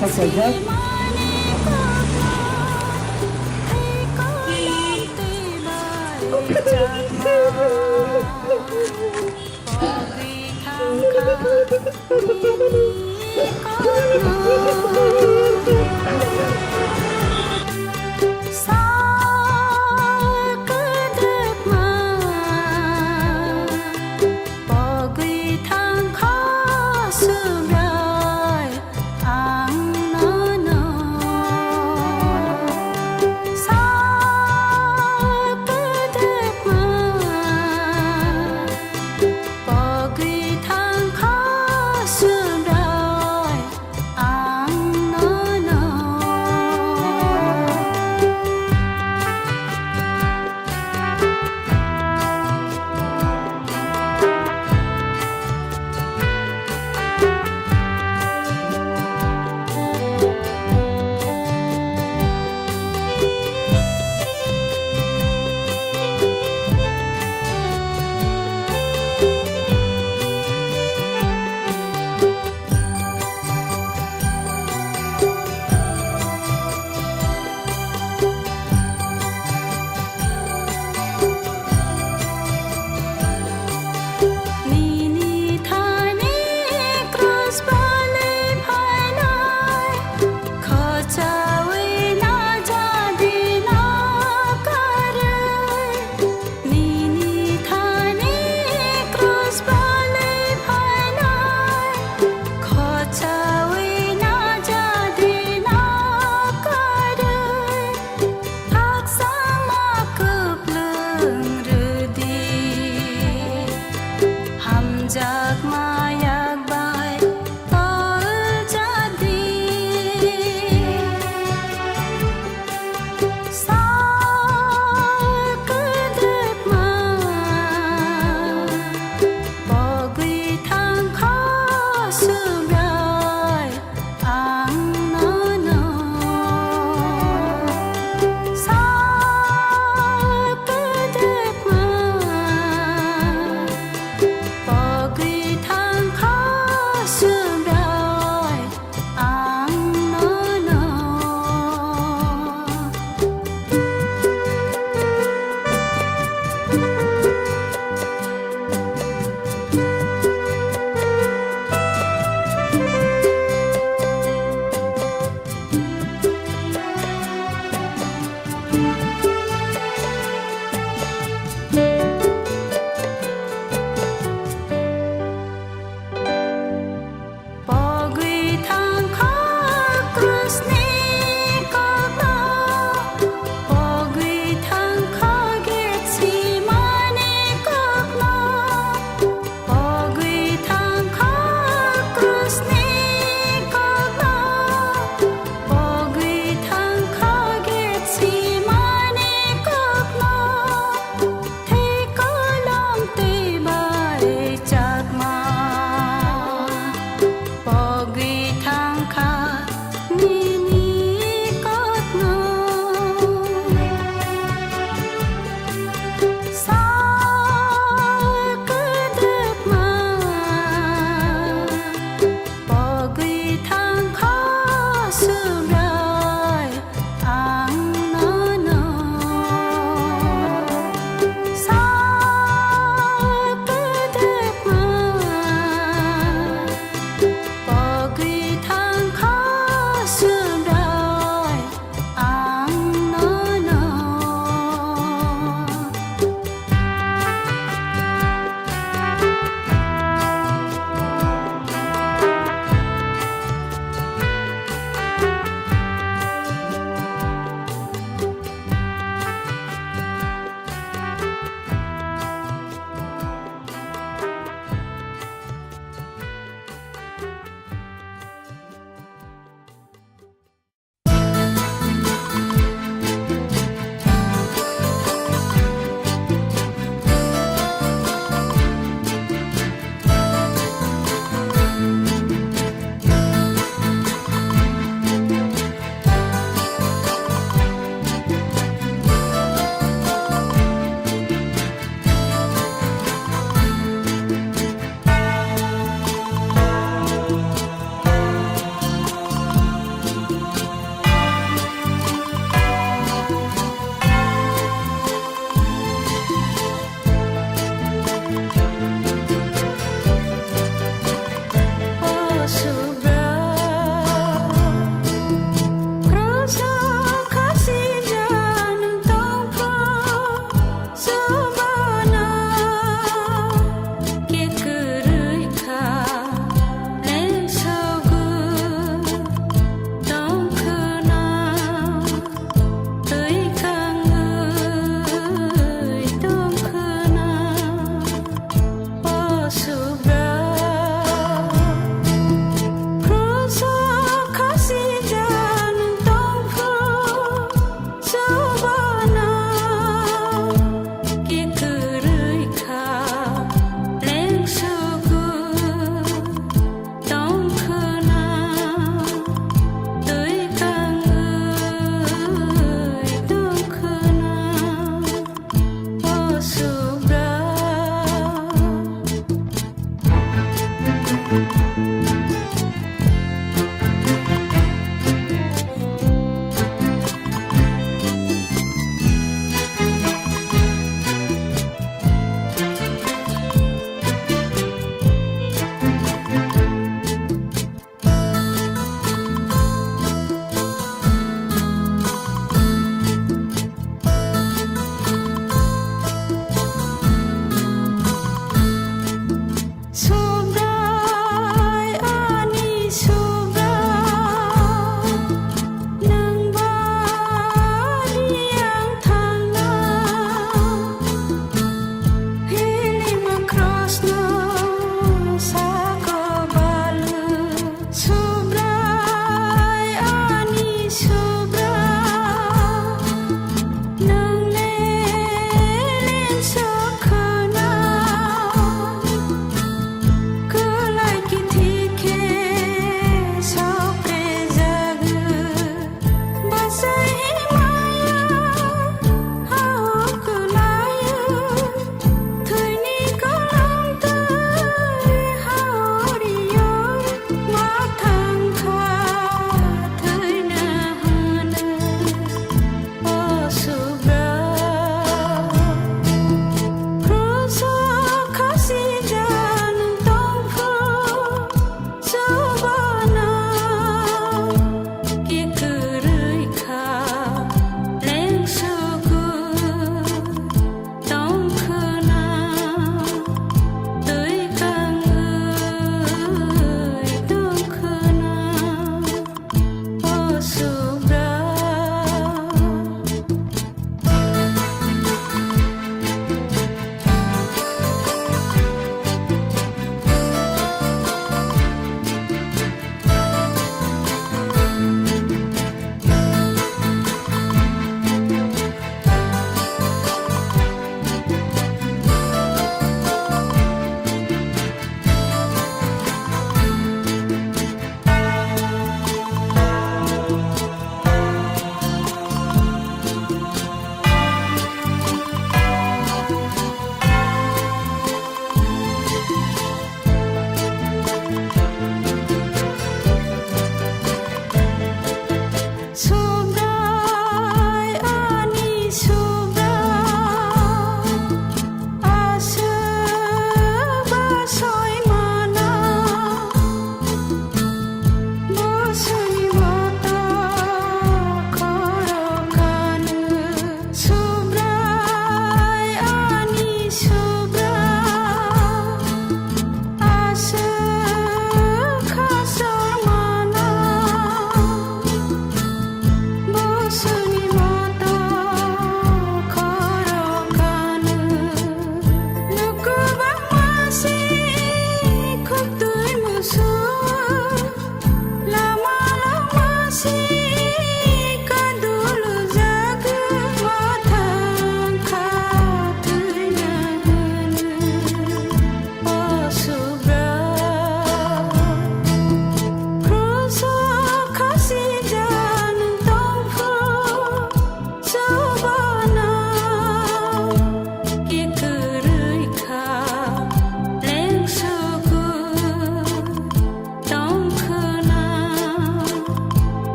Para saja.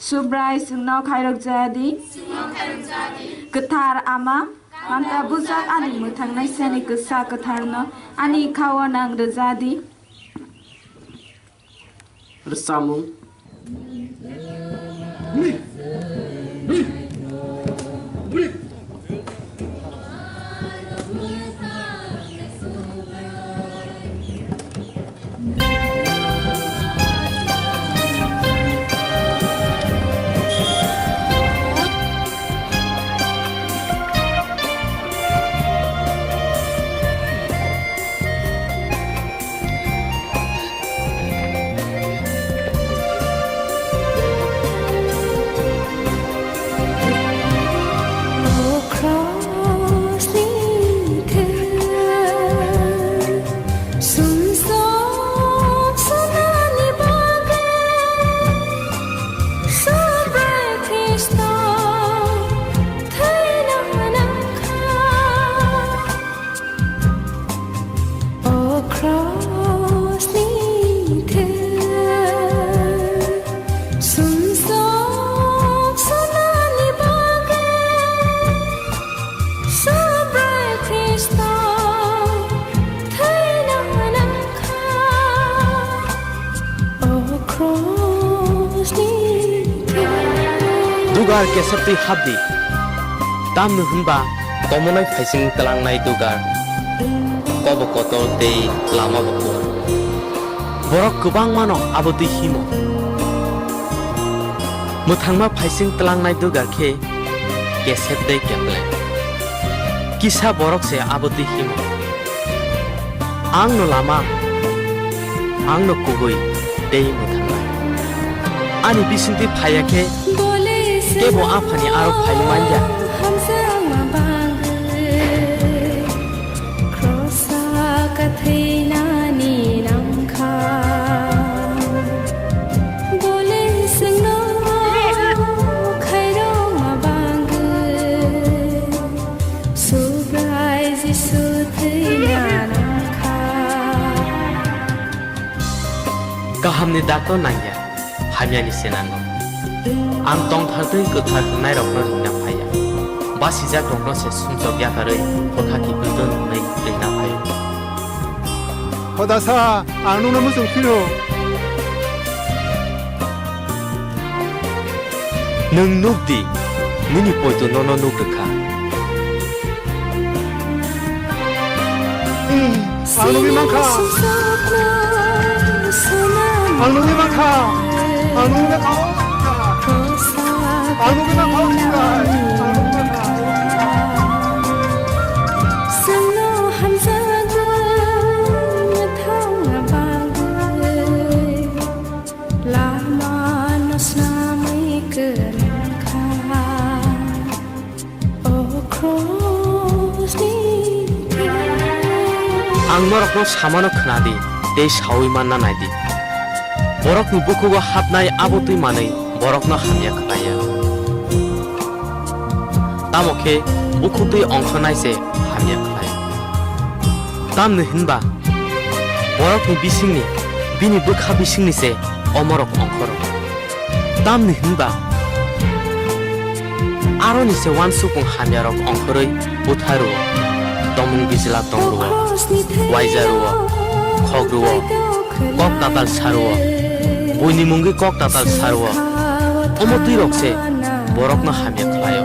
Subrai sungno khairok jadi ketar ama manta bujak ani mutangnai seni kesa ketarno ani kawanang rejadi Bersamung Dugar kesepti habdi tam nuhunba tomonai faising telangnai dugar kobo kotol tei lama bokor borok kubang mano abodi himo muthangma faising telangnai dugar ke kesepti keplen kisa borok se abodi himo ang no lama ang no kugui tei muthangma ani bisinti phayake Kebo apa ni arok payu manja? Kaham ni dato nanya, hanya ni senango. Ang tong thartui kethar nai rokno ringna phaya basijak rokno se sumjok yakarei kothaki budon nei ringna phaya hodasa anu namu sungkiro nung nukdi nini poito nono nukka anu ni mangkha anu ni mangkha anu ni mangkha anu ni mangkha ang morokno samano khnadi tei sawi manna naidi borokni bukugo hapnai abotui manei borokno hamya khlaya tamokhe bukutui ongkhonai se hamya khlaya tamni hinba borokni bisingni bini bukha bisingni se omorok ongkhoro tamni hinba aroni se wansupung hamyarok ongkhoroi butharu tomung bijla tongruo waijaruo khogruo kok tatal saruo buini mungi kok tatal saruo omotui rokse borokno hamya khlayo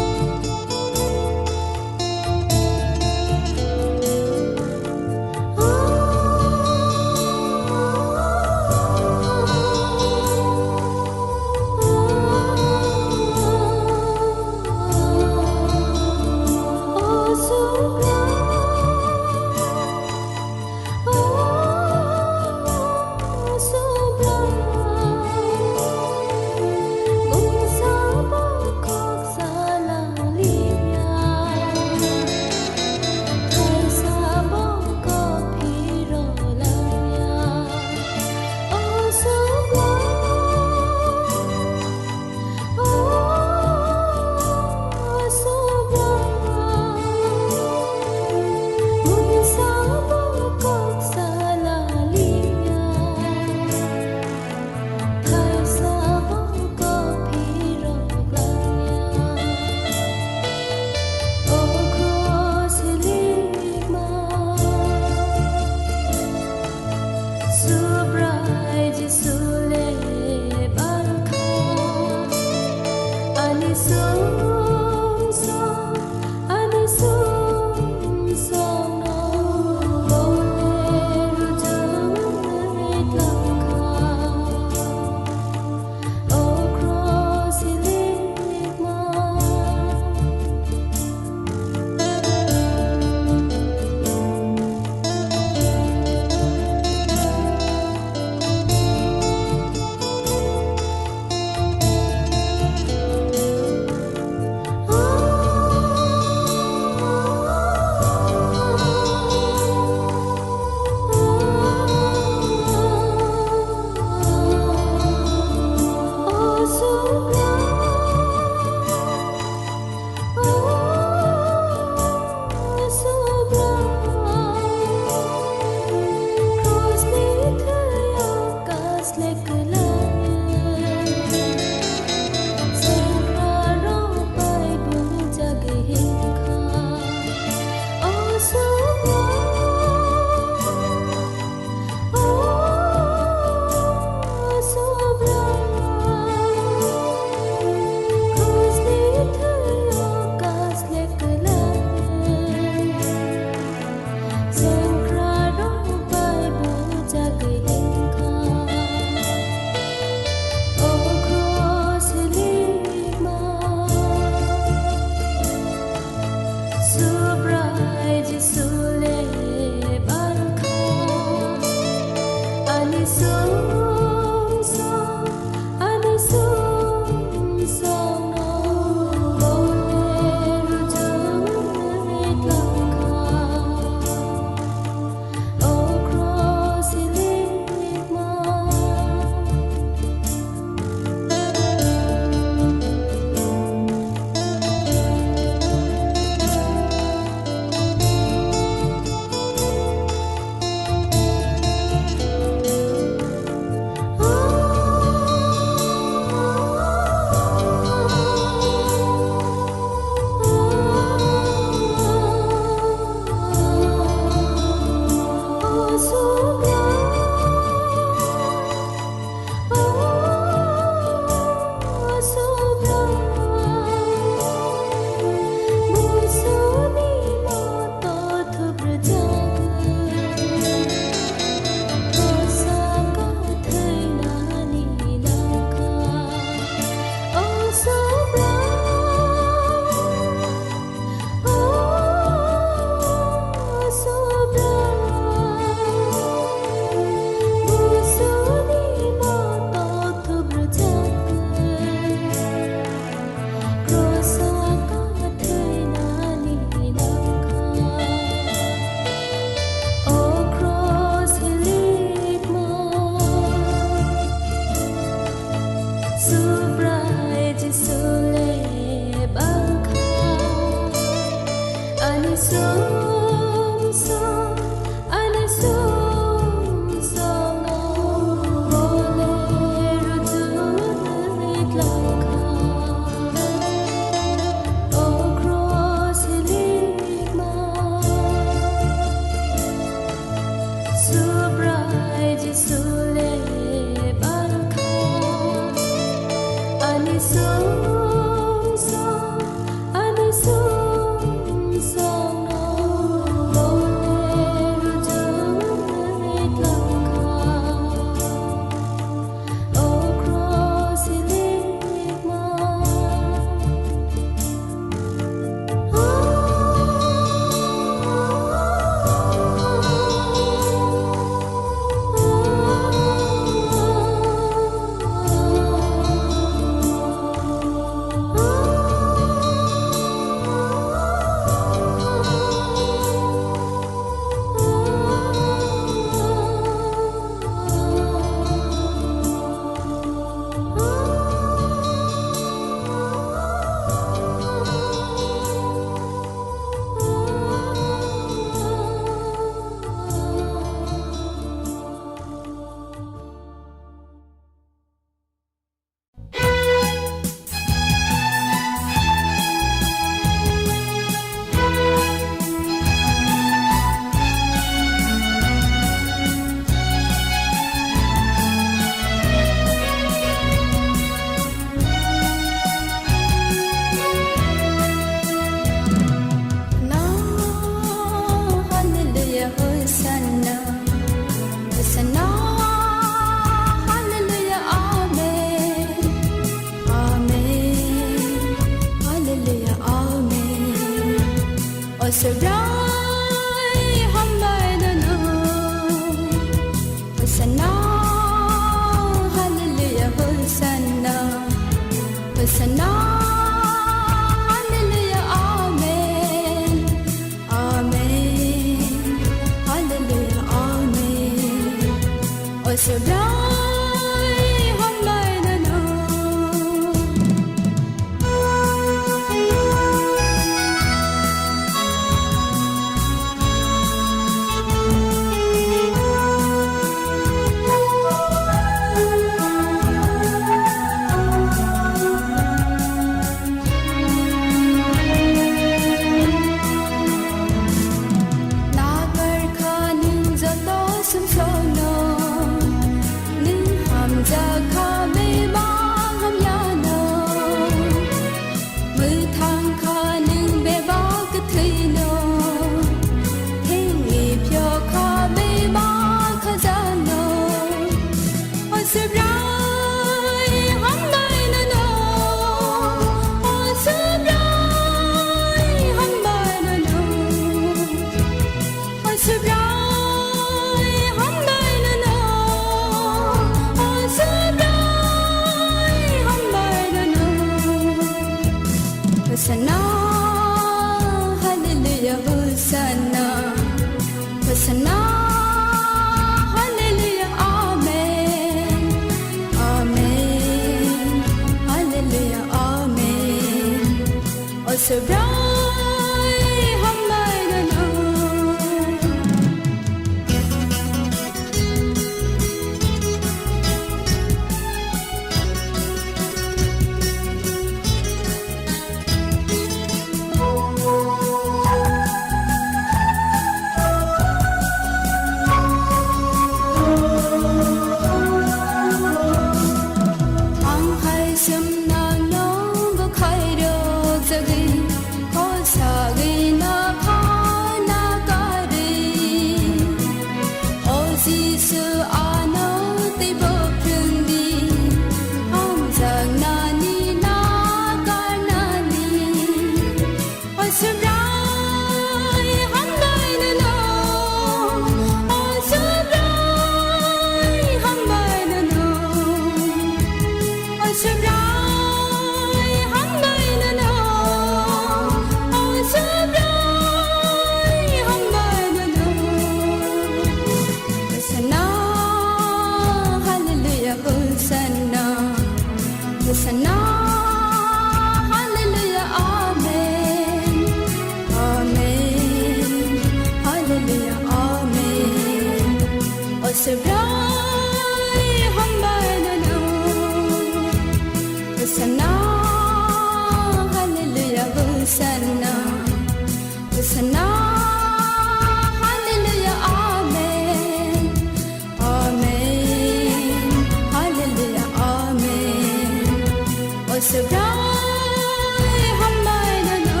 Serai hambai dano,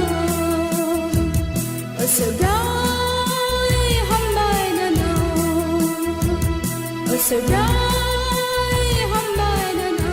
serai hambai dano, serai hambai dano.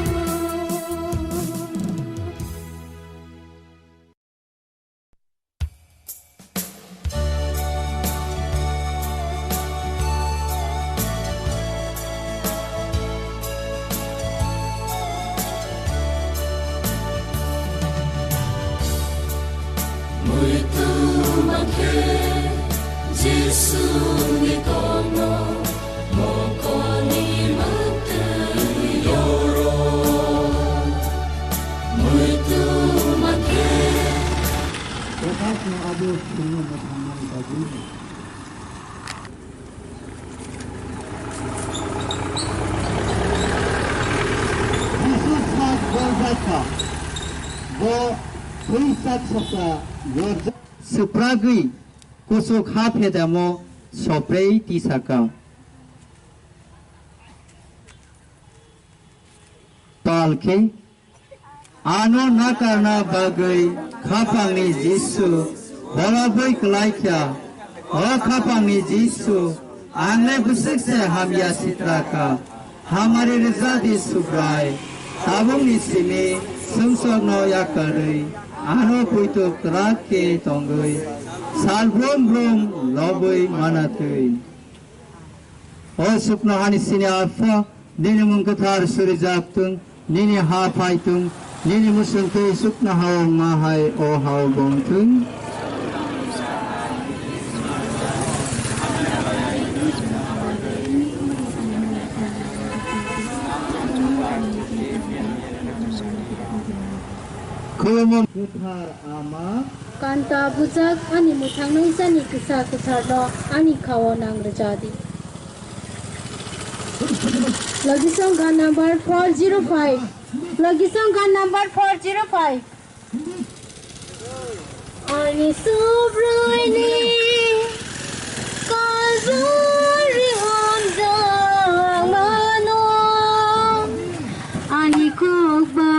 Sepragui kusuk hapedamo soprei tisakau. Palke ano nakarna bagai khapangni Jisu balabai kelaikya o khapangni Jisu angle busuk se hamya sitraka hamari rezadi subrai tabungni sini sumsogno yakari ano puito krake tonggui sal brom loboi manatui o supna hani sini alfa nini mungkathar surijaptung nini ha paitung nini musungkei supna hao mahai o hao bongtung Kulumon kuthar ama Kanta bujak ani muthang nang sani kisa kuthar ani khawa nang rajadi. Lagi song gan number 405. Lagi song gan number 405. Ani sobrai ni kalbari honda mano ani kokba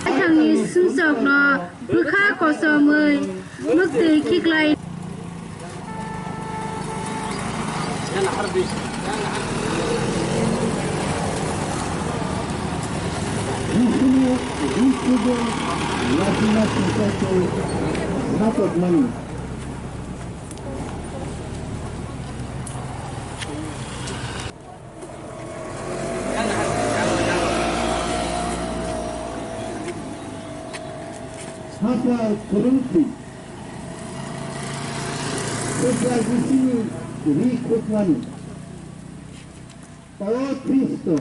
Thangni sumsokno bukha kosomui mukti khiklai Hasa korupsi, sesuai di sini rikutvani. Kalau Kristo,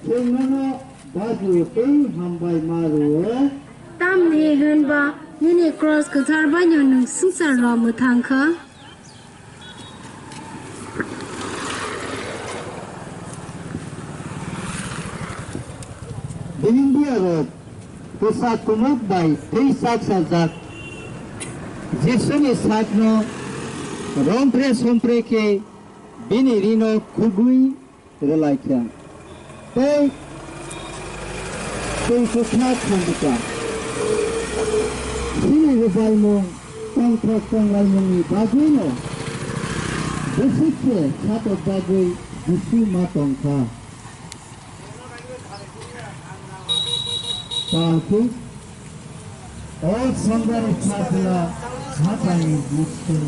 sengono baju pei hambai maru. tam ni henba nini cross kuthar banyo nung sungsar ro muthangkha. Di India road. Pusat kumuk bai tei sak sajak Jisuni sakno rompre ke bini rino kugui relaikya tei kusna khandika sini rebalmo kontrakong lalmongi baguino besikse sato bagui Jisu matongka powerful. All Sangare Chatla Hatani Vishnu.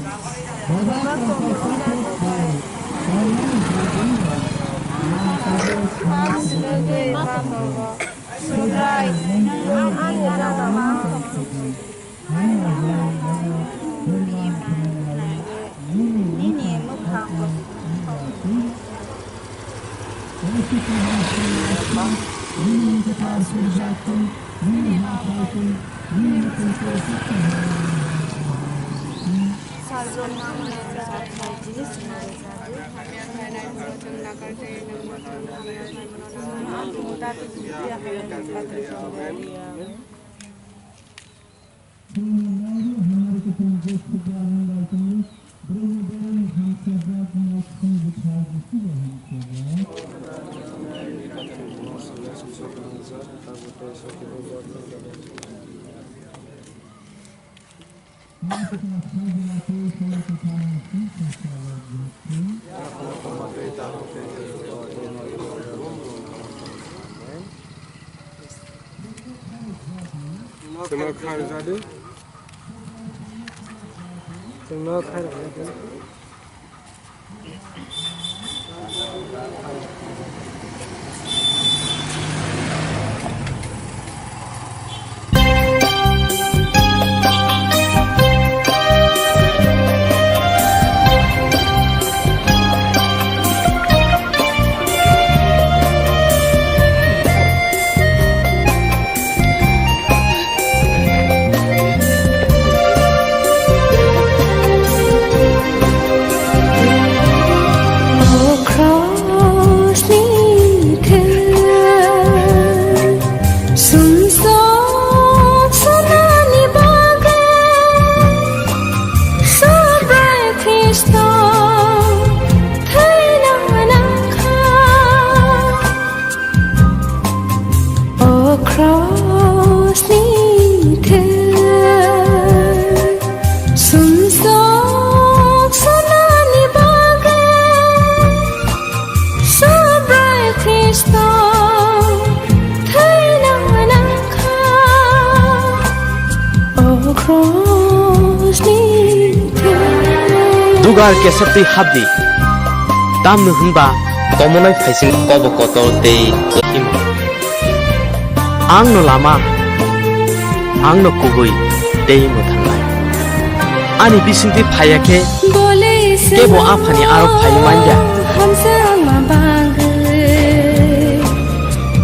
Semua kaya jadi. Semua kaya jadi. Dugar kesepti habdi tam nuhunba tomonai faising kobo kotol dei him ang no lama ang no kubui dei muthangai ani bisinti phayake kebo afani aro phai manja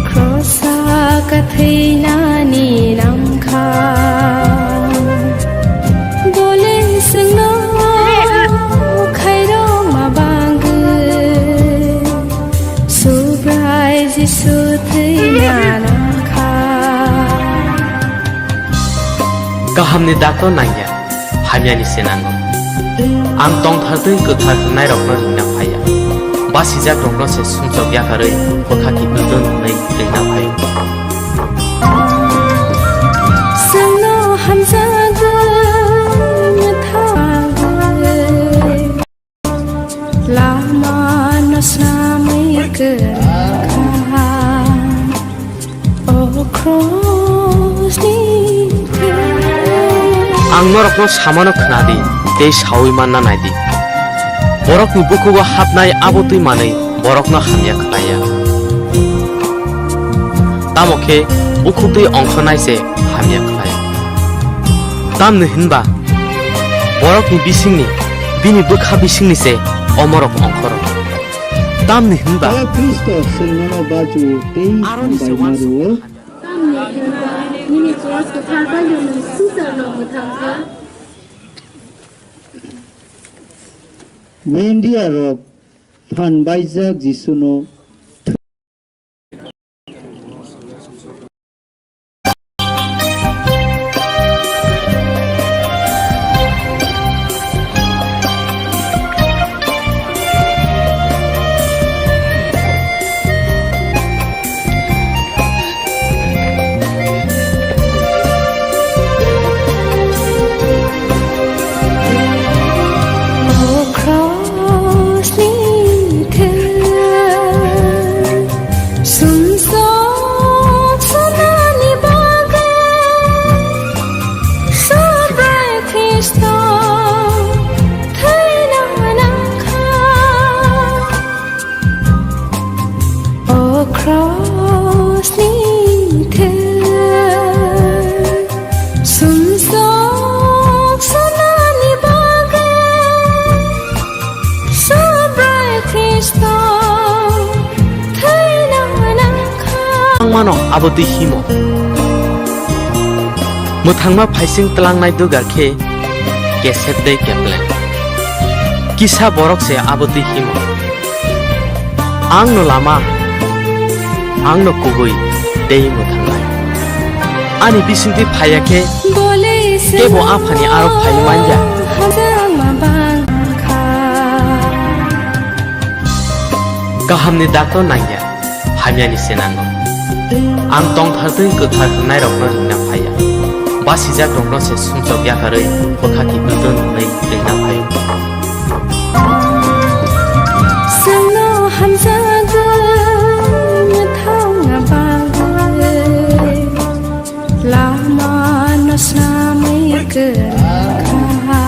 crossa katheina ni namkha Kaham ni dakto nangya, hamya ni senango. Ang tong thartui kuthar nai rokno hingna phaya. Basi jak rokno se sumjok yakarei kothaki bildon nei hingna phayo. Sangno hamzaga mathaga Lama no samai kerakha Oh cross Ang norokno samano khnadi tei sawi manna naidi borokni bukugo hapnai abotui manei borokno hamya khnaya tamokhe ukutui ongkhonai se hamya khnaya tamni hinba borokni bisingni bini bukha bisingni se omorok ongkhoro tamni hinba Kristo sengano baju tei bainaru Nini George ko tharba yung susar no muthangka Wendy arok than baijak jisuno abodi himo muthangma phaising tlangnai dugar khe keset dei keplen kisa borok se abodi himo angno lama angno kubui dei muthangnai ani bisingti phayake kebo afani aro phai manja kahamni dakto nangya hamyani senango ang tong thartui kothar hnai rokno ringna phaya basijak rokno se sumjok yakarei bokhaki bidon nei ringna phayo sangno hamjaga muthanga baga lama nasnamai kerakha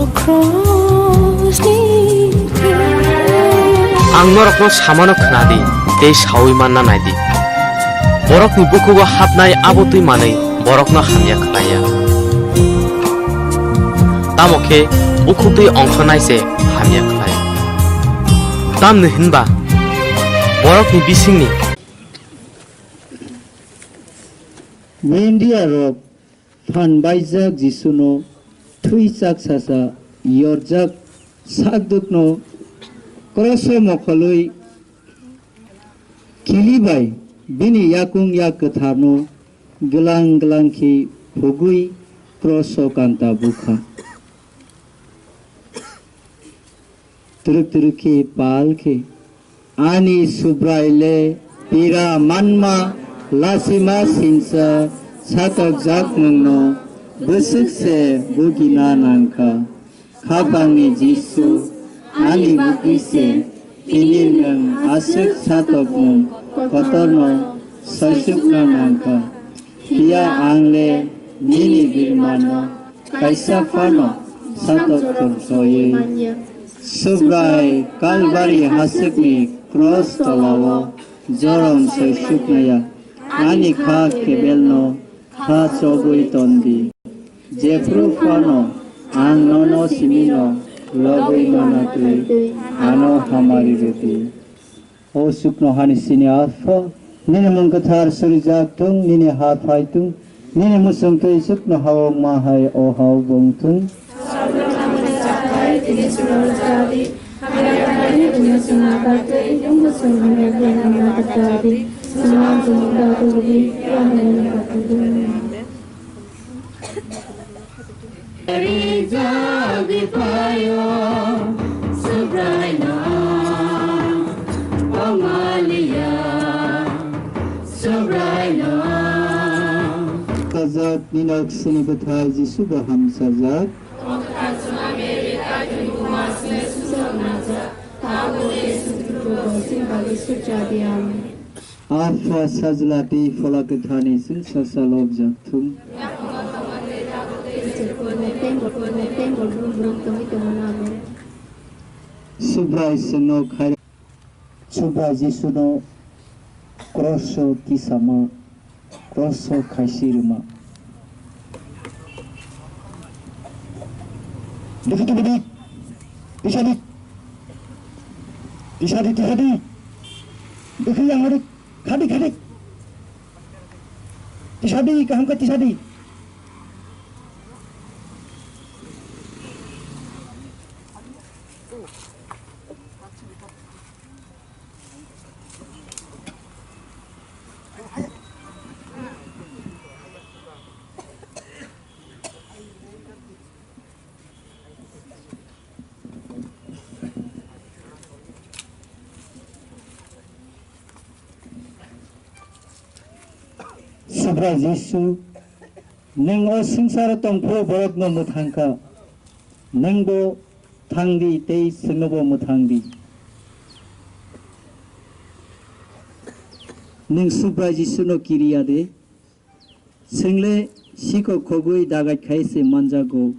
across the ang norokno samano khnadi tei sawi manna naidi borokni bukugo hapnai abotui manei borokno hamya khlaya tamokhe ukutui ongkhonai se hamya khlaya tamni hinba borokni bisingni India rok phan baijak jisuno thuichak sasa yorjak sakdukno kroso mokholui kilibai bini yakung yak ketharno gelang gelang ki phugui kroso kanta bukha turuk turuk ki pal ki ani subraile pira manma lasima sinsa satak jak nangno besuk se bugina nangka khapangni jisu ani bukise kinilgang asuk satokmung kotorno sasukna nangka pia angle nini birmano kaisa fano satok kursoye subrai kalbari hasukni cross talawo jorom sasuknaya ani kha kebelno kha chobui tondi jefru fano ang nono simino lobui manate ano hamari reti o sukno hani sini alfa nini mungkathar surijak tung nini hafai tung nini musung tei sukno hawong mahai o haw bong tung Kazak ninak sini bethal jisu baham sajak Alfa sajlati folakethani sin sasalok jakthum Subrai seno khai Subrai jisuno kroso kisama kroso khaisirma Dikit Disadi Dekhi yang ada khadi Disadi kaham ka disadi Subra Yesu neng o sengsara tongpo borok no muthangka neng bo thangdi tei sengbo muthangdi neng Subra Yesu no kiriya de sengle siko khogui dagai khaise manjago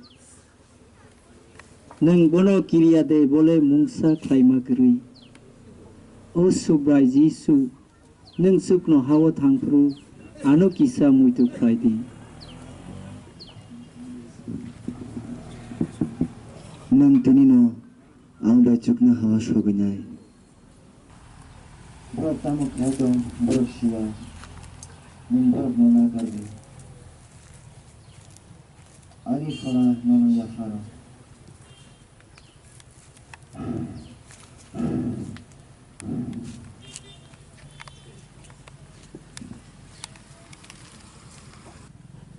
neng bono kiriya de bole mungsa khlaima gri o Subra Yesu neng sukno hawo thangpru ano kisah muito Friday. Nang tinino ang dachuk na hawa shoganyay. Pertama kadang bersia minta menagari. Ari fara nono ya fara.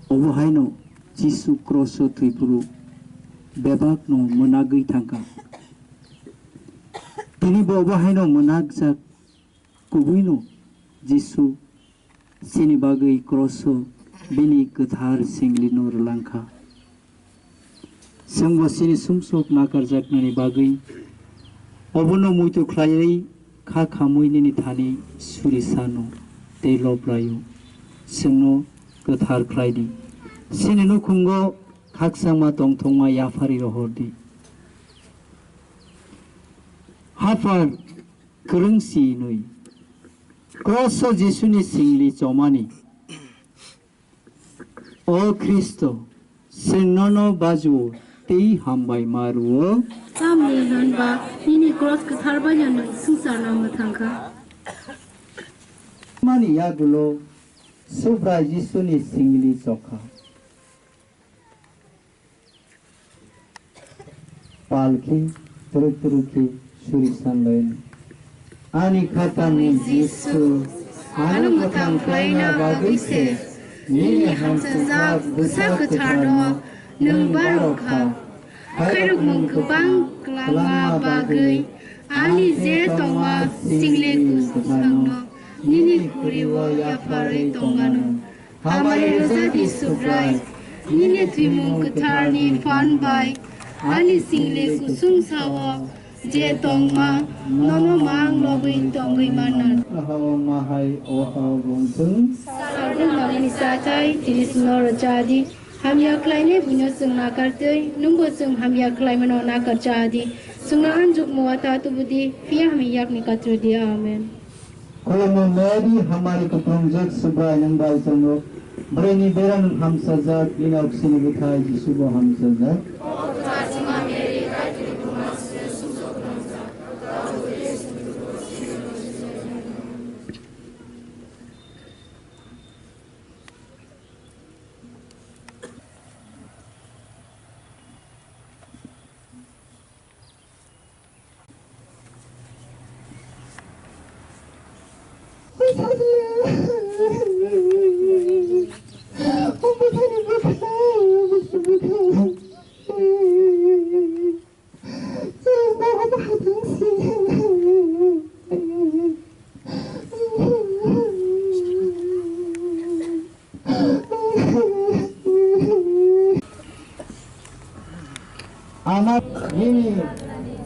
Obohaino Jisu kroso tripuru bebak no menagui tangka. Tini obohaino menagzak kubuino Jisu sini bagai kroso bini kethar singlino relangka. Sengbo sini sumsok nakarjak nani bagai obono muito klayai kha khamui nini thani surisano te lobrayu sengno kethar klaydi sini no khungo khaksangma tongthongma yafari rohordi hafar kerengsi nui kroso Jesuni singli chomani O Kristo senono baju tei hambai maruo Samne nanba nini cross katharba yana susar nama thangka. mani yagulo subra Jesuni singli chokha palki turuk-turuki surisan lain ani khatani Yesu anu matang klaina bagise nini hamsa busa katharno nung barokha khairuk mung kubang Lama bagai ani je tongma single kusangno nini kuriwa ya fare tongano hamare rozati subrai nini trimung katharni fan bai ani single kusung sawa je tongma nono mang lobui tongai manan ahaw mahai ohaw bongtung sarung nalini satai tinis nor jadi Hamya klaine bunyo sung nakartei nungbo sung hamya klaimano nakar jadi sungna anjuk muata tubudi fia hami yak nikatro dia amen. Kalau Mary हमारे कुटुंबजक सुबह नंबर संग बरेनी बेरन हम सजात इन ऑक्सीजन बिठाई जी सुबह हम सजात amat ini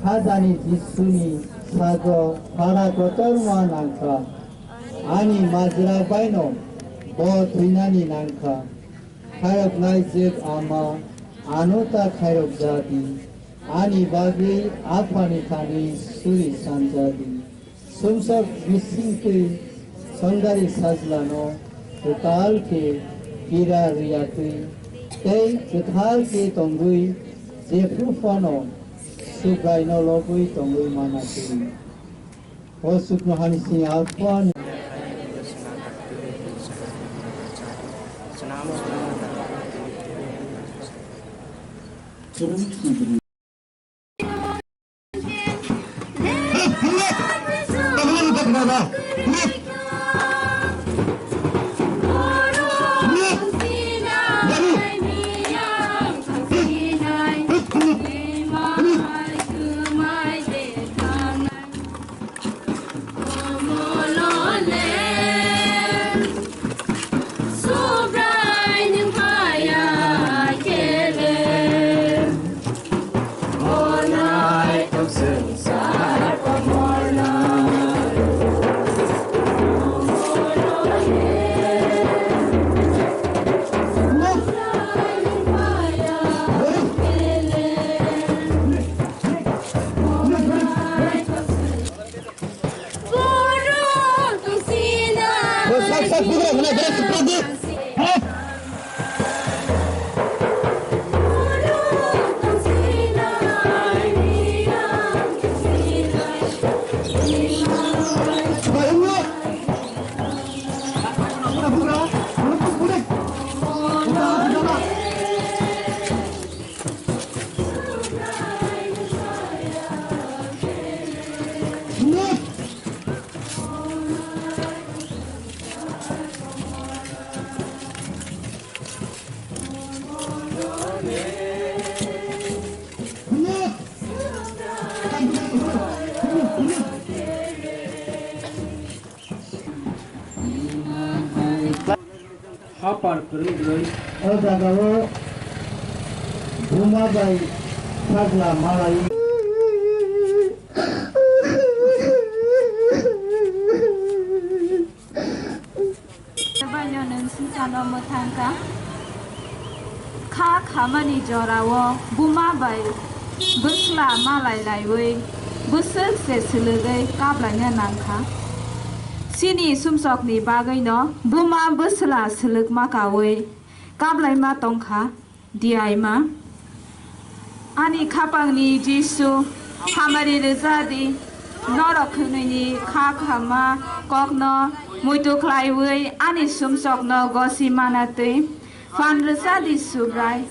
hadani jisuni sago para kotorma nangka ani majra baino bo tuinani nangka khairok naijek ama anuta khairok jadi ani bagi afani thani suri sanjadi sumsak bisingke sondari sajlano total ke kira riyatui tei total ke tonggui Jepru fano sugai no logui tongui mana tui. O sukno hanisi alpuan. Baik Hapar kerudung. Odagawo Bumabai Thagla Malai. Banyak nasi sana matangka. Kha khamani jorawo Bumabai Busla Malai Laiwe Busel Sesilugai Kablanya Nangka. Sini sumsok ni bagai no Buma Busla Seluk Makawe Kablai Ma Tongka Diai Ma Ani Kapang ni Jisu Hamari Rezadi Norok ni Kakama Kokno Muito Klaiwe Ani sumsok no Gosi Manate Fan Rezadi Subrai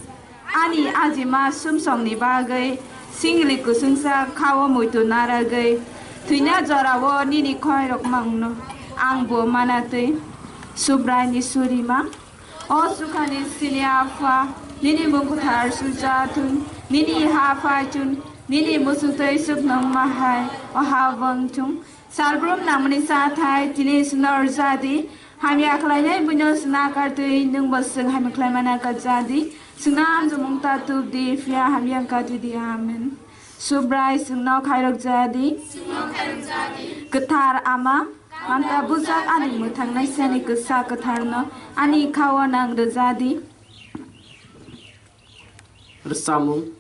Ani Ajima sumsok ni bagai Singli Kusungsa Kawo Muito Naragai Tunya Jorawo Nini Koirok Mangno Angbo Manate Subrani Surima O Sukani Siliafa Nini Mukutar Sujatun Nini Hafajun Nini Musutai Suknam Mahai O Havangtung Salbrum Namani Satai Tinis Norzadi Hamya Klaya Bunyos Nakartui Numbasung Hamaklamana Kazadi Sunam Zumungta Tubdi Fia Hamya Katudi Amen Subrai Sungno Kairok Jadi Ketar Ama Manta buzak ani mutang naisani kesa ketarno ani kawanang rezadi Resamung.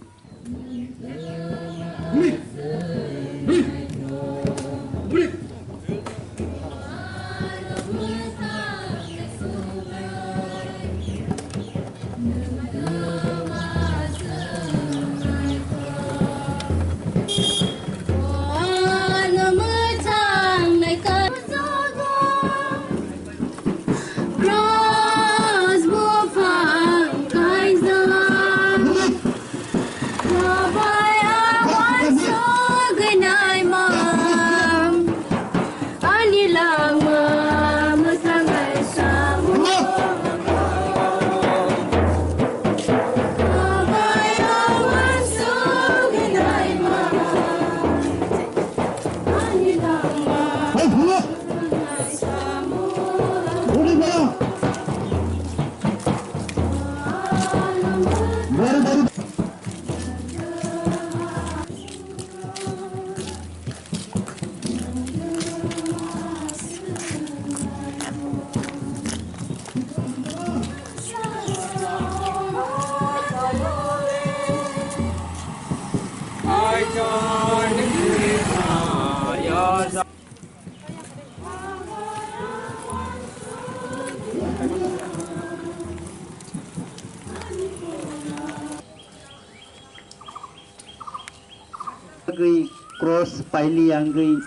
Cross Paili Angri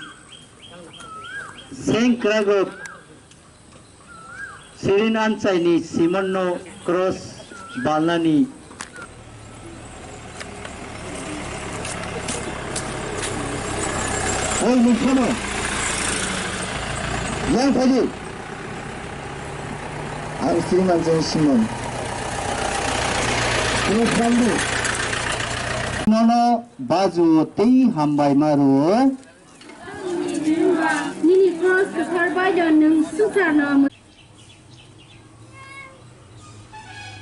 Sengkragok Sirin Ansaini Simonno Cross Balani Oi Nikano Yang Paili Ang Sirin Ansaini Simon Cross Balani Nono baju tei hambai maru. Nini cross terbaja neng susana.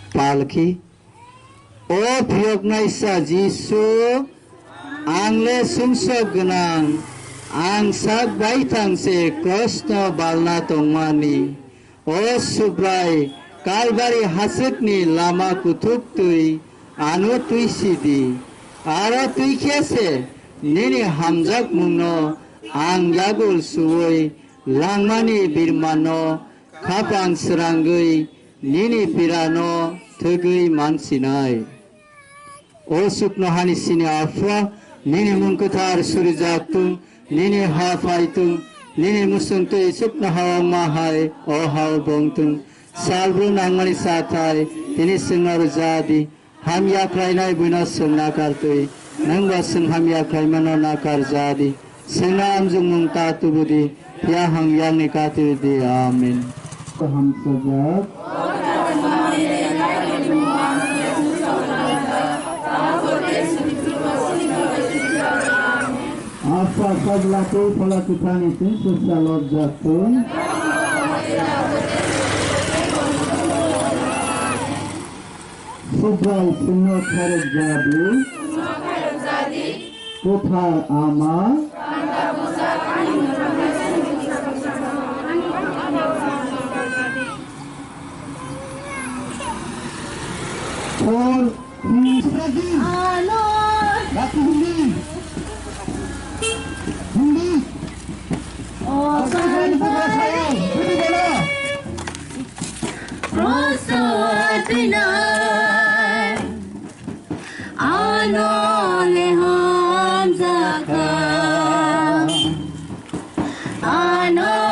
Palki. O phiyoknai sa Jisu. Angle sumsok genang. Ang sak baitang se cross no balna tongmani. O subrai kalbari hasekni lama kutuk tui anu tui sidi. Ara tui kese nini hamjak mungno ang yagul suwoi langmani birmano kapang serangui nini pirano tegui mansinai o sukno hani sini afwa nini mungkutar surijaktung nini hafaitung nini musung tu isup na hawa mahai o hawa bongtung salbru nangmani satai tini singar jadi ham yakrai nai buina sung nakar tui nangba sung ham yakrai mano nakar jadi sena amjung mung tatu budi ya ham yang nikati di amin ham sajak Apa sablaku pelakukan itu sesal jatuh. Subrai semua kharap jadi. Putar ama. Por lagi. Halo. Aku ini. Oh, sayang. Ini mana? Rosatna. Ano leham zaka. Ano.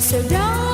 Surround